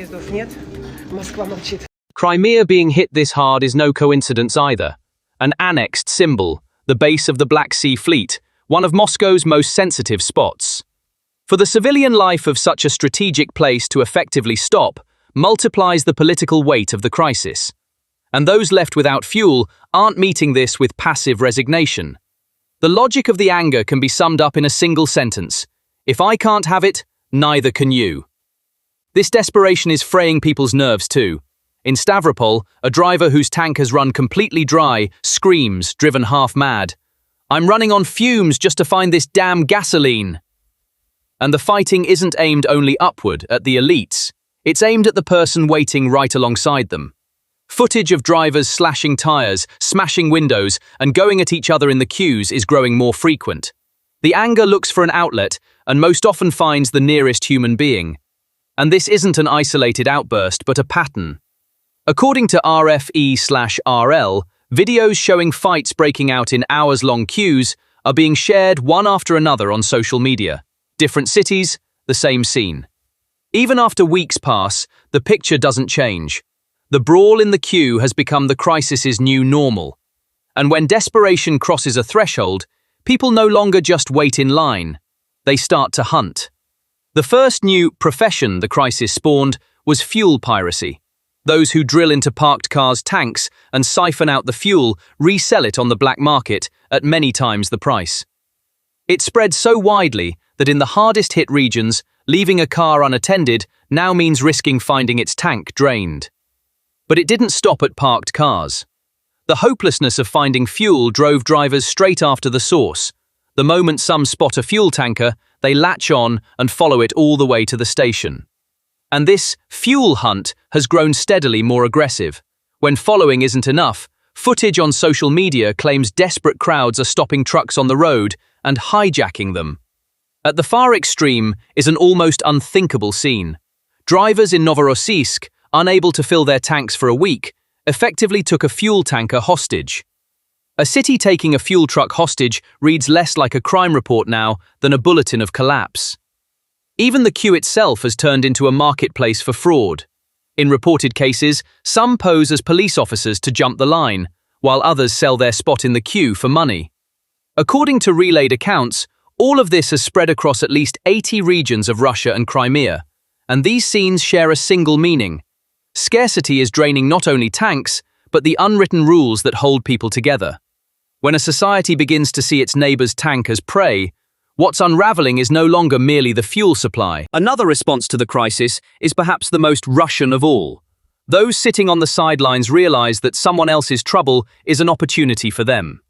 Crimea being hit this hard is no coincidence either. An annexed symbol, the base of the Black Sea Fleet, one of Moscow's most sensitive spots. For the civilian life of such a strategic place to effectively stop multiplies the political weight of the crisis. And those left without fuel aren't meeting this with passive resignation. The logic of the anger can be summed up in a single sentence. If I can't have it, neither can you. This desperation is fraying people's nerves too. In Stavropol, a driver whose tank has run completely dry screams, driven half mad, "I'm running on fumes just to find this damn gasoline." And the fighting isn't aimed only upward at the elites. It's aimed at the person waiting right alongside them. Footage of drivers slashing tires, smashing windows, and going at each other in the queues is growing more frequent. The anger looks for an outlet and most often finds the nearest human being. And this isn't an isolated outburst, but a pattern. According to RFE/RL, videos showing fights breaking out in hours-long queues are being shared one after another on social media. Different cities, the same scene. Even after weeks pass, the picture doesn't change. The brawl in the queue has become the crisis's new normal. And when desperation crosses a threshold, people no longer just wait in line. They start to hunt. The first new profession the crisis spawned was fuel piracy. Those who drill into parked cars' tanks and siphon out the fuel resell it on the black market at many times the price. It spread so widely that in the hardest-hit regions, leaving a car unattended now means risking finding its tank drained. But it didn't stop at parked cars. The hopelessness of finding fuel drove drivers straight after the source. The moment some spot a fuel tanker, they latch on and follow it all the way to the station. And this fuel hunt has grown steadily more aggressive. When following isn't enough, footage on social media claims desperate crowds are stopping trucks on the road and hijacking them. At the far extreme is an almost unthinkable scene. Drivers in Novorossiysk, unable to fill their tanks for a week, effectively took a fuel tanker hostage. A city taking a fuel truck hostage reads less like a crime report now than a bulletin of collapse. Even the queue itself has turned into a marketplace for fraud. In reported cases, some pose as police officers to jump the line, while others sell their spot in the queue for money. According to relayed accounts, all of this has spread across at least 80 regions of Russia and Crimea, and these scenes share a single meaning. Scarcity is draining not only tanks, but the unwritten rules that hold people together. When a society begins to see its neighbor's tank as prey, what's unraveling is no longer merely the fuel supply. Another response to the crisis is perhaps the most Russian of all. Those sitting on the sidelines realize that someone else's trouble is an opportunity for them.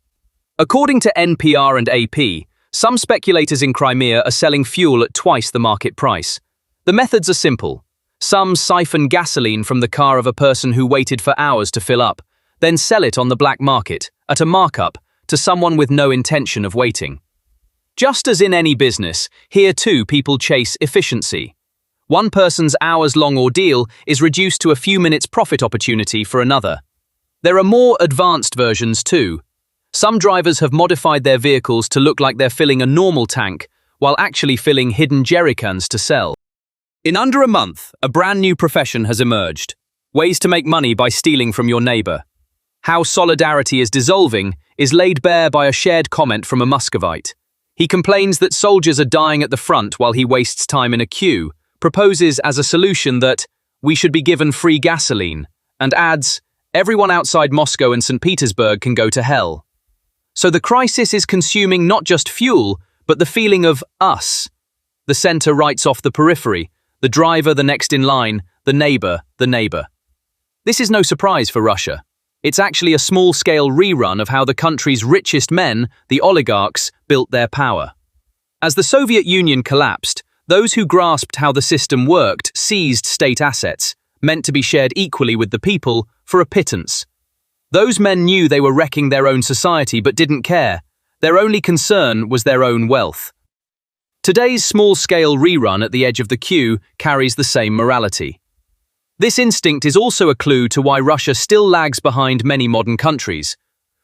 According to NPR and AP, some speculators in Crimea are selling fuel at twice the market price. The methods are simple. Some siphon gasoline from the car of a person who waited for hours to fill up, then sell it on the black market, at a markup, to someone with no intention of waiting. Just as in any business, here too people chase efficiency. One person's hours-long ordeal is reduced to a few minutes profit opportunity for another. There are more advanced versions too. Some drivers have modified their vehicles to look like they're filling a normal tank, while actually filling hidden jerrycans to sell. In under a month, a brand new profession has emerged. Ways to make money by stealing from your neighbor. How solidarity is dissolving is laid bare by a shared comment from a Muscovite. He complains that soldiers are dying at the front while he wastes time in a queue, proposes as a solution that we should be given free gasoline, and adds, everyone outside Moscow and St. Petersburg can go to hell. So the crisis is consuming not just fuel, but the feeling of us. The center writes off the periphery, the driver the next in line, the neighbor the neighbor. This is no surprise for Russia. It's actually a small-scale rerun of how the country's richest men, the oligarchs, built their power. As the Soviet Union collapsed, those who grasped how the system worked seized state assets, meant to be shared equally with the people, for a pittance. Those men knew they were wrecking their own society but didn't care. Their only concern was their own wealth. Today's small-scale rerun at the edge of the queue carries the same morality. This instinct is also a clue to why Russia still lags behind many modern countries.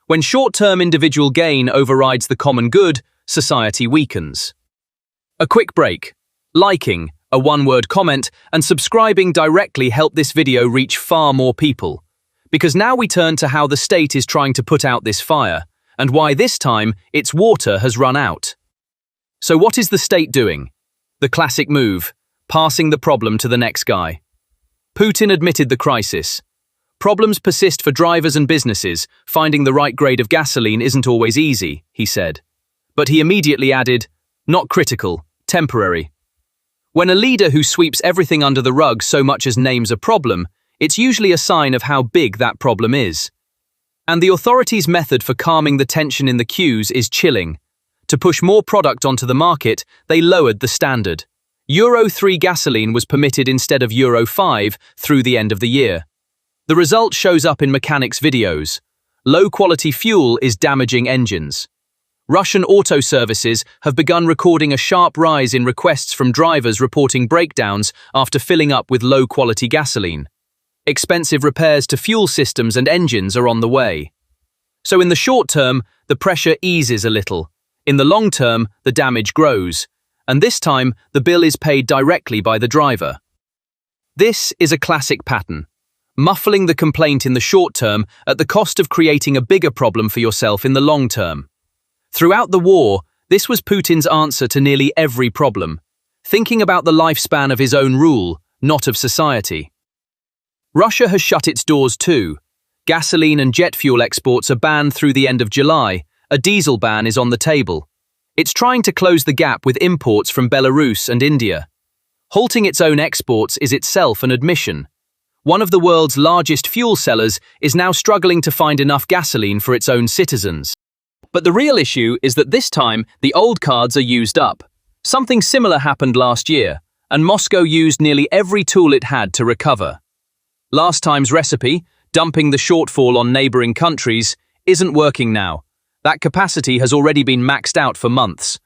When short-term individual gain overrides the common good, society weakens. A quick break. Liking, a one-word comment, and subscribing directly help this video reach far more people. Because now we turn to how the state is trying to put out this fire, and why this time its water has run out. So what is the state doing? The classic move, passing the problem to the next guy. Putin admitted the crisis. Problems persist for drivers and businesses. Finding the right grade of gasoline isn't always easy, he said. But he immediately added, not critical, temporary. When a leader who sweeps everything under the rug so much as names a problem, it's usually a sign of how big that problem is. And the authorities' method for calming the tension in the queues is chilling. To push more product onto the market, they lowered the standard. Euro 3 gasoline was permitted instead of Euro 5 through the end of the year. The result shows up in mechanics' videos. Low-quality fuel is damaging engines. Russian auto services have begun recording a sharp rise in requests from drivers reporting breakdowns after filling up with low-quality gasoline. Expensive repairs to fuel systems and engines are on the way. So in the short term, the pressure eases a little. In the long term, the damage grows. And this time, the bill is paid directly by the driver. This is a classic pattern. Muffling the complaint in the short term at the cost of creating a bigger problem for yourself in the long term. Throughout the war, this was Putin's answer to nearly every problem, thinking about the lifespan of his own rule, not of society. Russia has shut its doors too. Gasoline and jet fuel exports are banned through the end of July. A diesel ban is on the table. It's trying to close the gap with imports from Belarus and India. Halting its own exports is itself an admission. One of the world's largest fuel sellers is now struggling to find enough gasoline for its own citizens. But the real issue is that this time the old cards are used up. Something similar happened last year, and Moscow used nearly every tool it had to recover. Last time's recipe, dumping the shortfall on neighboring countries, isn't working now. That capacity has already been maxed out for months.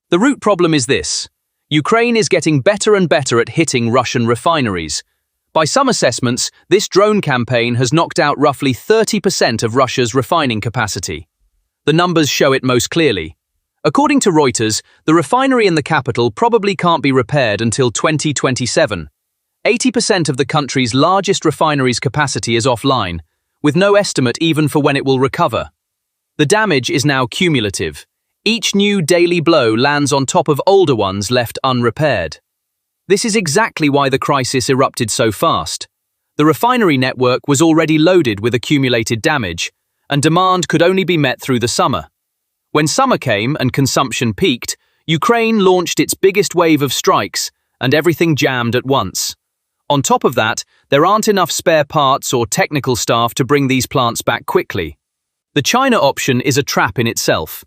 The root problem is this. Ukraine is getting better and better at hitting Russian refineries. By some assessments, this drone campaign has knocked out roughly 30% of Russia's refining capacity. The numbers show it most clearly. According to Reuters, the refinery in the capital probably can't be repaired until 2027. 80% of the country's largest refinery's capacity is offline, with no estimate even for when it will recover. The damage is now cumulative. Each new daily blow lands on top of older ones left unrepaired. This is exactly why the crisis erupted so fast. The refinery network was already loaded with accumulated damage, and demand could only be met through the summer. When summer came and consumption peaked, Ukraine launched its biggest wave of strikes, and everything jammed at once. On top of that, there aren't enough spare parts or technical staff to bring these plants back quickly. The China option is a trap in itself.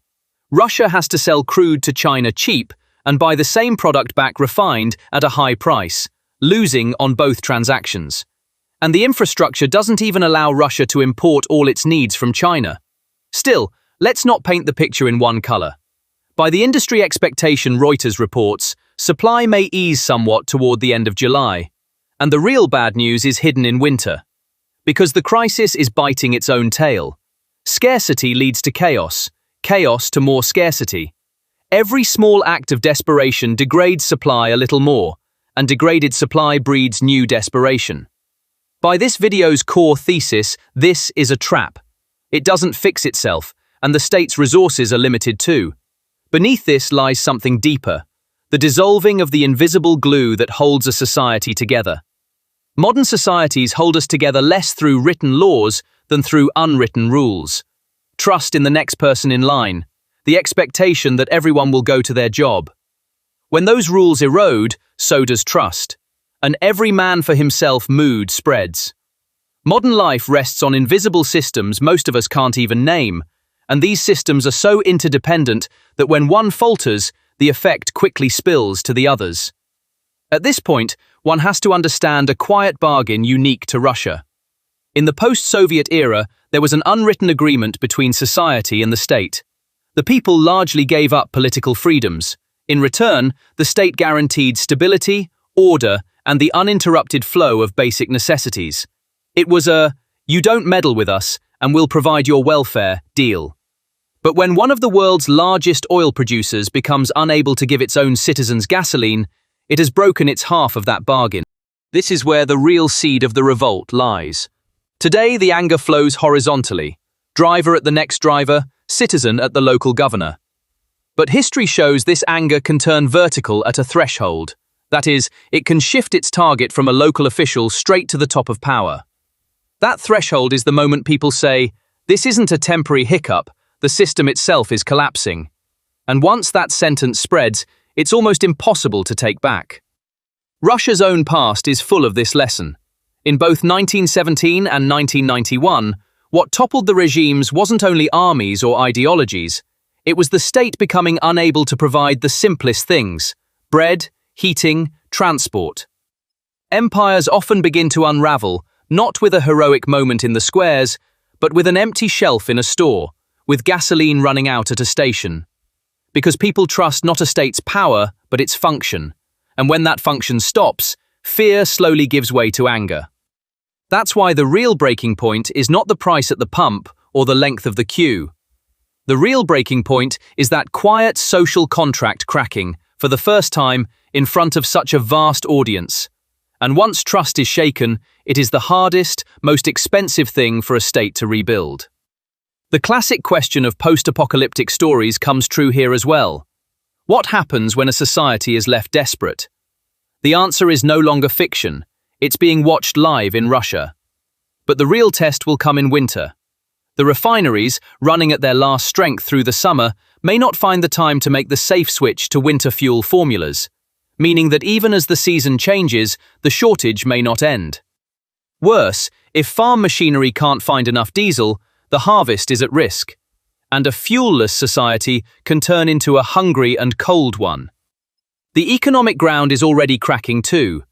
Russia has to sell crude to China cheap and buy the same product back refined at a high price, losing on both transactions. And the infrastructure doesn't even allow Russia to import all its needs from China. Still, let's not paint the picture in one color. By the industry expectation Reuters reports, supply may ease somewhat toward the end of July. And the real bad news is hidden in winter. Because the crisis is biting its own tail. Scarcity leads to chaos, chaos to more scarcity. Every small act of desperation degrades supply a little more, and degraded supply breeds new desperation. By this video's core thesis, this is a trap. It doesn't fix itself, and the state's resources are limited too. Beneath this lies something deeper, the dissolving of the invisible glue that holds a society together. Modern societies hold us together less through written laws than through unwritten rules. Trust in the next person in line, the expectation that everyone will go to their job. When those rules erode, so does trust. An every man for himself mood spreads. Modern life rests on invisible systems most of us can't even name, and these systems are so interdependent that when one falters, the effect quickly spills to the others. At this point, one has to understand a quiet bargain unique to Russia. In the post-Soviet era, there was an unwritten agreement between society and the state. The people largely gave up political freedoms. In return, the state guaranteed stability, order, and the uninterrupted flow of basic necessities. It was a, "you don't meddle with us, and we'll provide your welfare" deal. But when one of the world's largest oil producers becomes unable to give its own citizens gasoline, it has broken its half of that bargain. This is where the real seed of the revolt lies. Today, the anger flows horizontally. Driver at the next driver, citizen at the local governor. But history shows this anger can turn vertical at a threshold. That is, it can shift its target from a local official straight to the top of power. That threshold is the moment people say, "This isn't a temporary hiccup, the system itself is collapsing." And once that sentence spreads, it's almost impossible to take back. Russia's own past is full of this lesson. In both 1917 and 1991, what toppled the regimes wasn't only armies or ideologies, it was the state becoming unable to provide the simplest things: bread, heating, transport. Empires often begin to unravel, not with a heroic moment in the squares, but with an empty shelf in a store, with gasoline running out at a station. Because people trust not a state's power, but its function. And when that function stops, fear slowly gives way to anger. That's why the real breaking point is not the price at the pump or the length of the queue. The real breaking point is that quiet social contract cracking, for the first time, in front of such a vast audience. And once trust is shaken, it is the hardest, most expensive thing for a state to rebuild. The classic question of post-apocalyptic stories comes true here as well. What happens when a society is left desperate? The answer is no longer fiction. It's being watched live in Russia. But the real test will come in winter. The refineries, running at their last strength through the summer, may not find the time to make the safe switch to winter fuel formulas, meaning that even as the season changes, the shortage may not end. Worse, if farm machinery can't find enough diesel, the harvest is at risk, and a fuelless society can turn into a hungry and cold one. The economic ground is already cracking too.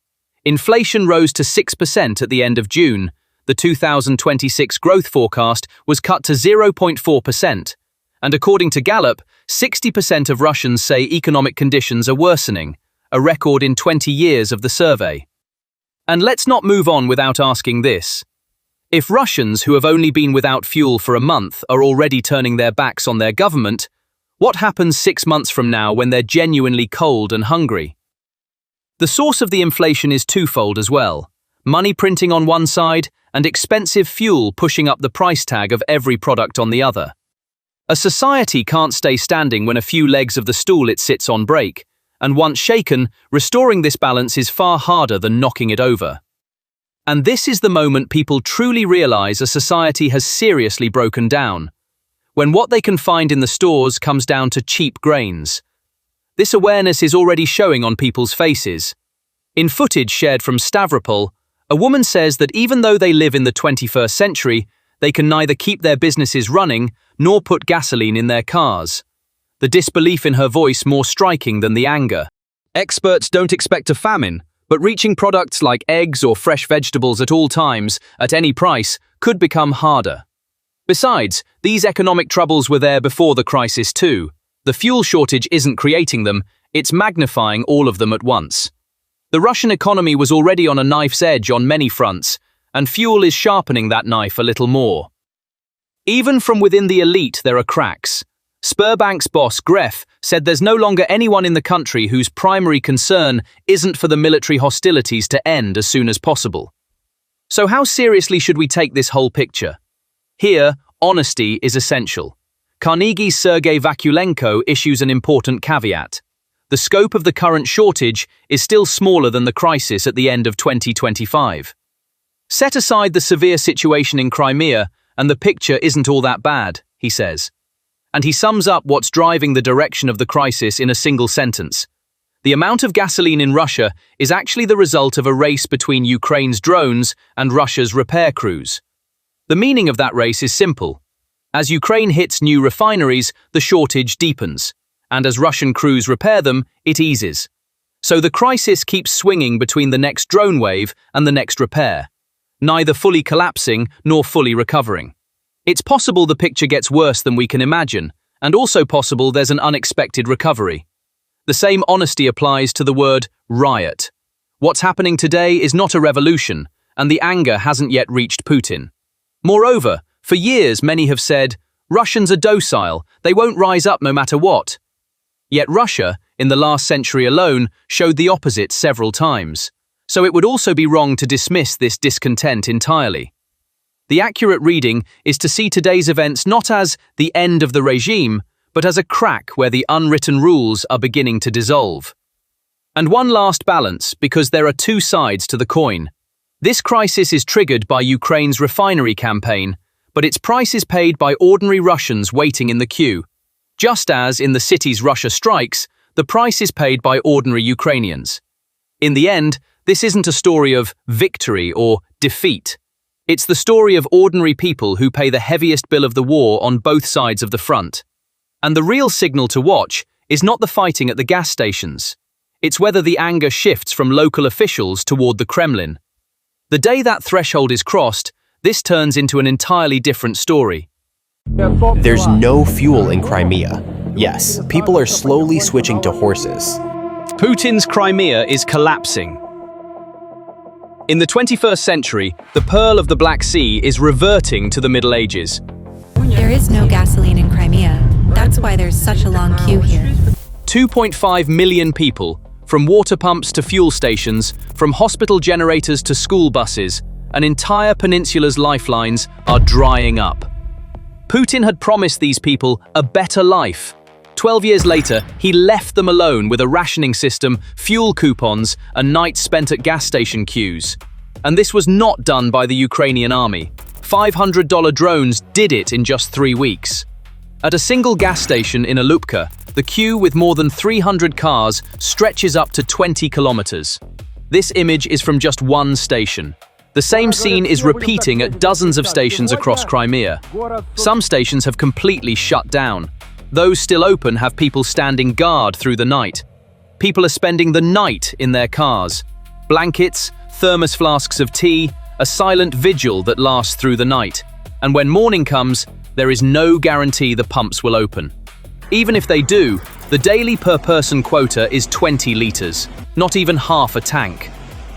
Inflation rose to 6% at the end of June. The 2026 growth forecast was cut to 0.4%, and according to Gallup, 60% of Russians say economic conditions are worsening, a record in 20 years of the survey. And let's not move on without asking this. If Russians who have only been without fuel for a month are already turning their backs on their government, what happens 6 months from now when they're genuinely cold and hungry? The source of the inflation is twofold as well: money printing on one side and expensive fuel pushing up the price tag of every product on the other. A society can't stay standing when a few legs of the stool it sits on break, and once shaken, restoring this balance is far harder than knocking it over. And this is the moment people truly realize a society has seriously broken down, when what they can find in the stores comes down to cheap grains. This awareness is already showing on people's faces. In footage shared from Stavropol, a woman says that even though they live in the 21st century, they can neither keep their businesses running nor put gasoline in their cars. The disbelief in her voice more striking than the anger. Experts don't expect a famine, but reaching products like eggs or fresh vegetables at all times, at any price, could become harder. Besides, these economic troubles were there before the crisis too. The fuel shortage isn't creating them, it's magnifying all of them at once. The Russian economy was already on a knife's edge on many fronts, and fuel is sharpening that knife a little more. Even from within the elite there are cracks. Sberbank's boss Gref said there's no longer anyone in the country whose primary concern isn't for the military hostilities to end as soon as possible. So how seriously should we take this whole picture? Here, honesty is essential. Carnegie's Sergei Vakulenko issues an important caveat. The scope of the current shortage is still smaller than the crisis at the end of 2025. Set aside the severe situation in Crimea, and the picture isn't all that bad, he says. And he sums up what's driving the direction of the crisis in a single sentence. The amount of gasoline in Russia is actually the result of a race between Ukraine's drones and Russia's repair crews. The meaning of that race is simple. As Ukraine hits new refineries, the shortage deepens, and as Russian crews repair them, it eases. So the crisis keeps swinging between the next drone wave and the next repair, neither fully collapsing nor fully recovering. It's possible the picture gets worse than we can imagine, and also possible there's an unexpected recovery. The same honesty applies to the word riot. What's happening today is not a revolution, and the anger hasn't yet reached Putin. Moreover, for years many have said, Russians are docile, they won't rise up no matter what. Yet Russia, in the last century alone, showed the opposite several times. So it would also be wrong to dismiss this discontent entirely. The accurate reading is to see today's events not as the end of the regime, but as a crack where the unwritten rules are beginning to dissolve. And one last balance, because there are two sides to the coin. This crisis is triggered by Ukraine's refinery campaign, but its price is paid by ordinary Russians waiting in the queue. Just as, in the cities Russia strikes, the price is paid by ordinary Ukrainians. In the end, this isn't a story of victory or Defeat. It's the story of ordinary people who pay the heaviest bill of the war on both sides of the front. And the real signal to watch is not the fighting at the gas stations. It's whether the anger shifts from local officials toward the Kremlin. The day that threshold is crossed, this turns into an entirely different story. There's no fuel in Crimea. Yes, people are slowly switching to horses. Putin's Crimea is collapsing. In the 21st century, the Pearl of the Black Sea is reverting to the Middle Ages. There is no gasoline in Crimea. That's why there's such a long queue here. 2.5 million people, from water pumps to fuel stations, from hospital generators to school buses, an entire peninsula's lifelines are drying up. Putin had promised these people a better life. 12 years later, he left them alone with a rationing system, fuel coupons, and nights spent at gas station queues. And this was not done by the Ukrainian army. $500 drones did it in just 3 weeks. At a single gas station in Alupka, the queue with more than 300 cars stretches up to 20 kilometers. This image is from just one station. The same scene is repeating at dozens of stations across Crimea. Some stations have completely shut down. Those still open have people standing guard through the night. People are spending the night in their cars. Blankets, thermos flasks of tea, a silent vigil that lasts through the night. And when morning comes, there is no guarantee the pumps will open. Even if they do, the daily per-person quota is 20 liters, not even half a tank.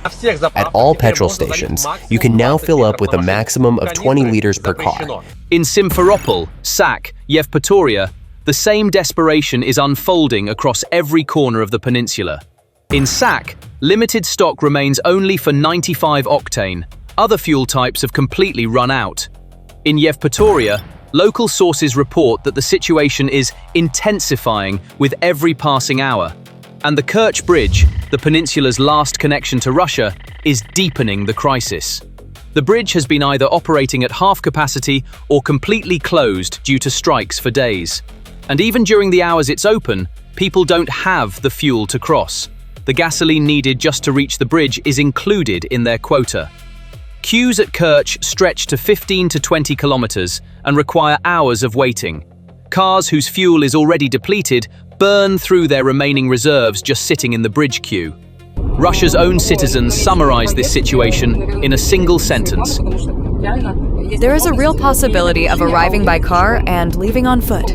At all petrol stations, you can now fill up with a maximum of 20 liters per car. In Simferopol, Sak, Yevpatoria, the same desperation is unfolding across every corner of the peninsula. In Sak, limited stock remains only for 95 octane. Other fuel types have completely run out. In Yevpatoria, local sources report that the situation is intensifying with every passing hour. And the Kerch Bridge, the peninsula's last connection to Russia, is deepening the crisis. The bridge has been either operating at half capacity or completely closed due to strikes for days. And even during the hours it's open, people don't have the fuel to cross. The gasoline needed just to reach the bridge is included in their quota. Queues at Kerch stretch to 15 to 20 kilometers and require hours of waiting. Cars whose fuel is already depleted burn through their remaining reserves just sitting in the bridge queue. Russia's own citizens summarize this situation in a single sentence. There is a real possibility of arriving by car and leaving on foot.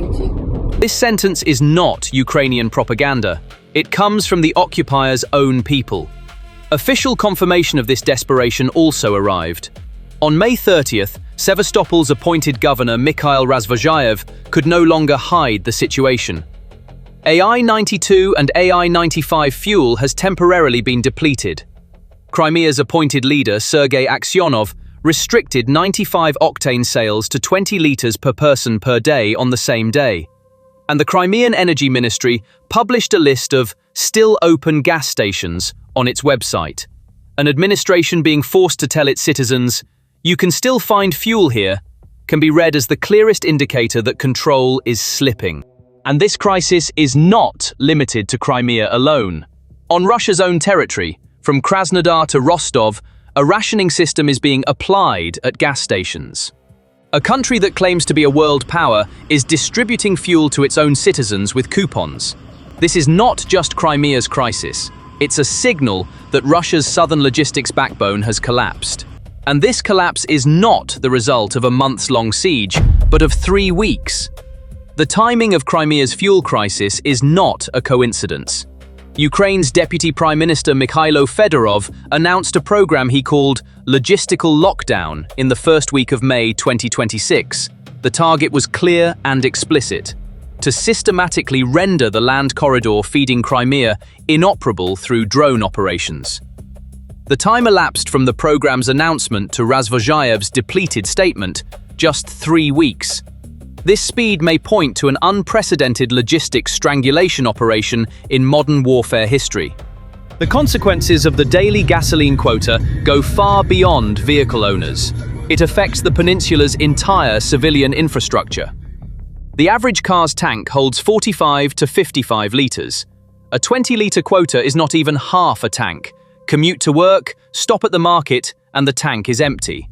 This sentence is not Ukrainian propaganda. It comes from the occupiers' own people. Official confirmation of this desperation also arrived. On May 30th, Sevastopol's appointed governor Mikhail Razvozhaev could no longer hide the situation. AI-92 and AI-95 fuel has temporarily been depleted. Crimea's appointed leader, Sergei Aksyonov, restricted 95-octane sales to 20 liters per person per day on the same day. And the Crimean Energy Ministry published a list of still open gas stations on its website. An administration being forced to tell its citizens, "You can still find fuel here," can be read as the clearest indicator that control is slipping. And this crisis is not limited to Crimea alone. On Russia's own territory, from Krasnodar to Rostov, a rationing system is being applied at gas stations. A country that claims to be a world power is distributing fuel to its own citizens with coupons. This is not just Crimea's crisis. It's a signal that Russia's southern logistics backbone has collapsed. And this collapse is not the result of a months-long siege, but of 3 weeks. The timing of Crimea's fuel crisis is not a coincidence. Ukraine's Deputy Prime Minister Mikhailo Fedorov announced a program he called Logistical Lockdown in the first week of May 2026. The target was clear and explicit: to systematically render the land corridor feeding Crimea inoperable through drone operations. The time elapsed from the program's announcement to Razvozhaev's depleted statement, just 3 weeks. This speed may point to an unprecedented logistics strangulation operation in modern warfare history. The consequences of the daily gasoline quota go far beyond vehicle owners. It affects the peninsula's entire civilian infrastructure. The average car's tank holds 45 to 55 liters. A 20-liter quota is not even half a tank. Commute to work, stop at the market, and the tank is empty.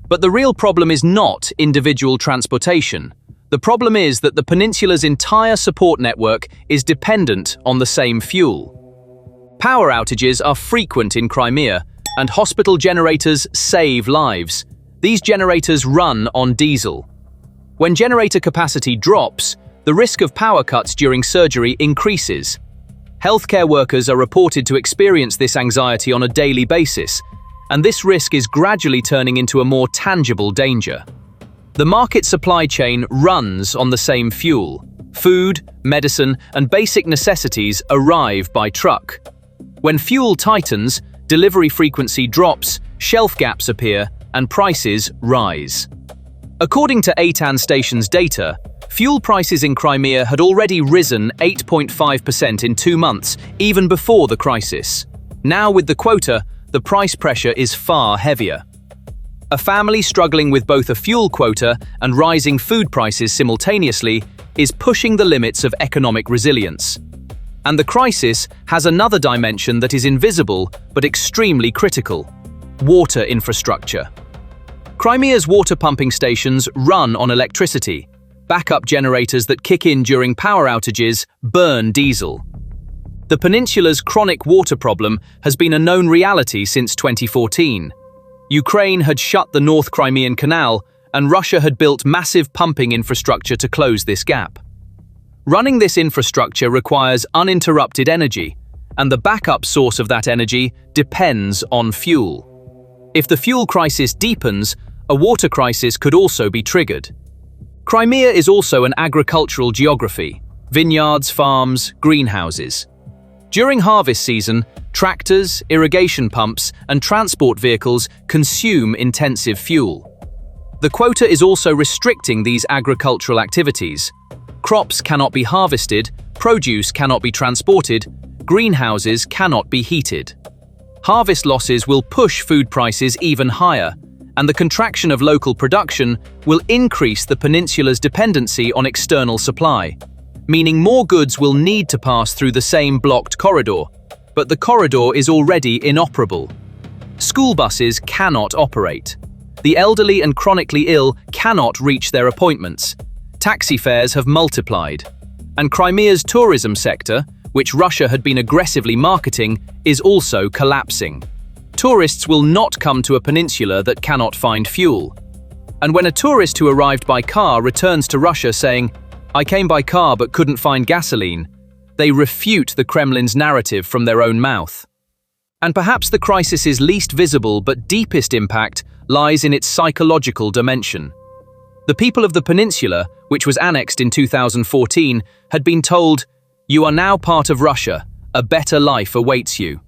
But the real problem is not individual transportation. The problem is that the peninsula's entire support network is dependent on the same fuel. Power outages are frequent in Crimea, and hospital generators save lives. These generators run on diesel. When generator capacity drops, the risk of power cuts during surgery increases. Healthcare workers are reported to experience this anxiety on a daily basis, and this risk is gradually turning into a more tangible danger. The market supply chain runs on the same fuel. Food, medicine, and basic necessities arrive by truck. When fuel tightens, delivery frequency drops, shelf gaps appear, and prices rise. According to Eitan Station's data, fuel prices in Crimea had already risen 8.5% in 2 months, even before the crisis. Now with the quota, the price pressure is far heavier. A family struggling with both a fuel quota and rising food prices simultaneously is pushing the limits of economic resilience. And the crisis has another dimension that is invisible but extremely critical: water infrastructure. Crimea's water pumping stations run on electricity. Backup generators that kick in during power outages burn diesel. The peninsula's chronic water problem has been a known reality since 2014. Ukraine had shut the North Crimean Canal, and Russia had built massive pumping infrastructure to close this gap. Running this infrastructure requires uninterrupted energy, and the backup source of that energy depends on fuel. If the fuel crisis deepens, a water crisis could also be triggered. Crimea is also an agricultural geography: vineyards, farms, greenhouses. During harvest season, tractors, irrigation pumps, and transport vehicles consume intensive fuel. The quota is also restricting these agricultural activities. Crops cannot be harvested, produce cannot be transported, greenhouses cannot be heated. Harvest losses will push food prices even higher, and the contraction of local production will increase the peninsula's dependency on external supply, meaning more goods will need to pass through the same blocked corridor, but the corridor is already inoperable. School buses cannot operate. The elderly and chronically ill cannot reach their appointments. Taxi fares have multiplied. And Crimea's tourism sector, which Russia had been aggressively marketing, is also collapsing. Tourists will not come to a peninsula that cannot find fuel. And when a tourist who arrived by car returns to Russia saying, "I came by car but couldn't find gasoline," they refute the Kremlin's narrative from their own mouth. And perhaps the crisis's least visible but deepest impact lies in its psychological dimension. The people of the peninsula, which was annexed in 2014, had been told, "You are now part of Russia, a better life awaits you."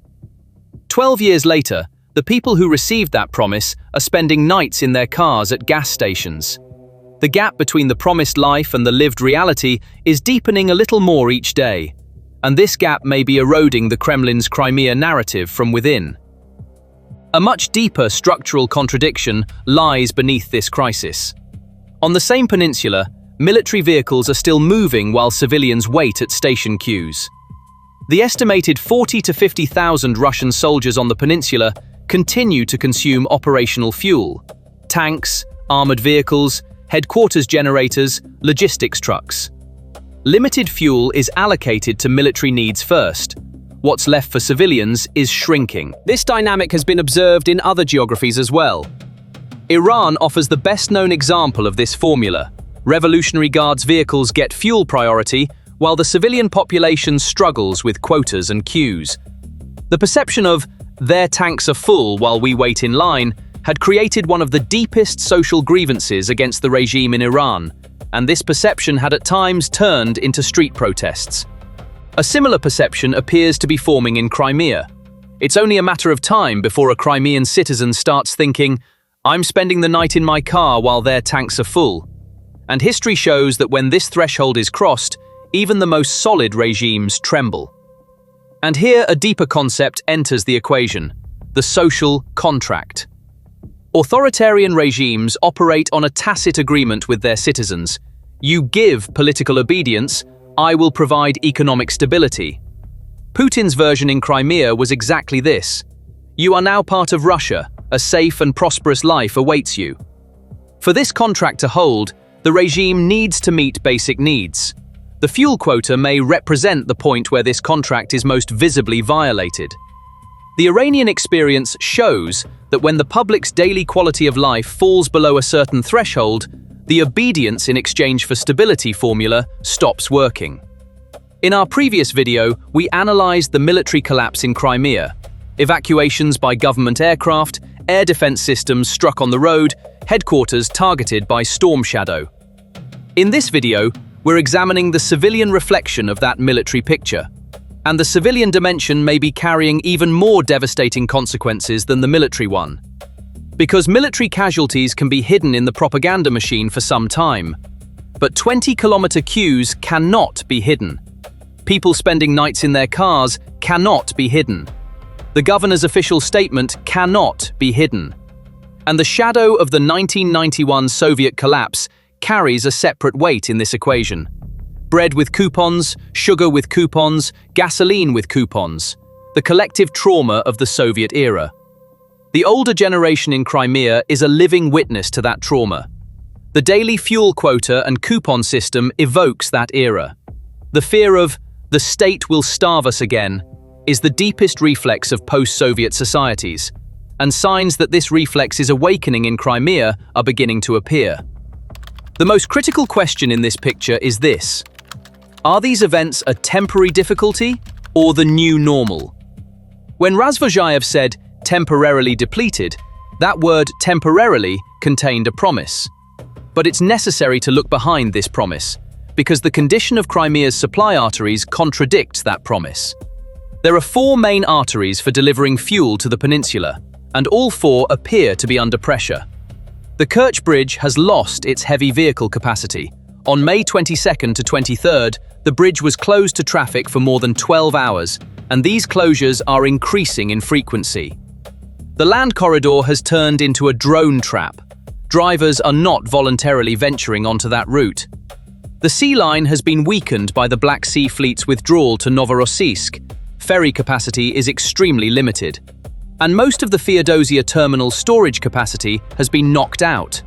12 years later, the people who received that promise are spending nights in their cars at gas stations. The gap between the promised life and the lived reality is deepening a little more each day, and this gap may be eroding the Kremlin's Crimea narrative from within. A much deeper structural contradiction lies beneath this crisis. On the same peninsula, military vehicles are still moving while civilians wait at station queues. The estimated 40 to 50,000 Russian soldiers on the peninsula continue to consume operational fuel: tanks, armored vehicles, headquarters generators, logistics trucks. Limited fuel is allocated to military needs first. What's left for civilians is shrinking. This dynamic has been observed in other geographies as well. Iran offers the best-known example of this formula. Revolutionary Guards vehicles get fuel priority, while the civilian population struggles with quotas and queues. The perception of "their tanks are full while we wait in line" had created one of the deepest social grievances against the regime in Iran, and this perception had at times turned into street protests. A similar perception appears to be forming in Crimea. It's only a matter of time before a Crimean citizen starts thinking, "I'm spending the night in my car while their tanks are full." And history shows that when this threshold is crossed, even the most solid regimes tremble. And here a deeper concept enters the equation: the social contract. Authoritarian regimes operate on a tacit agreement with their citizens. You give political obedience, I will provide economic stability. Putin's version in Crimea was exactly this. You are now part of Russia, a safe and prosperous life awaits you. For this contract to hold, the regime needs to meet basic needs. The fuel quota may represent the point where this contract is most visibly violated. The Iranian experience shows that when the public's daily quality of life falls below a certain threshold, the obedience in exchange for stability formula stops working. In our previous video, we analyzed the military collapse in Crimea, evacuations by government aircraft, air defense systems struck on the road, headquarters targeted by Storm Shadow. In this video, we're examining the civilian reflection of that military picture. And the civilian dimension may be carrying even more devastating consequences than the military one. Because military casualties can be hidden in the propaganda machine for some time. But 20-kilometer queues cannot be hidden. People spending nights in their cars cannot be hidden. The governor's official statement cannot be hidden. And the shadow of the 1991 Soviet collapse carries a separate weight in this equation. Bread with coupons, sugar with coupons, gasoline with coupons. The collective trauma of the Soviet era. The older generation in Crimea is a living witness to that trauma. The daily fuel quota and coupon system evokes that era. The fear of "the state will starve us again" is the deepest reflex of post-Soviet societies, and signs that this reflex is awakening in Crimea are beginning to appear. The most critical question in this picture is this: are these events a temporary difficulty or the new normal? When Razvozhayev said temporarily depleted, that word temporarily contained a promise. But it's necessary to look behind this promise, because the condition of Crimea's supply arteries contradicts that promise. There are 4 main arteries for delivering fuel to the peninsula, and all 4 appear to be under pressure. The Kerch Bridge has lost its heavy vehicle capacity. On May 22nd to 23rd, the bridge was closed to traffic for more than 12 hours, and these closures are increasing in frequency. The land corridor has turned into a drone trap. Drivers are not voluntarily venturing onto that route. The sea line has been weakened by the Black Sea Fleet's withdrawal to Novorossiysk. Ferry capacity is extremely limited. And most of the Feodosia terminal storage capacity has been knocked out.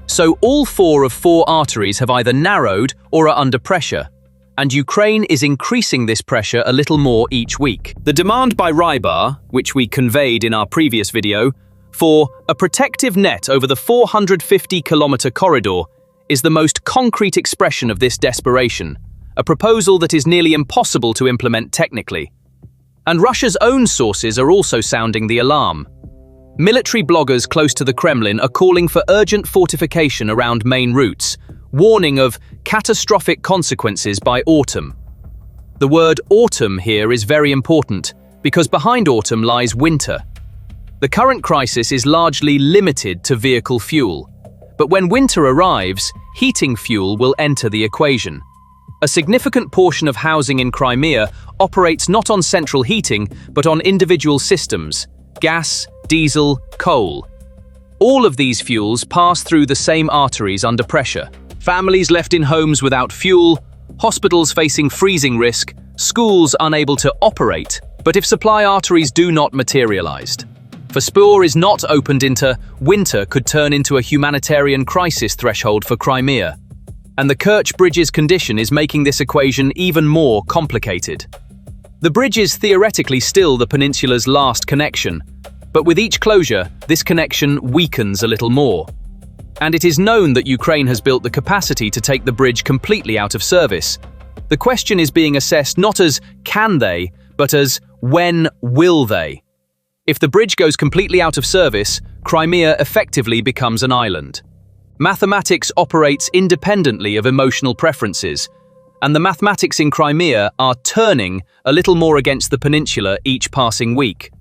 So all 4 of 4 arteries have either narrowed or are under pressure, and Ukraine is increasing this pressure a little more each week. The demand by Rybar, which we conveyed in our previous video, for a protective net over the 450-kilometer corridor is the most concrete expression of this desperation, a proposal that is nearly impossible to implement technically. And Russia's own sources are also sounding the alarm. Military bloggers close to the Kremlin are calling for urgent fortification around main routes, warning of catastrophic consequences by autumn. The word autumn here is very important, because behind autumn lies winter. The current crisis is largely limited to vehicle fuel, but when winter arrives, heating fuel will enter the equation. A significant portion of housing in Crimea operates not on central heating, but on individual systems: gas, diesel, coal. All of these fuels pass through the same arteries under pressure. Families left in homes without fuel, hospitals facing freezing risk, schools unable to operate, but if supply arteries do not materialize. For Spur is not opened into, winter could turn into a humanitarian crisis threshold for Crimea. And the Kerch Bridge's condition is making this equation even more complicated. The bridge is theoretically still the peninsula's last connection, but with each closure, this connection weakens a little more. And it is known that Ukraine has built the capacity to take the bridge completely out of service. The question is being assessed not as can they, but as when will they? If the bridge goes completely out of service, Crimea effectively becomes an island. Mathematics operates independently of emotional preferences, and the mathematics in Crimea are turning a little more against the peninsula each passing week.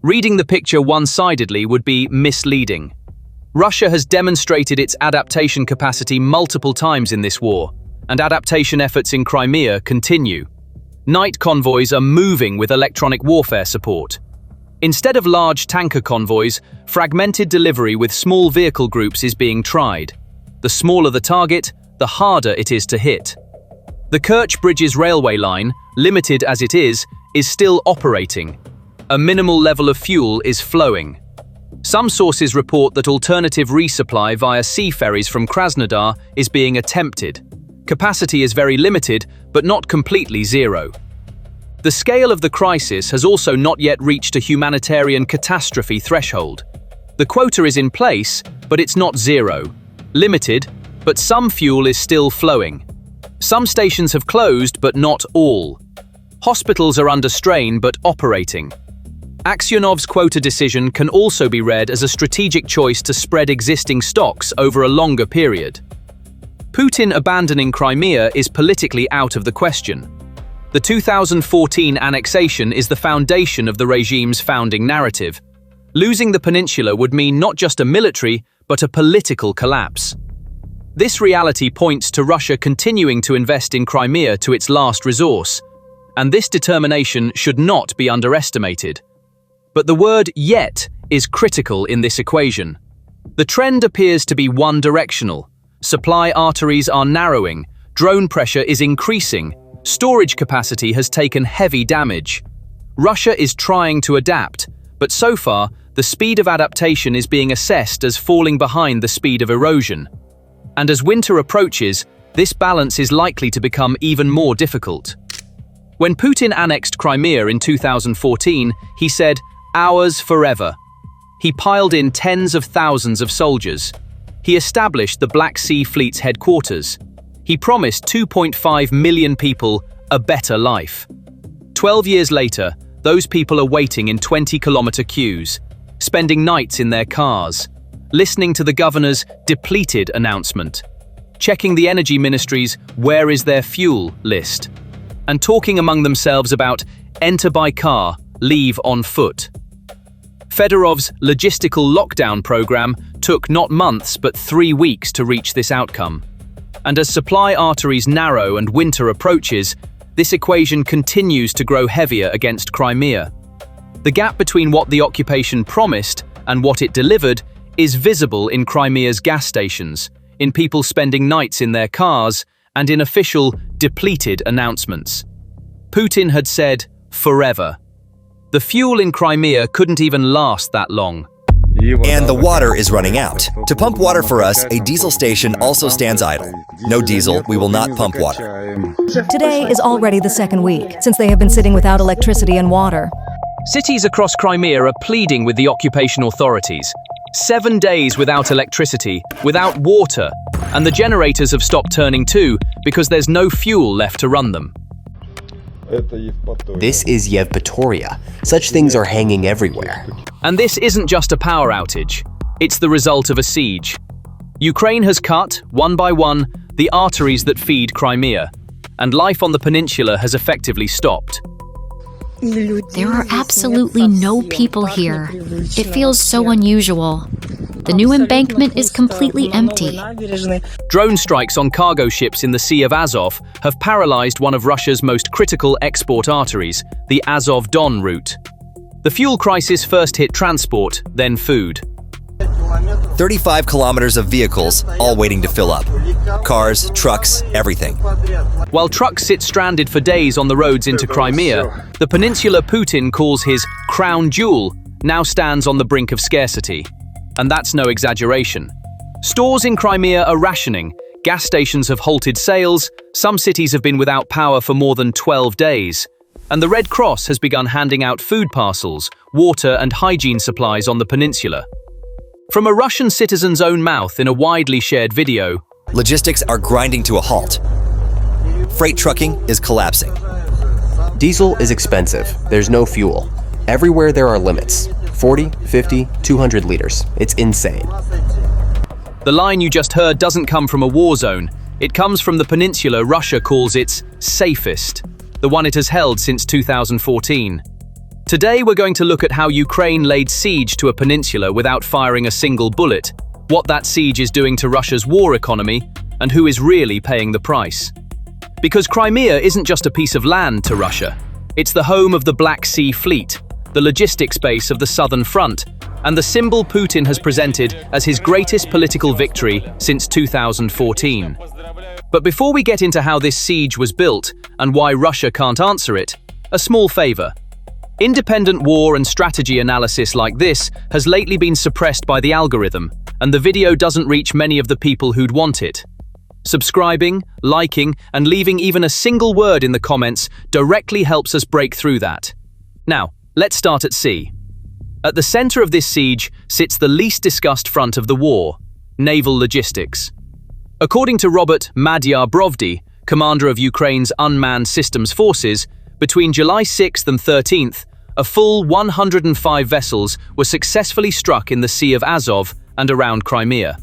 Reading the picture one-sidedly would be misleading. Russia has demonstrated its adaptation capacity multiple times in this war, and adaptation efforts in Crimea continue. Night convoys are moving with electronic warfare support. Instead of large tanker convoys, fragmented delivery with small vehicle groups is being tried. The smaller the target, the harder it is to hit. The Kerch Bridge's railway line, limited as it is still operating. A minimal level of fuel is flowing. Some sources report that alternative resupply via sea ferries from Krasnodar is being attempted. Capacity is very limited, but not completely zero. The scale of the crisis has also not yet reached a humanitarian catastrophe threshold. The quota is in place, but it's not zero. Limited, but some fuel is still flowing. Some stations have closed, but not all. Hospitals are under strain, but operating. Kasyanov's quota decision can also be read as a strategic choice to spread existing stocks over a longer period. Putin abandoning Crimea is politically out of the question. The 2014 annexation is the foundation of the regime's founding narrative. Losing the peninsula would mean not just a military, but a political collapse. This reality points to Russia continuing to invest in Crimea to its last resource, and this determination should not be underestimated. But the word "yet" is critical in this equation. The trend appears to be one-directional. Supply arteries are narrowing, drone pressure is increasing, storage capacity has taken heavy damage. Russia is trying to adapt, but so far, the speed of adaptation is being assessed as falling behind the speed of erosion. And as winter approaches, this balance is likely to become even more difficult. When Putin annexed Crimea in 2014, he said, "Ours forever." He piled in tens of thousands of soldiers. He established the Black Sea Fleet's headquarters. He promised 2.5 million people a better life. 12 years later, those people are waiting in 20-kilometer queues, spending nights in their cars, listening to the governor's depleted announcement, checking the energy ministry's "where is their fuel" list, and talking among themselves about enter by car, leave on foot. Fedorov's logistical lockdown program took not months but 3 weeks to reach this outcome. And as supply arteries narrow and winter approaches, this equation continues to grow heavier against Crimea. The gap between what the occupation promised and what it delivered is visible in Crimea's gas stations, in people spending nights in their cars, and in official, depleted announcements. Putin had said, "forever." The fuel in Crimea couldn't even last that long. And the water is running out. To pump water for us, a diesel station also stands idle. No diesel, we will not pump water. Today is already the second week since they have been sitting without electricity and water. Cities across Crimea are pleading with the occupation authorities. 7 days without electricity, without water, and the generators have stopped turning too because there's no fuel left to run them. This is Yevpatoria. Such things are hanging everywhere. And this isn't just a power outage. It's the result of a siege. Ukraine has cut, one by one, the arteries that feed Crimea, and life on the peninsula has effectively stopped. There are absolutely no people here. It feels so unusual. The new embankment is completely empty. Drone strikes on cargo ships in the Sea of Azov have paralyzed one of Russia's most critical export arteries, the Azov-Don route. The fuel crisis first hit transport, then food. 35 kilometers of vehicles, all waiting to fill up. Cars, trucks, everything. While trucks sit stranded for days on the roads into Crimea, the peninsula Putin calls his crown jewel now stands on the brink of scarcity. And that's no exaggeration. Stores in Crimea are rationing, gas stations have halted sales, some cities have been without power for more than 12 days. And the Red Cross has begun handing out food parcels, water and hygiene supplies on the peninsula. From a Russian citizen's own mouth in a widely shared video, logistics are grinding to a halt. Freight trucking is collapsing. Diesel is expensive. There's no fuel. Everywhere there are limits. 40, 50, 200 liters. It's insane. The line you just heard doesn't come from a war zone. It comes from the peninsula Russia calls its safest, the one it has held since 2014. Today we're going to look at how Ukraine laid siege to a peninsula without firing a single bullet, what that siege is doing to Russia's war economy, and who is really paying the price. Because Crimea isn't just a piece of land to Russia. It's the home of the Black Sea Fleet, the logistics base of the Southern Front, and the symbol Putin has presented as his greatest political victory since 2014. But before we get into how this siege was built and why Russia can't answer it, a small favor. Independent war and strategy analysis like this has lately been suppressed by the algorithm, and the video doesn't reach many of the people who'd want it. Subscribing, liking, and leaving even a single word in the comments directly helps us break through that. Now, let's start at sea. At the center of this siege sits the least discussed front of the war, naval logistics. According to Robert Madyar Brovdy, commander of Ukraine's unmanned systems forces, between July 6th and 13th, a full 105 vessels were successfully struck in the Sea of Azov and around Crimea.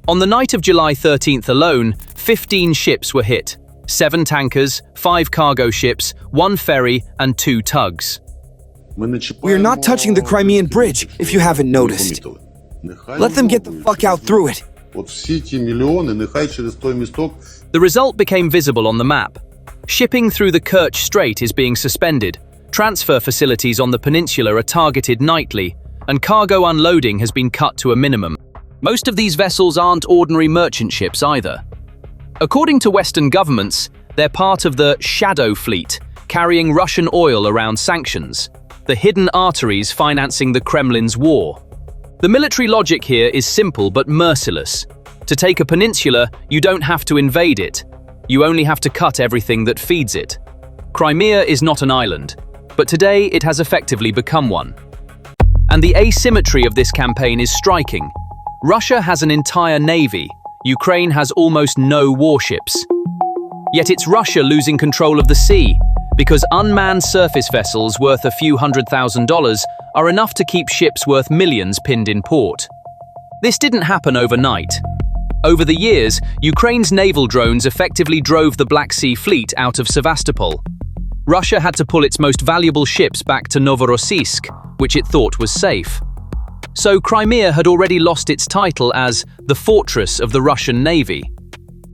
On the night of July 13th alone, 15 ships were hit, 7 tankers, 5 cargo ships, 1 ferry, and 2 tugs. We are not touching the Crimean Bridge, if you haven't noticed. Let them get the fuck out through it. The result became visible on the map. Shipping through the Kerch Strait is being suspended, transfer facilities on the peninsula are targeted nightly, and cargo unloading has been cut to a minimum. Most of these vessels aren't ordinary merchant ships either. According to Western governments, they're part of the shadow fleet, carrying Russian oil around sanctions, the hidden arteries financing the Kremlin's war. The military logic here is simple but merciless. To take a peninsula, you don't have to invade it. You only have to cut everything that feeds it. Crimea is not an island, but today it has effectively become one. And the asymmetry of this campaign is striking. Russia has an entire navy. Ukraine has almost no warships. Yet it's Russia losing control of the sea, because unmanned surface vessels worth a few $100,000 are enough to keep ships worth millions pinned in port. This didn't happen overnight. Over the years, Ukraine's naval drones effectively drove the Black Sea Fleet out of Sevastopol. Russia had to pull its most valuable ships back to Novorossiysk, which it thought was safe. So Crimea had already lost its title as the fortress of the Russian Navy.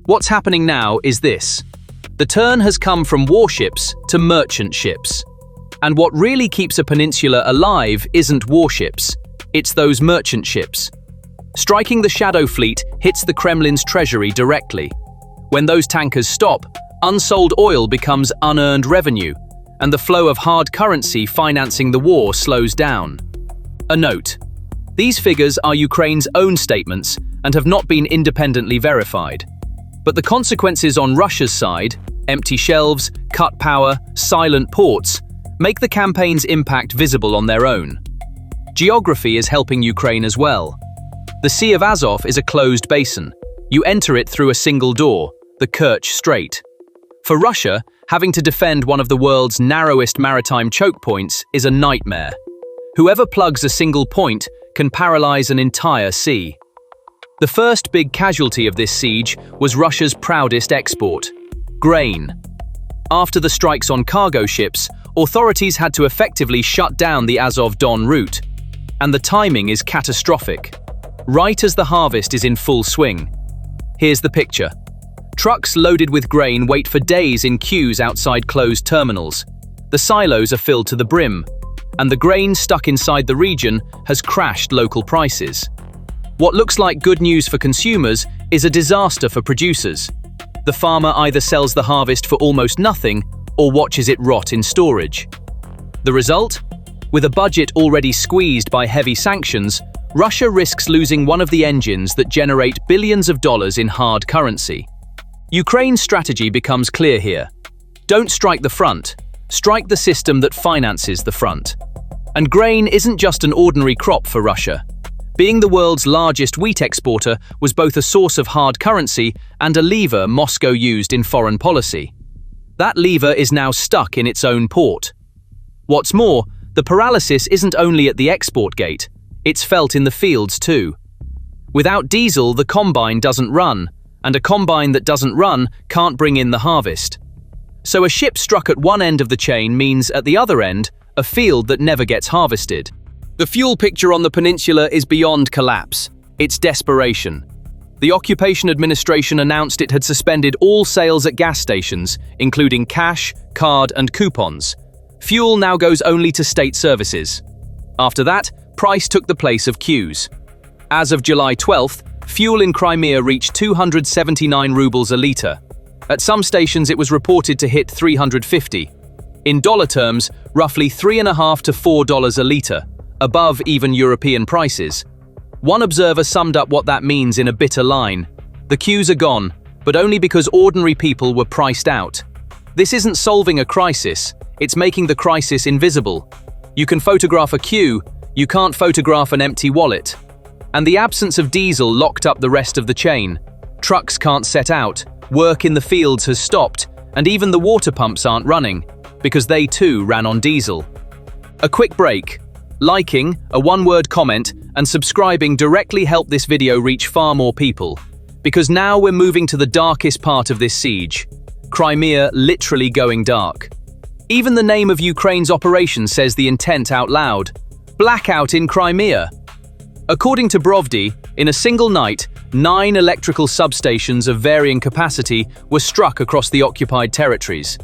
What's happening now is this. The turn has come from warships to merchant ships. And what really keeps a peninsula alive isn't warships, it's those merchant ships. Striking the shadow fleet hits the Kremlin's treasury directly. When those tankers stop, unsold oil becomes unearned revenue, and the flow of hard currency financing the war slows down. A note: these figures are Ukraine's own statements and have not been independently verified. But the consequences on Russia's side, empty shelves, cut power, silent ports, make the campaign's impact visible on their own. Geography is helping Ukraine as well. The Sea of Azov is a closed basin. You enter it through a single door, the Kerch Strait. For Russia, having to defend one of the world's narrowest maritime choke points is a nightmare. Whoever plugs a single point can paralyze an entire sea. The first big casualty of this siege was Russia's proudest export, grain. After the strikes on cargo ships, authorities had to effectively shut down the Azov-Don route. And the timing is catastrophic. Right as the harvest is in full swing. Here's the picture. Trucks loaded with grain wait for days in queues outside closed terminals. The silos are filled to the brim, and the grain stuck inside the region has crashed local prices. What looks like good news for consumers is a disaster for producers. The farmer either sells the harvest for almost nothing or watches it rot in storage. The result? With a budget already squeezed by heavy sanctions, Russia risks losing one of the engines that generate billions of dollars in hard currency. Ukraine's strategy becomes clear here. Don't strike the front, strike the system that finances the front. And grain isn't just an ordinary crop for Russia. Being the world's largest wheat exporter was both a source of hard currency and a lever Moscow used in foreign policy. That lever is now stuck in its own port. What's more, the paralysis isn't only at the export gate, it's felt in the fields too. Without diesel, the combine doesn't run, and a combine that doesn't run can't bring in the harvest. So a ship struck at one end of the chain means at the other end, a field that never gets harvested. The fuel picture on the peninsula is beyond collapse. It's desperation. The Occupation Administration announced it had suspended all sales at gas stations, including cash, card, and coupons. Fuel now goes only to state services. After that, price took the place of queues. As of July 12th, fuel in Crimea reached 279 rubles a litre. At some stations it was reported to hit 350. In dollar terms, roughly $3.5 to $4 a litre, above even European prices. One observer summed up what that means in a bitter line. The queues are gone, but only because ordinary people were priced out. This isn't solving a crisis, it's making the crisis invisible. You can photograph a queue, you can't photograph an empty wallet. And the absence of diesel locked up the rest of the chain. Trucks can't set out, work in the fields has stopped, and even the water pumps aren't running, because they too ran on diesel. A quick break. Liking, a one-word comment, and subscribing directly help this video reach far more people. Because now we're moving to the darkest part of this siege. Crimea literally going dark. Even the name of Ukraine's operation says the intent out loud. Blackout in Crimea. According to Brovdi, in a single night, 9 electrical substations of varying capacity were struck across the occupied territories.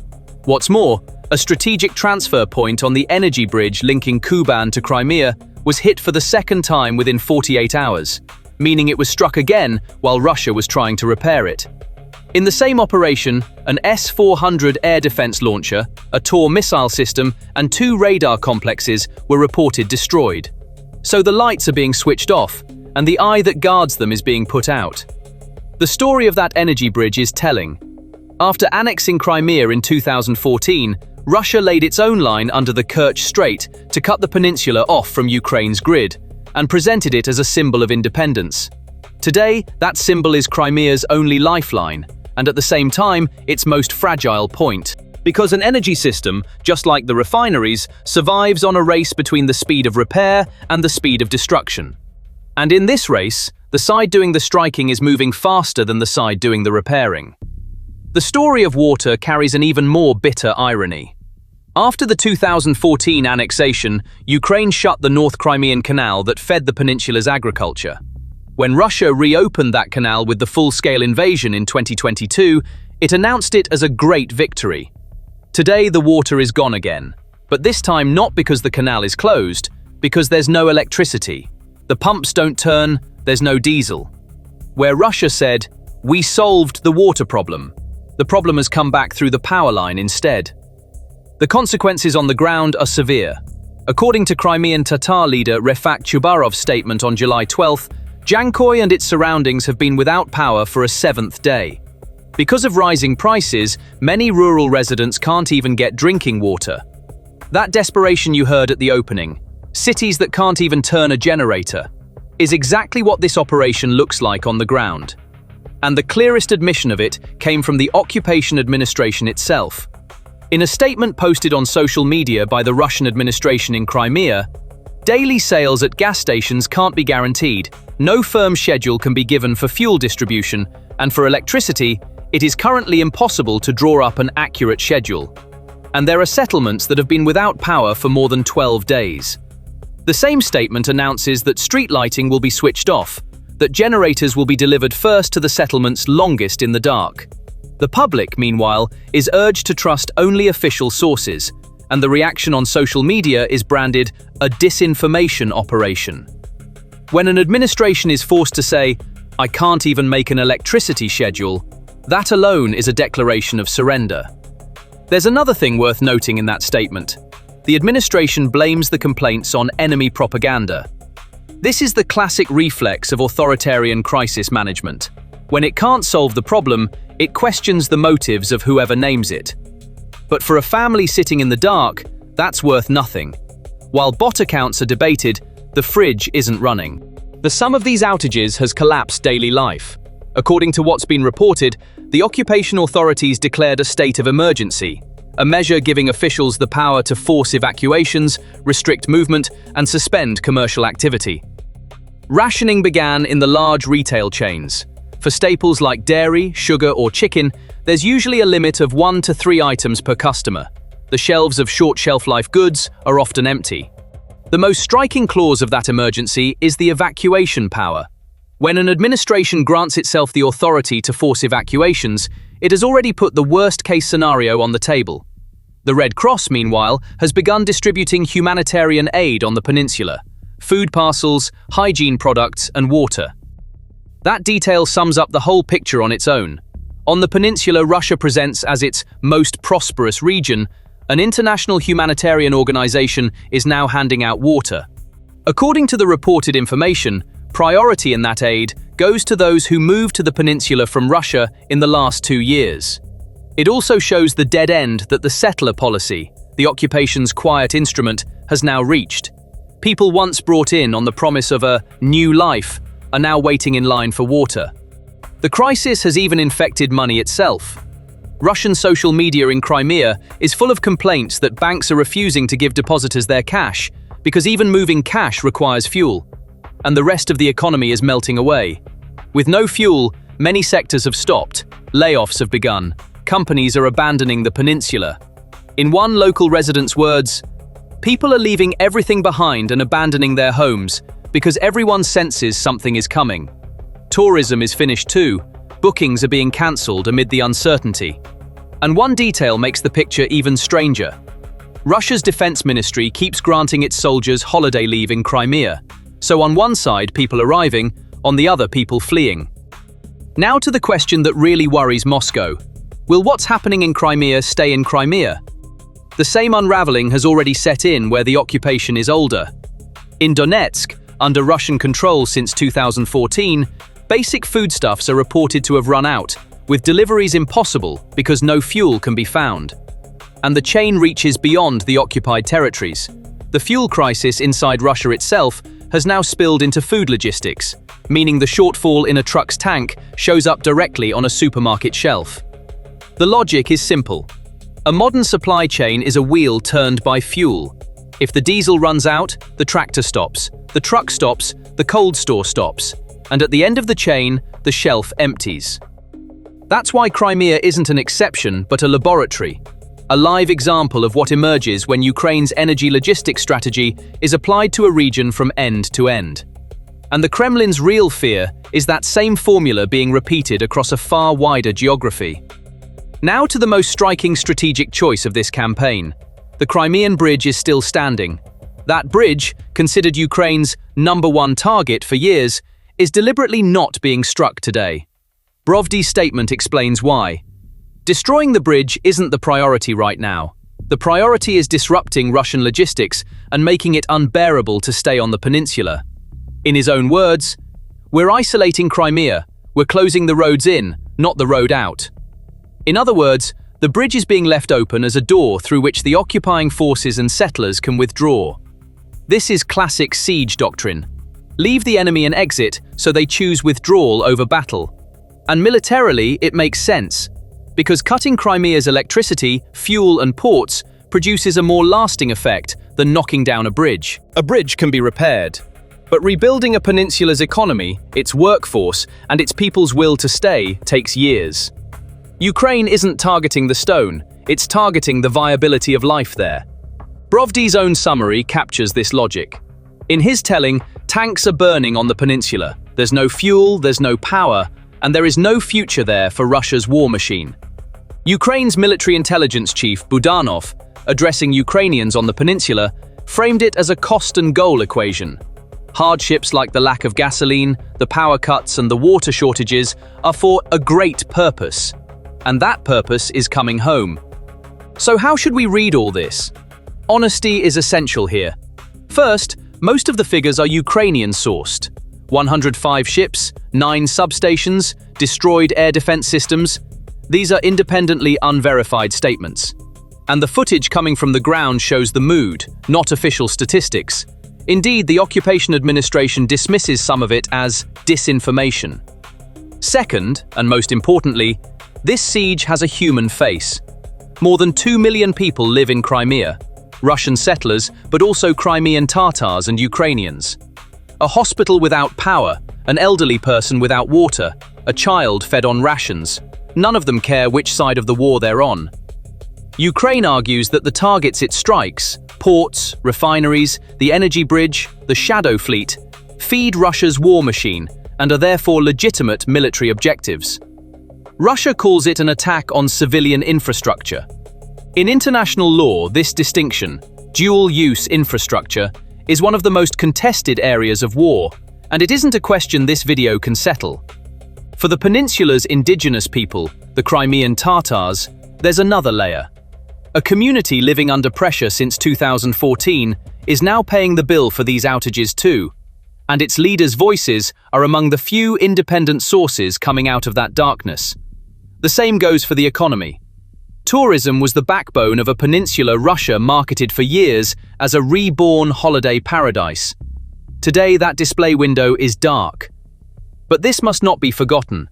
What's more, a strategic transfer point on the energy bridge linking Kuban to Crimea was hit for the second time within 48 hours, meaning it was struck again while Russia was trying to repair it. In the same operation, an S-400 air defense launcher, a Tor missile system, and 2 radar complexes were reported destroyed. So the lights are being switched off, and the eye that guards them is being put out. The story of that energy bridge is telling. After annexing Crimea in 2014, Russia laid its own line under the Kerch Strait to cut the peninsula off from Ukraine's grid, and presented it as a symbol of independence. Today, that symbol is Crimea's only lifeline, and at the same time, its most fragile point. Because an energy system, just like the refineries, survives on a race between the speed of repair and the speed of destruction. And in this race, the side doing the striking is moving faster than the side doing the repairing. The story of water carries an even more bitter irony. After the 2014 annexation, Ukraine shut the North Crimean Canal that fed the peninsula's agriculture. When Russia reopened that canal with the full-scale invasion in 2022, it announced it as a great victory. Today, the water is gone again, but this time not because the canal is closed, because there's no electricity. The pumps don't turn, there's no diesel. Where Russia said, "We solved the water problem," the problem has come back through the power line instead. The consequences on the ground are severe. According to Crimean Tatar leader Refat Chubarov's statement on July 12th, Jankoy and its surroundings have been without power for a 7th day. Because of rising prices, many rural residents can't even get drinking water. That desperation you heard at the opening, cities that can't even turn a generator, is exactly what this operation looks like on the ground. And the clearest admission of it came from the occupation administration itself. In a statement posted on social media by the Russian administration in Crimea, daily sales at gas stations can't be guaranteed, no firm schedule can be given for fuel distribution, and for electricity, it is currently impossible to draw up an accurate schedule. And there are settlements that have been without power for more than 12 days. The same statement announces that street lighting will be switched off, that generators will be delivered first to the settlements longest in the dark. The public, meanwhile, is urged to trust only official sources, and the reaction on social media is branded a disinformation operation. When an administration is forced to say, "I can't even make an electricity schedule," that alone is a declaration of surrender. There's another thing worth noting in that statement. The administration blames the complaints on enemy propaganda. This is the classic reflex of authoritarian crisis management. When it can't solve the problem, it questions the motives of whoever names it. But for a family sitting in the dark, that's worth nothing. While bot accounts are debated, the fridge isn't running. The sum of these outages has collapsed daily life. According to what's been reported, the occupation authorities declared a state of emergency, a measure giving officials the power to force evacuations, restrict movement, and suspend commercial activity. Rationing began in the large retail chains. For staples like dairy, sugar, or chicken, there's usually a limit of 1 to 3 items per customer. The shelves of short shelf-life goods are often empty. The most striking clause of that emergency is the evacuation power. When an administration grants itself the authority to force evacuations, it has already put the worst-case scenario on the table. The Red Cross, meanwhile, has begun distributing humanitarian aid on the peninsula: food parcels, hygiene products, and water. That detail sums up the whole picture on its own. On the peninsula Russia presents as its most prosperous region, An international humanitarian organization is now handing out water. According to the reported information, priority in that aid goes to those who moved to the peninsula from Russia in the last 2 years. It also shows the dead end that the settler policy, the occupation's quiet instrument, has now reached. People once brought in on the promise of a new life are now waiting in line for water. The crisis has even infected money itself. Russian social media in Crimea is full of complaints that banks are refusing to give depositors their cash because even moving cash requires fuel, and the rest of the economy is melting away. With no fuel, many sectors have stopped, layoffs have begun, companies are abandoning the peninsula. In one local resident's words, "People are leaving everything behind and abandoning their homes because everyone senses something is coming. Tourism is finished too. Bookings are being cancelled amid the uncertainty." And one detail makes the picture even stranger. Russia's defense ministry keeps granting its soldiers holiday leave in Crimea. So on one side, people arriving, on the other, people fleeing. Now to the question that really worries Moscow. Will what's happening in Crimea stay in Crimea? The same unraveling has already set in where the occupation is older. In Donetsk, under Russian control since 2014, basic foodstuffs are reported to have run out, with deliveries impossible because no fuel can be found. And the chain reaches beyond the occupied territories. The fuel crisis inside Russia itself has now spilled into food logistics, meaning the shortfall in a truck's tank shows up directly on a supermarket shelf. The logic is simple. A modern supply chain is a wheel turned by fuel. If the diesel runs out, the tractor stops, the truck stops, the cold store stops, and at the end of the chain, the shelf empties. That's why Crimea isn't an exception, but a laboratory. A live example of what emerges when Ukraine's energy logistics strategy is applied to a region from end to end. And the Kremlin's real fear is that same formula being repeated across a far wider geography. Now to the most striking strategic choice of this campaign. The Crimean Bridge is still standing. That bridge, considered Ukraine's #1 target for years, is deliberately not being struck today. Brovdy's statement explains why. Destroying the bridge isn't the priority right now. The priority is disrupting Russian logistics and making it unbearable to stay on the peninsula. In his own words, "We're isolating Crimea, we're closing the roads in, not the road out." In other words, the bridge is being left open as a door through which the occupying forces and settlers can withdraw. This is classic siege doctrine. Leave the enemy an exit, so they choose withdrawal over battle. And militarily, it makes sense, because cutting Crimea's electricity, fuel and ports produces a more lasting effect than knocking down a bridge. A bridge can be repaired, but rebuilding a peninsula's economy, its workforce, and its people's will to stay takes years. Ukraine isn't targeting the stone, it's targeting the viability of life there. Brovdy's own summary captures this logic. In his telling, tanks are burning on the peninsula. There's no fuel, there's no power, and there is no future there for Russia's war machine. Ukraine's military intelligence chief, Budanov, addressing Ukrainians on the peninsula, framed it as a cost and goal equation. Hardships like the lack of gasoline, the power cuts, and the water shortages are for a great purpose. And that purpose is coming home. So how should we read all this? Honesty is essential here. First, most of the figures are Ukrainian-sourced. 105 ships, 9 substations, destroyed air defense systems. These are independently unverified statements. And the footage coming from the ground shows the mood, not official statistics. Indeed, the occupation administration dismisses some of it as disinformation. Second, and most importantly, this siege has a human face. More than 2 million people live in Crimea. Russian settlers, but also Crimean Tatars and Ukrainians. A hospital without power, an elderly person without water, a child fed on rations. None of them care which side of the war they're on. Ukraine argues that the targets it strikes, ports, refineries, the energy bridge, the shadow fleet, feed Russia's war machine and are therefore legitimate military objectives. Russia calls it an attack on civilian infrastructure. In international law, this distinction, dual-use infrastructure, is one of the most contested areas of war, and it isn't a question this video can settle. For the peninsula's indigenous people, the Crimean Tatars, there's another layer. A community living under pressure since 2014 is now paying the bill for these outages too, and its leaders' voices are among the few independent sources coming out of that darkness. The same goes for the economy. Tourism was the backbone of a peninsula Russia marketed for years as a reborn holiday paradise. Today, that display window is dark. But this must not be forgotten.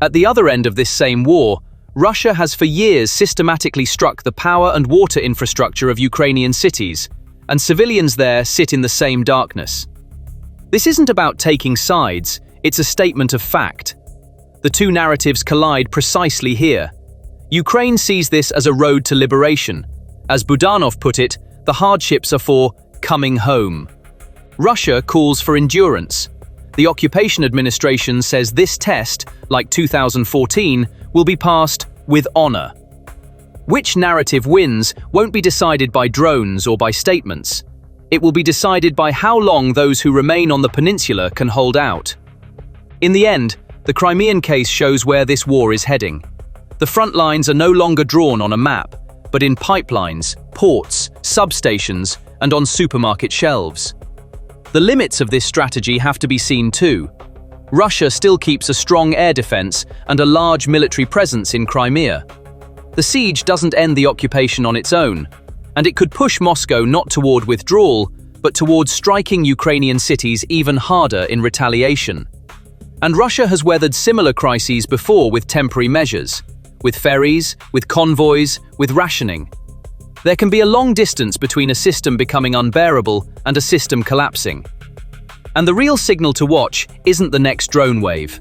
At the other end of this same war, Russia has for years systematically struck the power and water infrastructure of Ukrainian cities, and civilians there sit in the same darkness. This isn't about taking sides, it's a statement of fact. The two narratives collide precisely here. Ukraine sees this as a road to liberation. As Budanov put it, the hardships are for coming home. Russia calls for endurance. The occupation administration says this test, like 2014, will be passed with honor. Which narrative wins won't be decided by drones or by statements. It will be decided by how long those who remain on the peninsula can hold out. In the end, the Crimean case shows where this war is heading. The front lines are no longer drawn on a map, but in pipelines, ports, substations, and on supermarket shelves. The limits of this strategy have to be seen too. Russia still keeps a strong air defense and a large military presence in Crimea. The siege doesn't end the occupation on its own, and it could push Moscow not toward withdrawal, but towards striking Ukrainian cities even harder in retaliation. And Russia has weathered similar crises before with temporary measures, with ferries, with convoys, with rationing. There can be a long distance between a system becoming unbearable and a system collapsing. And the real signal to watch isn't the next drone wave.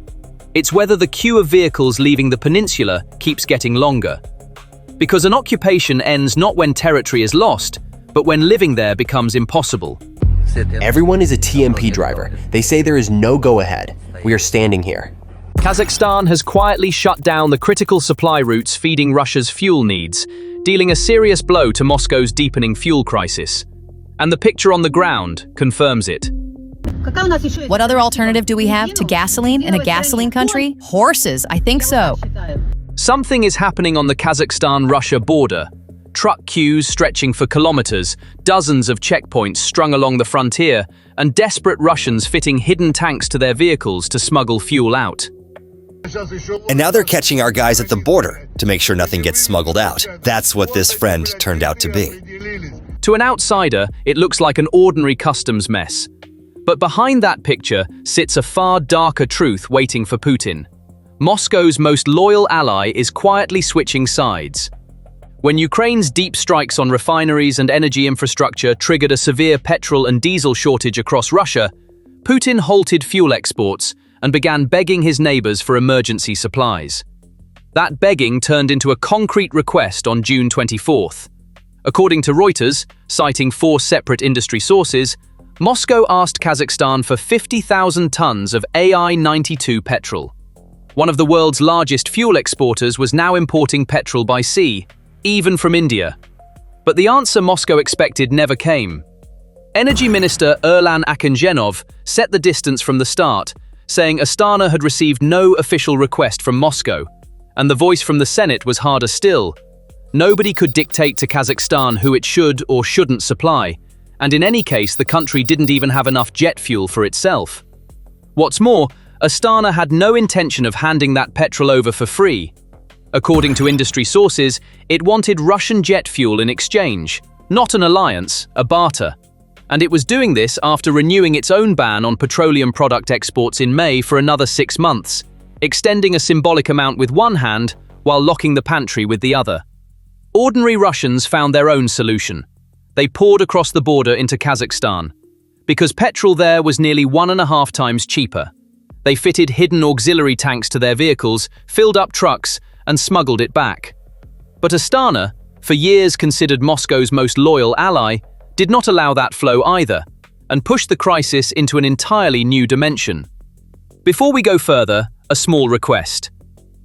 It's whether the queue of vehicles leaving the peninsula keeps getting longer. Because an occupation ends not when territory is lost, but when living there becomes impossible. Everyone is a TMP driver. They say there is no go-ahead. We are standing here. Kazakhstan has quietly shut down the critical supply routes feeding Russia's fuel needs, dealing a serious blow to Moscow's deepening fuel crisis. And the picture on the ground confirms it. What other alternative do we have to gasoline in a gasoline country? Horses, I think so. Something is happening on the Kazakhstan-Russia border. Truck queues stretching for kilometers, dozens of checkpoints strung along the frontier, and desperate Russians fitting hidden tanks to their vehicles to smuggle fuel out. And now they're catching our guys at the border to make sure nothing gets smuggled out. That's what this friend turned out to be. To an outsider, it looks like an ordinary customs mess. But behind that picture sits a far darker truth waiting for Putin. Moscow's most loyal ally is quietly switching sides. When Ukraine's deep strikes on refineries and energy infrastructure triggered a severe petrol and diesel shortage across Russia, Putin halted fuel exports and began begging his neighbors for emergency supplies. That begging turned into a concrete request on June 24th. According to Reuters, citing 4 separate industry sources, Moscow asked Kazakhstan for 50,000 tons of AI-92 petrol. One of the world's largest fuel exporters was now importing petrol by sea, even from India. But the answer Moscow expected never came. Energy Minister Erlan Akhenjanov set the distance from the start, saying Astana had received no official request from Moscow, and the voice from the Senate was harder still. Nobody could dictate to Kazakhstan who it should or shouldn't supply, and in any case the country didn't even have enough jet fuel for itself. What's more, Astana had no intention of handing that petrol over for free. According to industry sources, it wanted Russian jet fuel in exchange, not an alliance, a barter. And it was doing this after renewing its own ban on petroleum product exports in May for another 6 months, extending a symbolic amount with one hand while locking the pantry with the other. Ordinary Russians found their own solution. They poured across the border into Kazakhstan. Because petrol there was nearly 1.5 times cheaper. They fitted hidden auxiliary tanks to their vehicles, filled up trucks, and smuggled it back. But Astana, for years considered Moscow's most loyal ally, did not allow that flow either, and pushed the crisis into an entirely new dimension. Before we go further, a small request.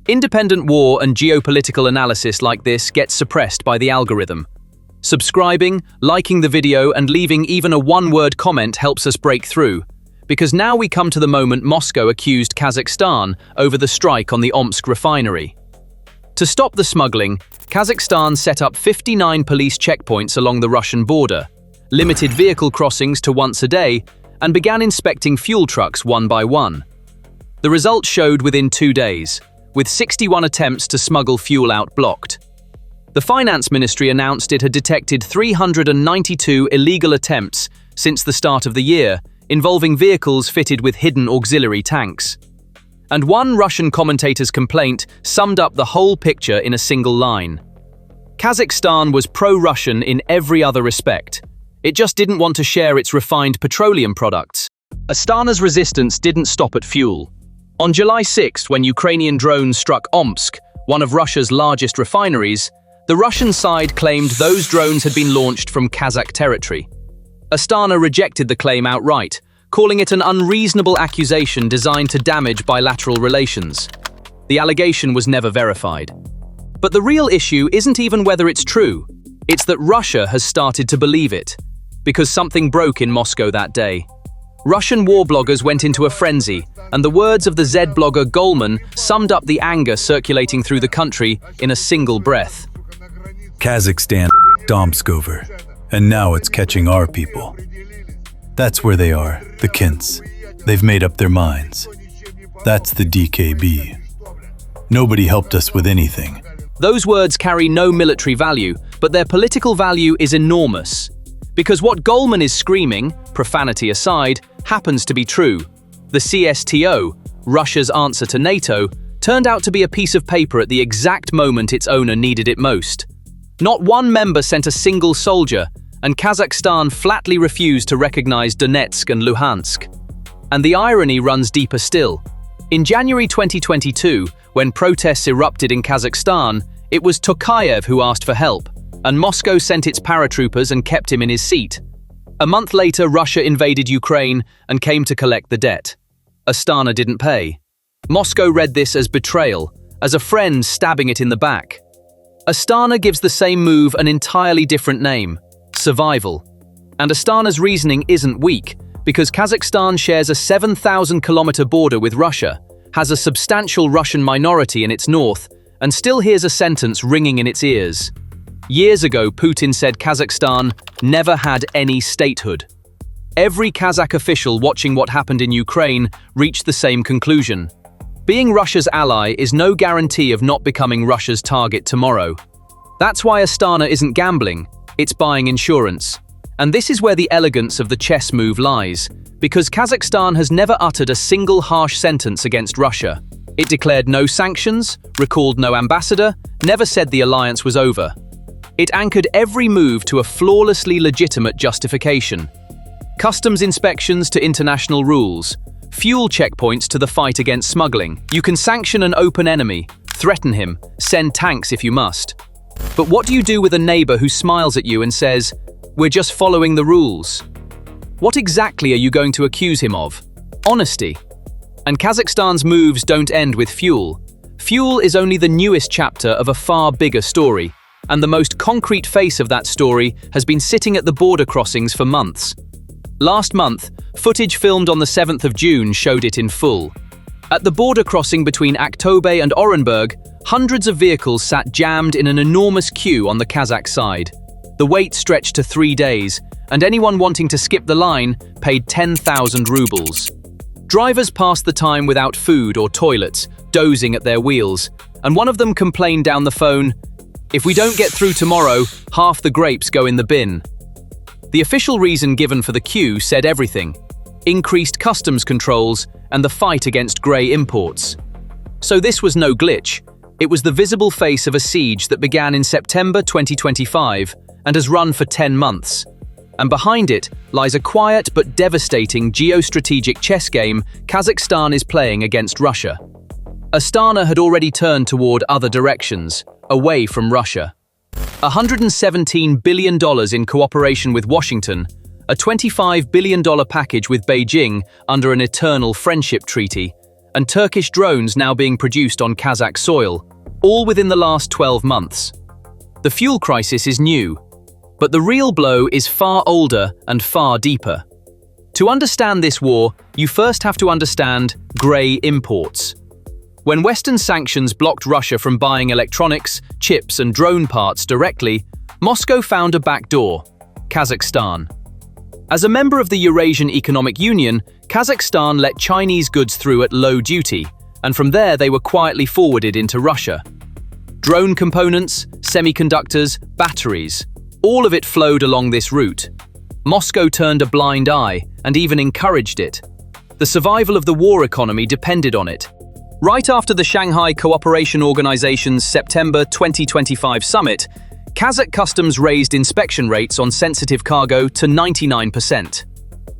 Independent war and geopolitical analysis like this gets suppressed by the algorithm. Subscribing, liking the video, and leaving even a one-word comment helps us break through, because now we come to the moment Moscow accused Kazakhstan over the strike on the Omsk refinery. To stop the smuggling, Kazakhstan set up 59 police checkpoints along the Russian border, limited vehicle crossings to once a day, and began inspecting fuel trucks one by one. The results showed within 2 days, with 61 attempts to smuggle fuel out blocked. The Finance Ministry announced it had detected 392 illegal attempts since the start of the year, involving vehicles fitted with hidden auxiliary tanks. And one Russian commentator's complaint summed up the whole picture in a single line. Kazakhstan was pro-Russian in every other respect. It just didn't want to share its refined petroleum products. Astana's resistance didn't stop at fuel. On July 6, when Ukrainian drones struck Omsk, one of Russia's largest refineries, the Russian side claimed those drones had been launched from Kazakh territory. Astana rejected the claim outright, calling it an unreasonable accusation designed to damage bilateral relations. The allegation was never verified. But the real issue isn't even whether it's true. It's that Russia has started to believe it, because something broke in Moscow that day. Russian war bloggers went into a frenzy, and the words of the Z blogger Goldman summed up the anger circulating through the country in a single breath. Kazakhstan Domsk over, and now it's catching our people. That's where they are, the Kints. They've made up their minds. That's the DKB. Nobody helped us with anything. Those words carry no military value, but their political value is enormous. Because what Goldman is screaming, profanity aside, happens to be true. The CSTO, Russia's answer to NATO, turned out to be a piece of paper at the exact moment its owner needed it most. Not one member sent a single soldier, and Kazakhstan flatly refused to recognize Donetsk and Luhansk. And the irony runs deeper still. In January 2022, when protests erupted in Kazakhstan, it was Tokayev who asked for help, and Moscow sent its paratroopers and kept him in his seat. A month later, Russia invaded Ukraine and came to collect the debt. Astana didn't pay. Moscow read this as betrayal, as a friend stabbing it in the back. Astana gives the same move an entirely different name: survival. And Astana's reasoning isn't weak, because Kazakhstan shares a 7,000-kilometer border with Russia, has a substantial Russian minority in its north, and still hears a sentence ringing in its ears. Years ago, Putin said Kazakhstan never had any statehood. Every Kazakh official watching what happened in Ukraine reached the same conclusion. Being Russia's ally is no guarantee of not becoming Russia's target tomorrow. That's why Astana isn't gambling, it's buying insurance. And this is where the elegance of the chess move lies, because Kazakhstan has never uttered a single harsh sentence against Russia. It declared no sanctions, recalled no ambassador, never said the alliance was over. It anchored every move to a flawlessly legitimate justification. Customs inspections to international rules, fuel checkpoints to the fight against smuggling. You can sanction an open enemy, threaten him, send tanks if you must. But what do you do with a neighbor who smiles at you and says, "We're just following the rules"? What exactly are you going to accuse him of? Honesty. And Kazakhstan's moves don't end with fuel. Fuel is only the newest chapter of a far bigger story, and the most concrete face of that story has been sitting at the border crossings for months. Last month, footage filmed on the 7th of June showed it in full. At the border crossing between Aktobe and Orenburg, hundreds of vehicles sat jammed in an enormous queue on the Kazakh side. The wait stretched to 3 days, and anyone wanting to skip the line paid 10,000 rubles. Drivers passed the time without food or toilets, dozing at their wheels, and one of them complained down the phone, "If we don't get through tomorrow, half the grapes go in the bin." The official reason given for the queue said everything: increased customs controls and the fight against grey imports. So this was no glitch. It was the visible face of a siege that began in September 2025 and has run for 10 months. And behind it lies a quiet but devastating geostrategic chess game Kazakhstan is playing against Russia. Astana had already turned toward other directions, away from Russia. $117 billion in cooperation with Washington, a $25 billion package with Beijing under an eternal friendship treaty, and Turkish drones now being produced on Kazakh soil, all within the last 12 months. The fuel crisis is new, but the real blow is far older and far deeper. To understand this war, you first have to understand grey imports. When Western sanctions blocked Russia from buying electronics, chips, and drone parts directly, Moscow found a backdoor: Kazakhstan. As a member of the Eurasian Economic Union, Kazakhstan let Chinese goods through at low duty, and from there they were quietly forwarded into Russia. Drone components, semiconductors, batteries, all of it flowed along this route. Moscow turned a blind eye and even encouraged it. The survival of the war economy depended on it. Right after the Shanghai Cooperation Organization's September 2025 summit, Kazakh customs raised inspection rates on sensitive cargo to 99%.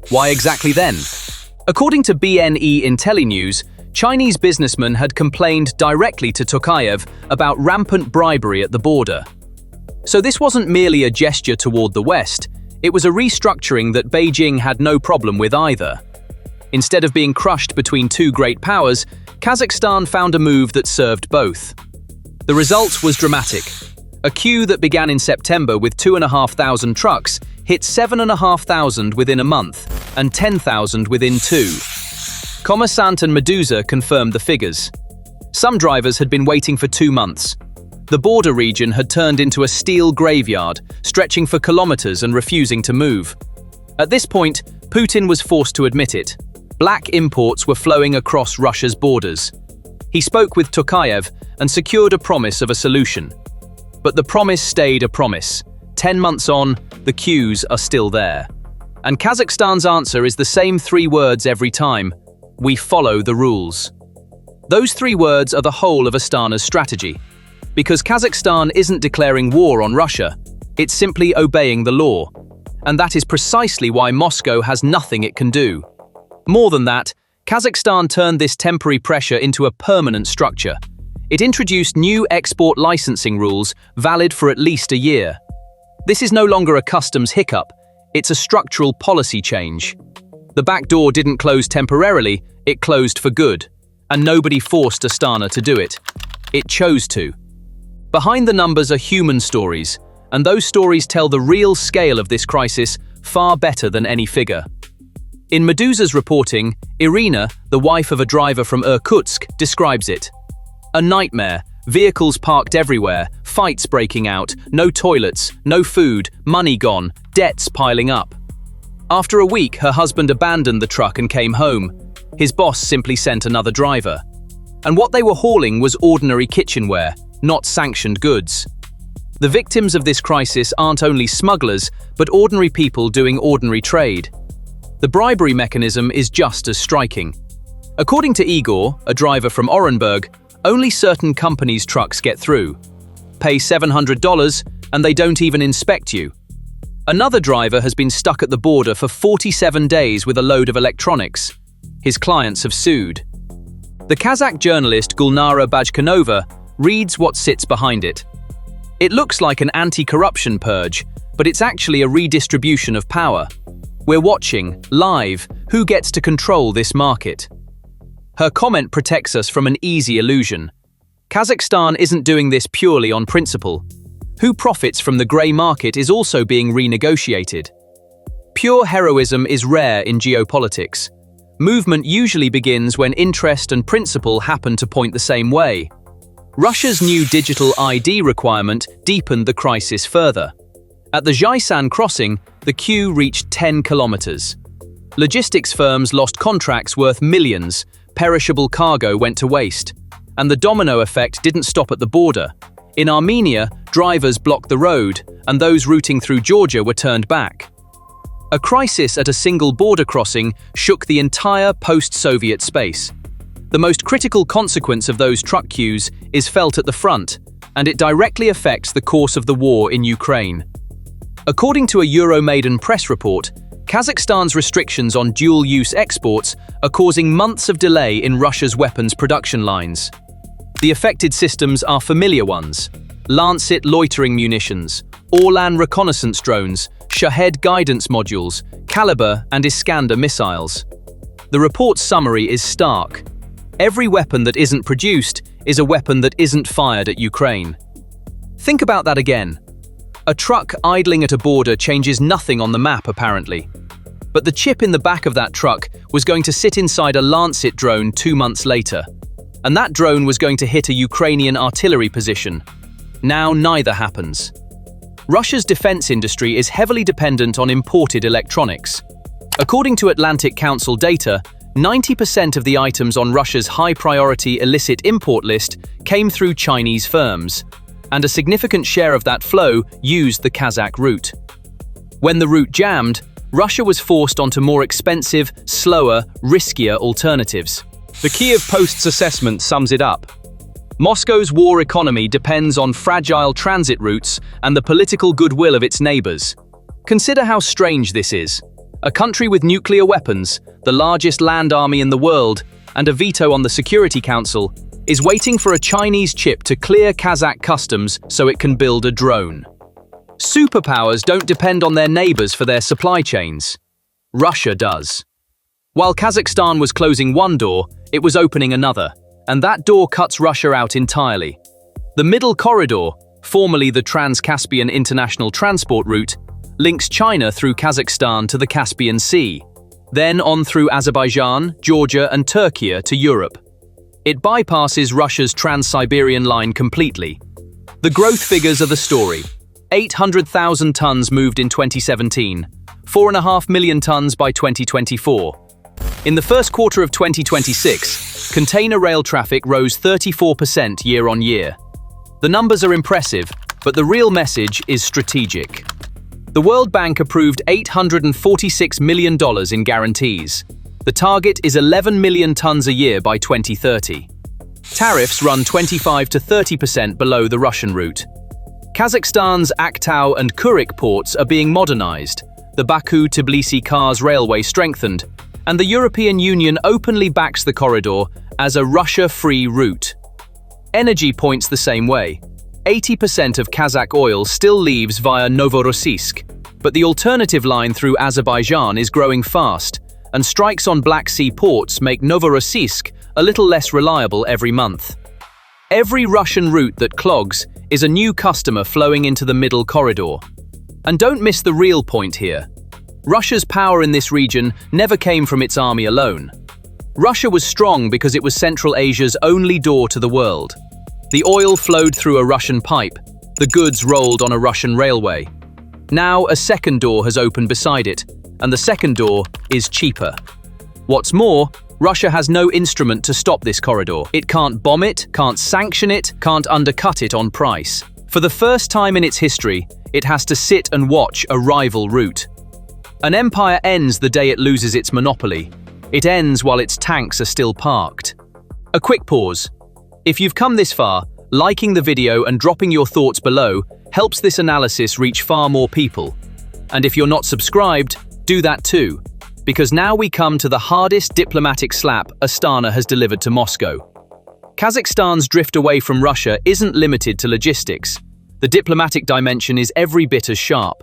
Why exactly then? According to BNE IntelliNews, Chinese businessmen had complained directly to Tokayev about rampant bribery at the border. So this wasn't merely a gesture toward the West, it was a restructuring that Beijing had no problem with either. Instead of being crushed between two great powers, Kazakhstan found a move that served both. The result was dramatic. A queue that began in September with 2,500 trucks hit 7,500 within a month, and 10,000 within 2. Kommersant and Medusa confirmed the figures. Some drivers had been waiting for 2 months. The border region had turned into a steel graveyard, stretching for kilometers and refusing to move. At this point, Putin was forced to admit it. Black imports were flowing across Russia's borders. He spoke with Tokayev and secured a promise of a solution. But the promise stayed a promise. 10 months on, the queues are still there. And Kazakhstan's answer is the same 3 words every time: we follow the rules. Those 3 words are the whole of Astana's strategy. Because Kazakhstan isn't declaring war on Russia, it's simply obeying the law. And that is precisely why Moscow has nothing it can do. More than that, Kazakhstan turned this temporary pressure into a permanent structure. It introduced new export licensing rules valid for at least a year. This is no longer a customs hiccup, it's a structural policy change. The back door didn't close temporarily, it closed for good. And nobody forced Astana to do it. It chose to. Behind the numbers are human stories, and those stories tell the real scale of this crisis far better than any figure. In Medusa's reporting, Irina, the wife of a driver from Irkutsk, describes it. A nightmare, vehicles parked everywhere, fights breaking out, no toilets, no food, money gone, debts piling up. After a week, her husband abandoned the truck and came home. His boss simply sent another driver. And what they were hauling was ordinary kitchenware, not sanctioned goods. The victims of this crisis aren't only smugglers, but ordinary people doing ordinary trade. The bribery mechanism is just as striking. According to Igor, a driver from Orenburg, only certain companies' trucks get through. Pay $700 and they don't even inspect you. Another driver has been stuck at the border for 47 days with a load of electronics. His clients have sued. The Kazakh journalist Gulnara Bajkanova reads what sits behind it. It looks like an anti-corruption purge, but it's actually a redistribution of power. We're watching, live, who gets to control this market. Her comment protects us from an easy illusion. Kazakhstan isn't doing this purely on principle. Who profits from the grey market is also being renegotiated. Pure heroism is rare in geopolitics. Movement usually begins when interest and principle happen to point the same way. Russia's new digital ID requirement deepened the crisis further. At the Zhaisan crossing, the queue reached 10 kilometers. Logistics firms lost contracts worth millions, perishable cargo went to waste. And the domino effect didn't stop at the border. In Armenia, drivers blocked the road, and those routing through Georgia were turned back. A crisis at a single border crossing shook the entire post-Soviet space. The most critical consequence of those truck queues is felt at the front, and it directly affects the course of the war in Ukraine. According to a Euromaidan press report, Kazakhstan's restrictions on dual-use exports are causing months of delay in Russia's weapons production lines. The affected systems are familiar ones: Lancet loitering munitions, Orlan reconnaissance drones, Shahed guidance modules, Caliber and Iskander missiles. The report's summary is stark. Every weapon that isn't produced is a weapon that isn't fired at Ukraine. Think about that again. A truck idling at a border changes nothing on the map, apparently. But the chip in the back of that truck was going to sit inside a Lancet drone 2 months later. and that drone was going to hit a Ukrainian artillery position. Now neither happens. Russia's defense industry is heavily dependent on imported electronics. According to Atlantic Council data, 90% of the items on Russia's high-priority illicit import list came through Chinese firms, and a significant share of that flow used the Kazakh route. When the route jammed, Russia was forced onto more expensive, slower, riskier alternatives. The Kiev Post's assessment sums it up. Moscow's war economy depends on fragile transit routes and the political goodwill of its neighbors. Consider how strange this is. A country with nuclear weapons, the largest land army in the world, and a veto on the Security Council, is waiting for a Chinese chip to clear Kazakh customs so it can build a drone. Superpowers don't depend on their neighbors for their supply chains. Russia does. While Kazakhstan was closing one door, it was opening another, and that door cuts Russia out entirely. The Middle Corridor, formerly the Trans-Caspian International Transport Route, links China through Kazakhstan to the Caspian Sea, then on through Azerbaijan, Georgia, and Turkey to Europe. It bypasses Russia's Trans-Siberian line completely. The growth figures are the story. 800,000 tons moved in 2017, 4.5 million tons by 2024. In the first quarter of 2026, container rail traffic rose 34% year-on-year. The numbers are impressive, but the real message is strategic. The World Bank approved $846 million in guarantees. The target is 11 million tons a year by 2030. Tariffs run 25 to 30% below the Russian route. Kazakhstan's Aktau and Kuryk ports are being modernized, the Baku-Tbilisi-Kars railway strengthened, and the European Union openly backs the corridor as a Russia-free route. Energy points the same way. 80% of Kazakh oil still leaves via Novorossiysk, but the alternative line through Azerbaijan is growing fast, and strikes on Black Sea ports make Novorossiysk a little less reliable every month. Every Russian route that clogs is a new customer flowing into the Middle Corridor. And don't miss the real point here. Russia's power in this region never came from its army alone. Russia was strong because it was Central Asia's only door to the world. The oil flowed through a Russian pipe, the goods rolled on a Russian railway. Now a second door has opened beside it, and the second door is cheaper. What's more, Russia has no instrument to stop this corridor. It can't bomb it, can't sanction it, can't undercut it on price. For the first time in its history, it has to sit and watch a rival route. An empire ends the day it loses its monopoly. It ends while its tanks are still parked. A quick pause. If you've come this far, liking the video and dropping your thoughts below helps this analysis reach far more people. And if you're not subscribed, do that too. Because now we come to the hardest diplomatic slap Astana has delivered to Moscow. Kazakhstan's drift away from Russia isn't limited to logistics. The diplomatic dimension is every bit as sharp.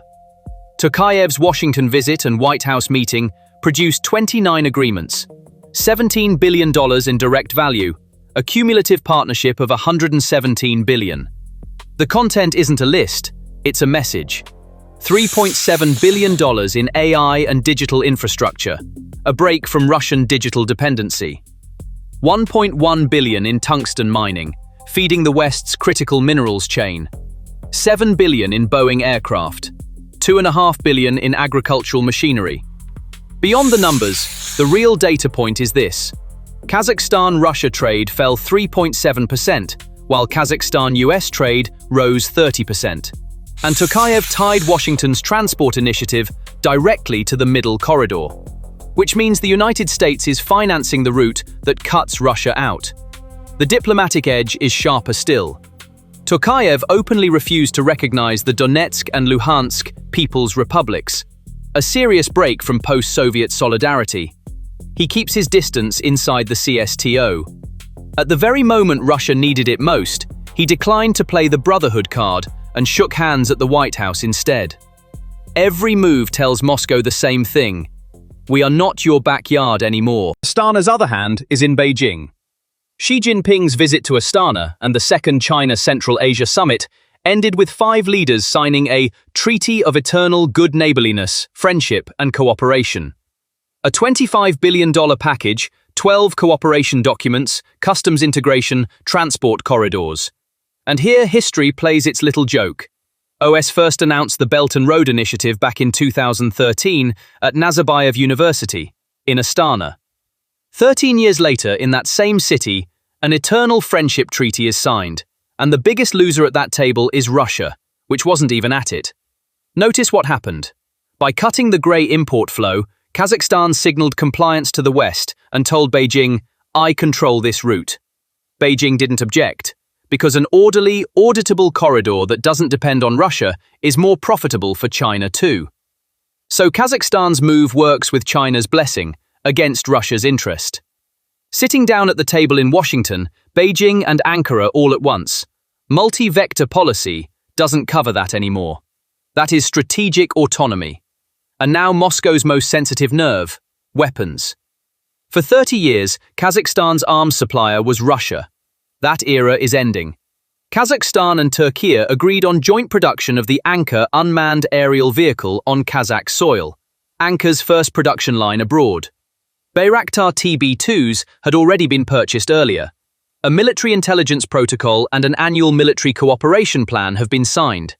Tokayev's Washington visit and White House meeting produced 29 agreements, $17 billion in direct value, a cumulative partnership of $117 billion. The content isn't a list, it's a message. $3.7 billion in AI and digital infrastructure, a break from Russian digital dependency. $1.1 billion in tungsten mining, feeding the West's critical minerals chain. $7 billion in Boeing aircraft. $2.5 billion in agricultural machinery. Beyond the numbers, the real data point is this. Kazakhstan-Russia trade fell 3.7%, while Kazakhstan-US trade rose 30%. And Tokayev tied Washington's transport initiative directly to the Middle Corridor, which means the United States is financing the route that cuts Russia out. The diplomatic edge is sharper still. Tokayev openly refused to recognize the Donetsk and Luhansk People's Republics, a serious break from post-Soviet solidarity. He keeps his distance inside the CSTO. At the very moment Russia needed it most, he declined to play the brotherhood card and shook hands at the White House instead. Every move tells Moscow the same thing. We are not your backyard anymore. Astana's other hand is in Beijing. Xi Jinping's visit to Astana and the second China-Central Asia summit ended with 5 leaders signing a Treaty of Eternal Good Neighborliness, Friendship and Cooperation. A $25 billion package, 12 cooperation documents, customs integration, transport corridors. And here history plays its little joke. OS first announced the Belt and Road Initiative back in 2013 at Nazarbayev University, in Astana. 13 years later, in that same city, an eternal friendship treaty is signed, and the biggest loser at that table is Russia, which wasn't even at it. Notice what happened. By cutting the grey import flow, Kazakhstan signaled compliance to the West and told Beijing, "I control this route." Beijing didn't object, because an orderly, auditable corridor that doesn't depend on Russia is more profitable for China too. So Kazakhstan's move works with China's blessing, against Russia's interest. Sitting down at the table in Washington, Beijing and Ankara all at once. Multi-vector policy doesn't cover that anymore. That is strategic autonomy. And now Moscow's most sensitive nerve, weapons. For 30 years, Kazakhstan's arms supplier was Russia. That era is ending. Kazakhstan and Turkey agreed on joint production of the Anka unmanned aerial vehicle on Kazakh soil, Anka's first production line abroad. Bayraktar TB2s had already been purchased earlier. A military intelligence protocol and an annual military cooperation plan have been signed.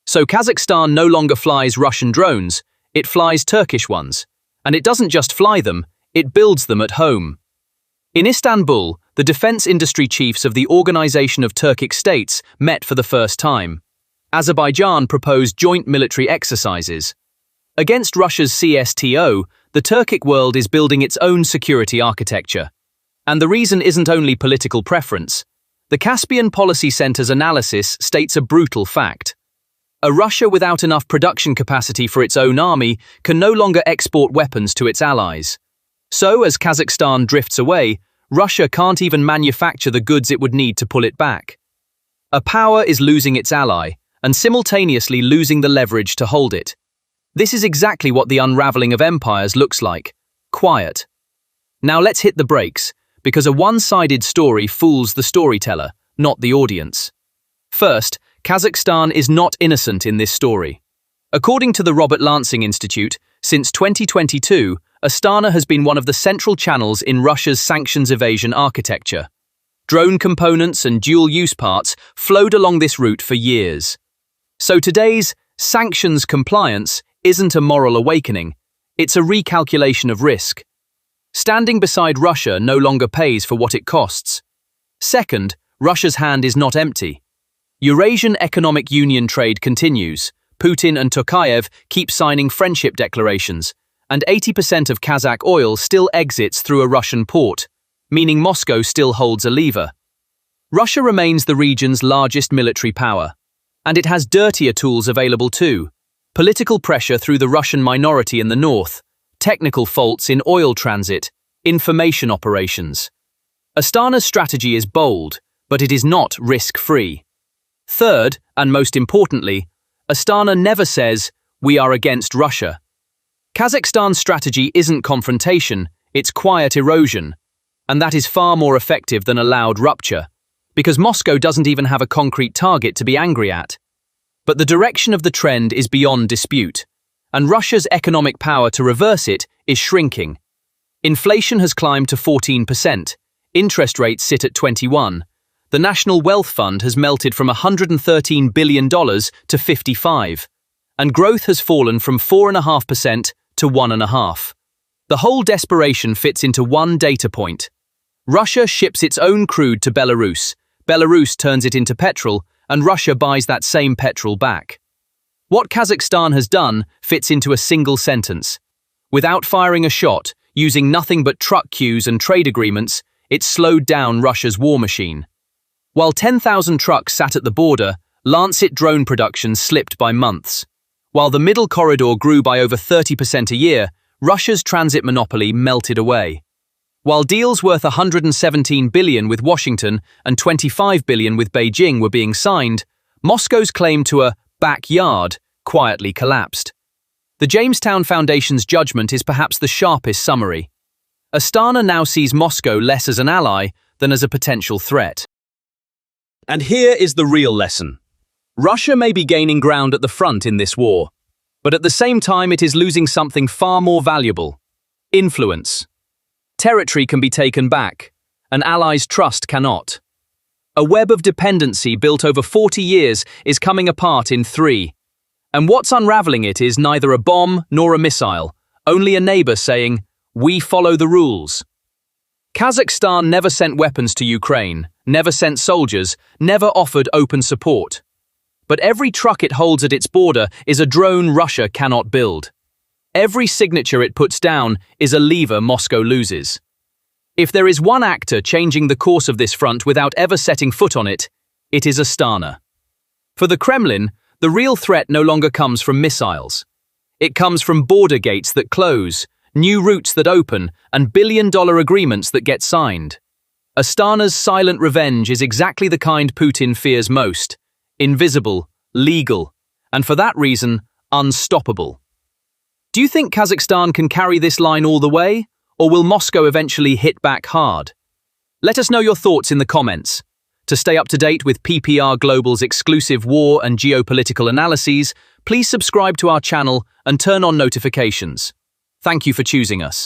So Kazakhstan no longer flies Russian drones, it flies Turkish ones. And it doesn't just fly them, it builds them at home. In Istanbul, the defense industry chiefs of the Organization of Turkic States met for the first time. Azerbaijan proposed joint military exercises. Against Russia's CSTO, the Turkic world is building its own security architecture. And the reason isn't only political preference. The Caspian Policy Center's analysis states a brutal fact. A Russia without enough production capacity for its own army can no longer export weapons to its allies. So, as Kazakhstan drifts away, Russia can't even manufacture the goods it would need to pull it back. A power is losing its ally, and simultaneously losing the leverage to hold it. This is exactly what the unraveling of empires looks like. Quiet. Now let's hit the brakes, because a one-sided story fools the storyteller, not the audience. First, Kazakhstan is not innocent in this story. According to the Robert Lansing Institute, since 2022, Astana has been one of the central channels in Russia's sanctions evasion architecture. Drone components and dual-use parts flowed along this route for years. So today's sanctions compliance isn't a moral awakening, it's a recalculation of risk. Standing beside Russia no longer pays for what it costs. Second, Russia's hand is not empty. Eurasian Economic Union trade continues. Putin and Tokayev keep signing friendship declarations, and 80% of Kazakh oil still exits through a Russian port, meaning Moscow still holds a lever. Russia remains the region's largest military power, and it has dirtier tools available too. Political pressure through the Russian minority in the north, technical faults in oil transit, information operations. Astana's strategy is bold, but it is not risk-free. Third, and most importantly, Astana never says, "We are against Russia." Kazakhstan's strategy isn't confrontation, it's quiet erosion. And that is far more effective than a loud rupture, because Moscow doesn't even have a concrete target to be angry at. But the direction of the trend is beyond dispute, and Russia's economic power to reverse it is shrinking. Inflation has climbed to 14%, interest rates sit at 21%, the National Wealth Fund has melted from $113 billion to 55%, and growth has fallen from 4.5% to 1.5%. The whole desperation fits into one data point. Russia ships its own crude to Belarus, Belarus turns it into petrol, and Russia buys that same petrol back. What Kazakhstan has done fits into a single sentence. Without firing a shot, using nothing but truck queues and trade agreements, it slowed down Russia's war machine. While 10,000 trucks sat at the border, Lancet drone production slipped by months. While the middle corridor grew by over 30% a year, Russia's transit monopoly melted away. While deals worth $117 billion with Washington and $25 billion with Beijing were being signed, Moscow's claim to a backyard quietly collapsed. The Jamestown Foundation's judgment is perhaps the sharpest summary. Astana now sees Moscow less as an ally than as a potential threat. And here is the real lesson. Russia may be gaining ground at the front in this war, but at the same time it is losing something far more valuable: influence. Territory can be taken back. An ally's trust cannot. A web of dependency built over 40 years is coming apart in 3. And what's unraveling it is neither a bomb nor a missile, only a neighbor saying, "We follow the rules." Kazakhstan never sent weapons to Ukraine, never sent soldiers, never offered open support. But every truck it holds at its border is a drone Russia cannot build. Every signature it puts down is a lever Moscow loses. If there is one actor changing the course of this front without ever setting foot on it, it is Astana. For the Kremlin, the real threat no longer comes from missiles. It comes from border gates that close, new routes that open, and billion-dollar agreements that get signed. Astana's silent revenge is exactly the kind Putin fears most: invisible, legal, and for that reason, unstoppable. Do you think Kazakhstan can carry this line all the way, or will Moscow eventually hit back hard? Let us know your thoughts in the comments. To stay up to date with PPR Global's exclusive war and geopolitical analyses, please subscribe to our channel and turn on notifications. Thank you for choosing us.